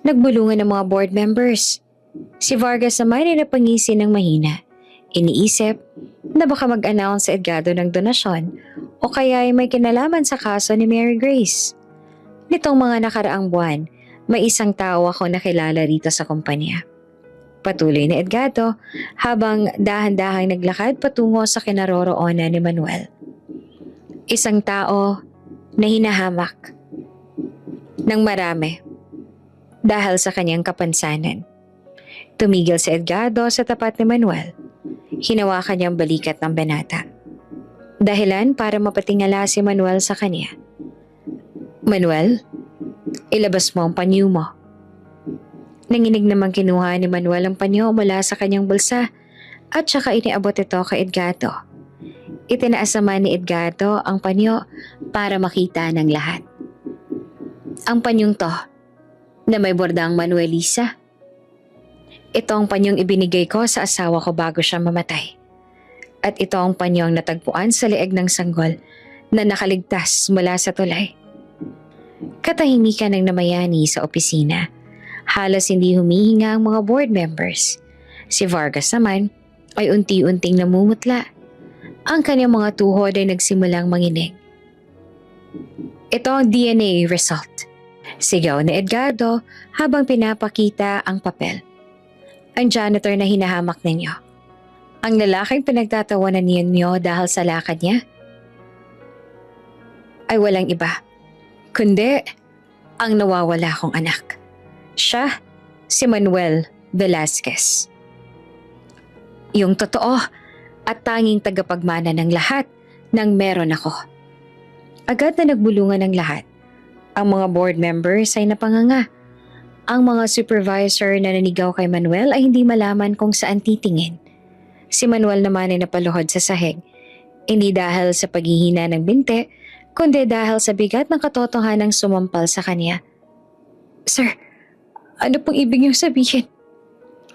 Nagbulungan ng mga board members. Si Vargas naman ay napangisi ng mahina. Iniisip na baka mag-announce si Edgardo ng donasyon o kaya ay may kinalaman sa kaso ni Mary Grace. Nitong mga nakaraang buwan, may isang tao ako nakilala rito sa kumpanya. Patuloy ni Edgardo habang dahan-dahang naglakad patungo sa kinaroroonan ni Manuel. Isang tao na hinahamak ng marami dahil sa kanyang kapansanan. Tumigil si Edgardo sa tapat ni Manuel. Hinawakan niyang balikat ng binata. Dahilan para mapatingala si Manuel sa kanya. Manuel, ilabas mo ang panyo mo. Nanginig namang kinuha ni Manuel ang panyo mula sa kanyang bulsa at saka iniabot ito kay Edgardo. Itinaas naman ni Edgardo ang panyo para makita ng lahat. Ang panyong to na may bordang Manuelisa. Ito ang panyong ibinigay ko sa asawa ko bago siya mamatay. At ito ang panyong natagpuan sa leeg ng sanggol na nakaligtas mula sa tulay. Katahimikan ng namayani sa opisina. Halos hindi humihinga ang mga board members. Si Vargas naman ay unti-unting namumutla. Ang kanyang mga tuhod ay nagsimulang manginig. Ito ang DNA result. Sigaw ni Edgardo habang pinapakita ang papel. Ang janitor na hinahamak ninyo. Ang lalaking pinagtatawanan ninyo dahil sa lakad niya ay walang iba, kundi ang nawawala kong anak. Siya, si Manuel Velasquez. Yung totoo at tanging tagapagmana ng lahat ng meron ako. Agad na nagbulungan ng lahat. Ang mga board members ay napanganga. Ang mga supervisor na nanigaw kay Manuel ay hindi malaman kung saan titingin. Si Manuel naman ay napaluhod sa sahig. Hindi dahil sa paghihina ng binte, kundi dahil sa bigat ng katotohanang sumampal sa kanya. Sir, ano pong ibig niyong sabihin?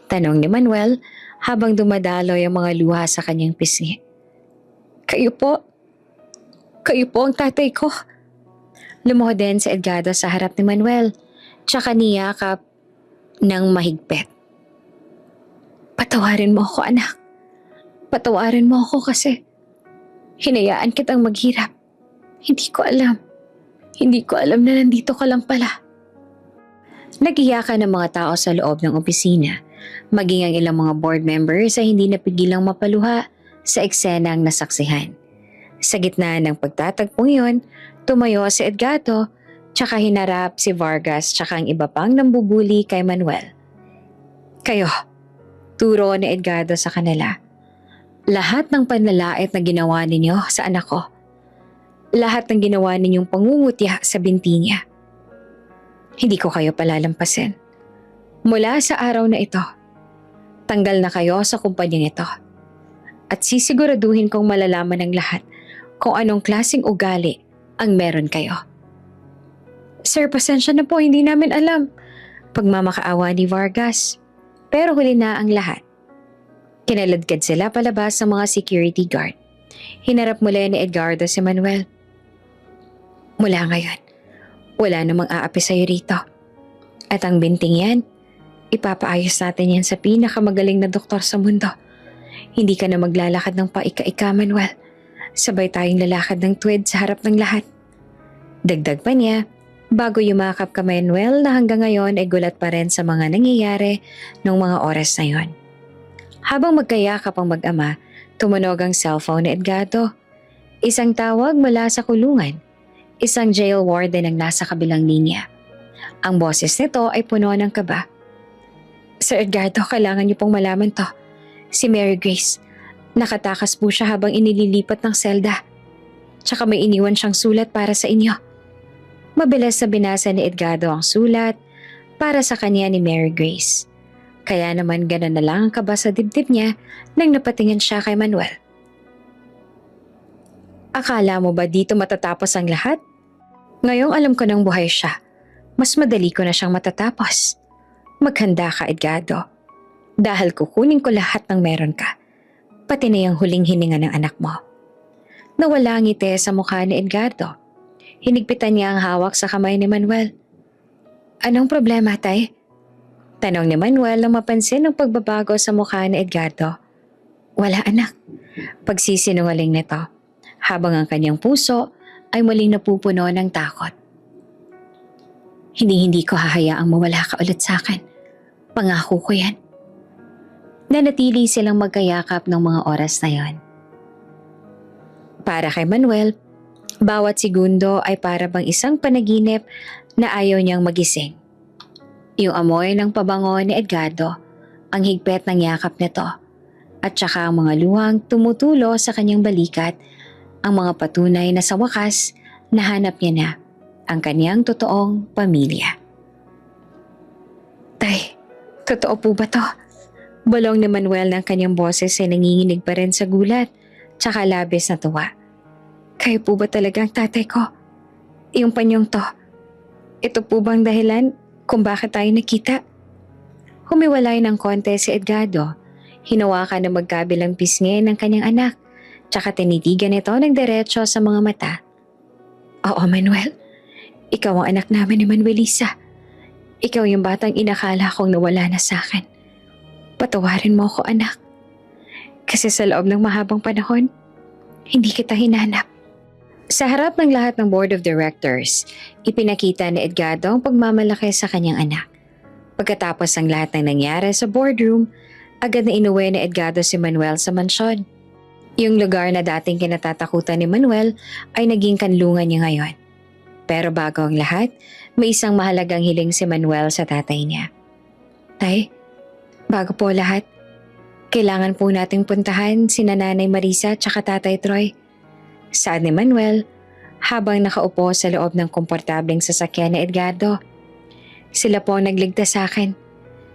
Tanong ni Manuel habang dumadaloy ang mga luha sa kanyang pisngi. Kayo po ang tatay ko. Lumuhod din si Edgardo sa harap ni Manuel, tsaka niyakap ng mahigpit. Patawarin mo ako, anak. Patawarin mo ako kasi hinayaan kitang maghirap. Hindi ko alam na nandito ka lang pala. Nagiyakan ng mga tao sa loob ng opisina, maging ang ilang mga board members ay hindi napigilang mapaluha sa eksenang nasaksihan. Sa gitna ng pagtatagpong iyon, tumayo si Edgardo, tsaka hinarap si Vargas tsaka ang iba pang nambubuli kay Manuel. Kayo, turo ni Edgardo sa kanila. Lahat ng panlalait na ginawa ninyo sa anak ko, lahat ng ginawa ninyong pangungutya sa binti niya, hindi ko kayo palalampasin. Mula sa araw na ito, tanggal na kayo sa kumpanyang ito. At sisiguraduhin kong malalaman ng lahat kung anong klaseng ugali ang meron kayo. Sir, pasensya na po, hindi namin alam. Pagmamakaawa ni Vargas. Pero huli na ang lahat. Kinaladkad sila palabas sa mga security guard. Hinarap muli ni Edgardo si Manuel. Mula ngayon, wala namang aapi sa'yo rito. At ang binting yan, ipapaayos natin yan sa pinakamagaling na doktor sa mundo. Hindi ka na maglalakad ng paika-ika, Manuel. Sabay tayong lalakad ng tuwid sa harap ng lahat. Dagdag pa niya, bago yumakap ka Manuel na hanggang ngayon ay gulat pa rin sa mga nangyayari noong mga oras na yon. Habang magkayakap ang mag-ama, tumunog ang cellphone ni Edgardo. Isang tawag mula sa kulungan. Isang jail warden ang nasa kabilang linya. Ang boses nito ay puno ng kaba. Sir Edgardo, kailangan niyo pong malaman to. Si Mary Grace, nakatakas po siya habang inililipat ng selda. Tsaka may iniwan siyang sulat para sa inyo. Mabilis na binasa ni Edgardo ang sulat para sa kanya ni Mary Grace. Kaya naman gano'n na lang ang kaba sa dibdib niya nang napatingin siya kay Manuel. Akala mo ba dito matatapos ang lahat? Ngayong alam ko nang buhay siya, mas madali ko na siyang matatapos. Maghanda ka, Edgardo. Dahil kukunin ko lahat ng meron ka, pati na yung huling hininga ng anak mo. Nawala ang ngiti sa mukha ni Edgardo. Hinigpitan niya ang hawak sa kamay ni Manuel. Anong problema, tay? Tanong ni Manuel nang mapansin ang pagbabago sa mukha ni Edgardo. Wala, anak. Pagsisinungaling nito, habang ang kanyang puso ay muling napupuno ng takot. Hindi ko hahayaang mawala ka ulit sa akin. Pangako ko yan. Nanatili silang magkayakap ng mga oras na yon. Para kay Manuel, bawat segundo ay para bang isang panaginip na ayaw niyang magising. Yung amoy ng pabango ni Edgardo, ang higpit ng yakap nito, at saka ang mga luhang tumutulo sa kanyang balikat, ang mga patunay na sa wakas nahanap niya na ang kanyang totoong pamilya. Tay, totoo po ba to? Bulong ni Manuel ng kanyang boses ay nanginginig pa rin sa gulat, tsaka labis na tuwa. Kayo po ba talaga ang tatay ko? Yung panyong to, ito po bang dahilan kung bakit tayo nakita? Humiwalay ng konti si Edgardo, hinawakan ng magkabilang pisngi ng kanyang anak, tsaka tinitigan ito ng diretso sa mga mata. Oo, Manuel, ikaw ang anak namin ni Manuelisa. Ikaw yung batang inakala kong nawala na sa akin. Patawarin mo ako, anak. Kasi sa loob ng mahabang panahon, hindi kita hinanap. Sa harap ng lahat ng board of directors, ipinakita ni Edgardo ang pagmamalaki sa kanyang anak. Pagkatapos ng lahat ng nangyari sa boardroom, agad na inuwi ni Edgardo si Manuel sa mansyon. Yung lugar na dating kinatatakutan ni Manuel ay naging kanlungan niya ngayon. Pero bago ang lahat, may isang mahalagang hiling si Manuel sa tatay niya. Tay, bago po lahat, kailangan po nating puntahan si Nanay Marisa at Tatay Troy. Saad ni Manuel habang nakaupo sa loob ng komportableng sasakyan ni Edgardo. Sila po ang nagligtas sa akin.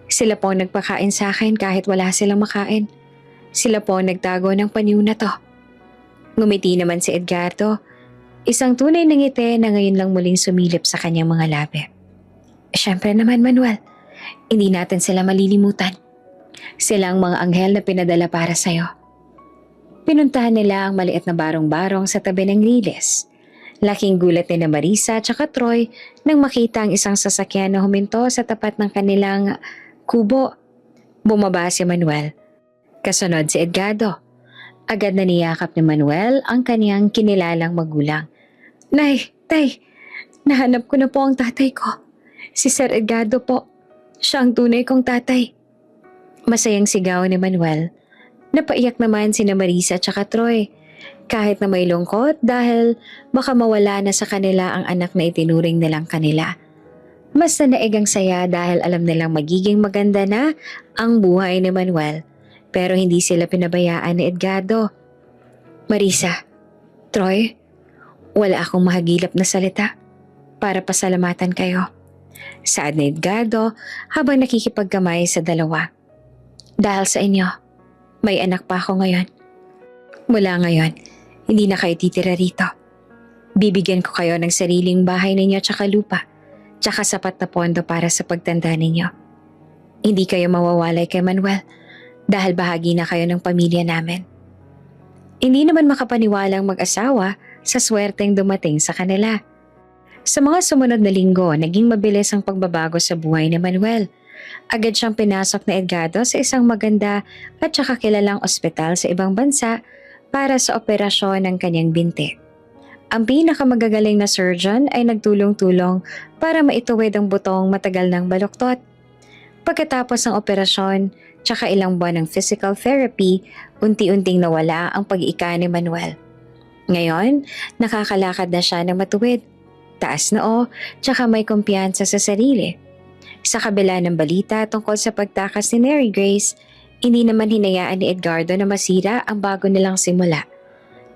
Sila po ang nagpakain sa akin kahit wala silang makain. Sila po ang nagtago ng panyo na to. Ngumiti naman si Edgardo, isang tunay na ngiti na ngayon lang muling sumilip sa kanyang mga labi. Siyempre naman, Manuel, hindi natin sila malilimutan. Sila ang mga anghel na pinadala para sa'yo. Pinuntahan nila ang maliit na barong-barong sa tabi ng riles. Laking gulat ni na Marisa at Troy nang makita ang isang sasakyan na huminto sa tapat ng kanilang kubo. Bumaba si Manuel. Kasunod si Edgardo. Agad na niyakap ni Manuel ang kaniyang kinilalang magulang. Nay, tay, nahanap ko na po ang tatay ko. Si Sir Edgardo po. Siya ang tunay kong tatay. Masayang sigaw ni Manuel. Napaiyak naman sina Marisa at Troy. Kahit na may lungkot dahil baka mawala na sa kanila ang anak na itinuring nilang kanila. Mas nanaig ang saya dahil alam nilang magiging maganda na ang buhay ni Manuel. Pero hindi sila pinabayaan ni Edgardo. Marisa, Troy, wala akong mahagilap na salita para pasalamatan kayo. Saad ni Edgardo habang nakikipagkamay sa dalawa. Dahil sa inyo, may anak pa ako ngayon. Mula ngayon, hindi na kayo titira rito. Bibigyan ko kayo ng sariling bahay ninyo tsaka lupa, tsaka sapat na pondo para sa pagtanda ninyo. Hindi kayo mawawalay kay Manuel dahil bahagi na kayo ng pamilya namin. Hindi naman makapaniwalang mag-asawa sa swerteng dumating sa kanila. Sa mga sumunod na linggo, naging mabilis ang pagbabago sa buhay ni Manuel. Agad siyang pinasok na Edgardo sa isang maganda at saka kilalang ospital sa ibang bansa para sa operasyon ng kanyang binti. Ang pinakamagagaling na surgeon ay nagtulong-tulong para maituwid ang butong matagal ng baluktot. Pagkatapos ng operasyon, tsaka ilang buwan ng physical therapy, unti-unting nawala ang pag-iika ni Manuel. Ngayon, nakakalakad na siya ng matuwid. Taas noo, tsaka may kumpiyansa sa sarili. Sa kabila ng balita tungkol sa pagtakas ni Mary Grace, hindi naman hinayaan ni Edgardo na masira ang bago nilang simula.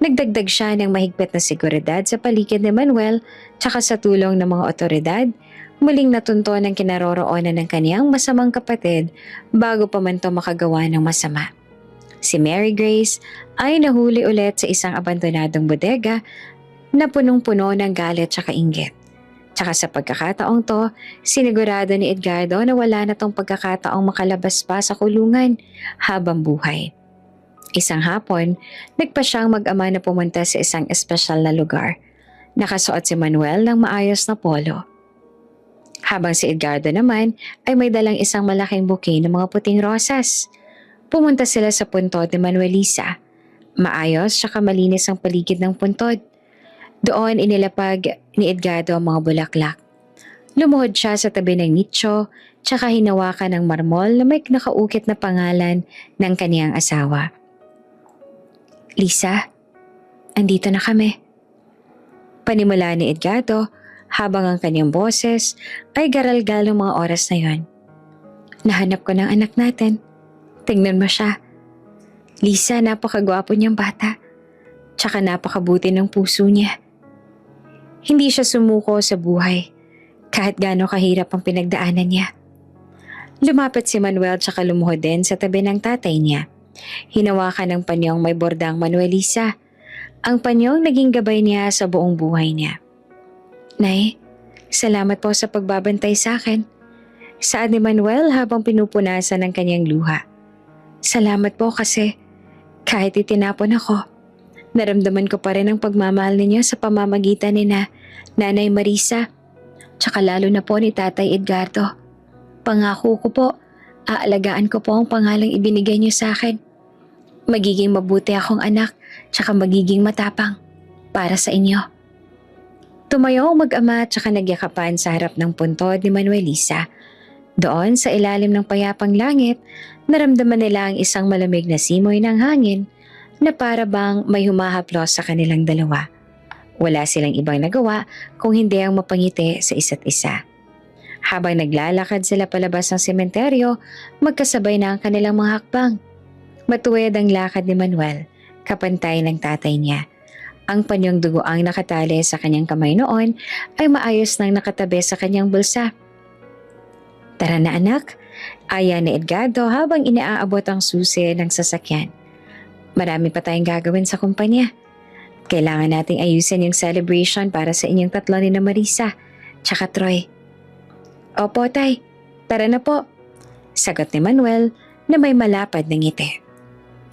Nagdagdag siya ng mahigpit na seguridad sa paligid ni Manuel tsaka sa tulong ng mga otoridad, muling natunto ng kinaroroonan ng kaniyang masamang kapatid bago pa man to makagawa ng masama. Si Mary Grace ay nahuli ulit sa isang abandonadong bodega na punong-puno ng galit tsaka inggit. Tsaka sa pagkakataong to, sinigurado ni Edgardo na wala na tong pagkakataong makalabas pa sa kulungan habang buhay. Isang hapon, nagpa siyang mag-ama na pumunta sa isang espesyal na lugar. Nakasuot si Manuel ng maayos na polo. Habang si Edgardo naman ay may dalang isang malaking bouquet ng mga puting rosas. Pumunta sila sa puntod ni Manuelisa. Maayos tsaka malinis ang paligid ng puntod. Doon inilapag ni Edgardo ang mga bulaklak. Lumuhod siya sa tabi ng nicho, tsaka hinawakan ng marmol na may nakaukit na pangalan ng kaniyang asawa. Lisa, andito na kami. Panimula ni Edgardo habang ang kanyang boses ay garalgal ng mga oras na yon. Nahanap ko ng anak natin. Tingnan mo siya. Lisa, napakagwapo niyang bata. Tsaka napakabuti ng puso niya. Hindi siya sumuko sa buhay kahit gaano kahirap ang pinagdaanan niya. Lumapit si Manuel tsaka lumuhod din sa tabi ng tatay niya. Hinawakan ng panyong may bordang Manuelisa. Ang panyong naging gabay niya sa buong buhay niya. Nay, salamat po sa pagbabantay sa akin. Saad ni Manuel habang pinupunasan ng kanyang luha. Salamat po kasi kahit itinapon ako, naramdaman ko pa rin ang pagmamahal ninyo sa pamamagitan ni Nanay Marisa, tsaka lalo na po ni Tatay Edgardo. Pangako ko po, aalagaan ko po ang pangalang ibinigay niyo sa akin. Magiging mabuti akong anak, tsaka magiging matapang para sa inyo. Tumayo ang mag-ama tsaka nagyakapan sa harap ng puntod ni Manuelisa. Doon sa ilalim ng payapang langit, naramdaman nila ang isang malamig na simoy ng hangin na para bang may humahaplos sa kanilang dalawa. Wala silang ibang nagawa kung hindi ang mapangiti sa isa't isa. Habang naglalakad sila palabas ng sementeryo, magkasabay na ang kanilang mga hakbang. Matuwid ang lakad ni Manuel, kapantay ng tatay niya. Ang panyong dugoang nakatali sa kanyang kamay noon ay maayos nang nakatabi sa kanyang bulsa. Tara na anak, aya ni Edgardo habang inaabot ang susi ng sasakyan. Marami pa tayong gagawin sa kumpanya. Kailangan nating ayusin yung celebration para sa inyong tatlo ni na Marisa, tsaka Troy. Opo tay, tara na po, sagot ni Manuel na may malapad na ngiti.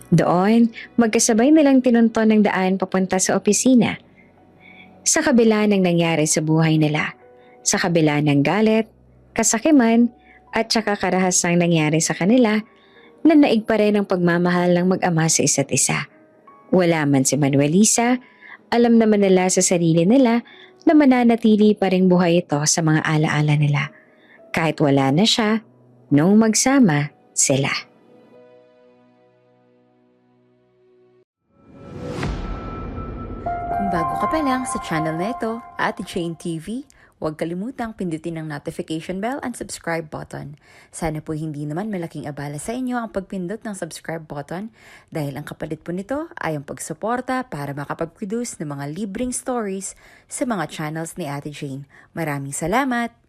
Doon, magkasabay nilang tinunton ng daan papunta sa opisina. Sa kabila ng nangyari sa buhay nila, sa kabila ng galit, kasakiman, at saka karahasang nangyari sa kanila, nanaig pa rin ang pagmamahal ng mag-ama sa isa't isa. Wala man si Manuelisa, alam naman nila sa sarili nila na mananatili pa ring buhay ito sa mga alaala nila. Kahit wala na siya, nung magsama sila. Kung bago ka pa lang sa channel na ito, Ate Jane TV, huwag kalimutang pindutin ang notification bell and subscribe button. Sana po hindi naman malaking abala sa inyo ang pagpindot ng subscribe button dahil ang kapalit po nito ay ang pagsuporta para makapag-produce ng mga libreng stories sa mga channels ni Ate Jane. Maraming salamat!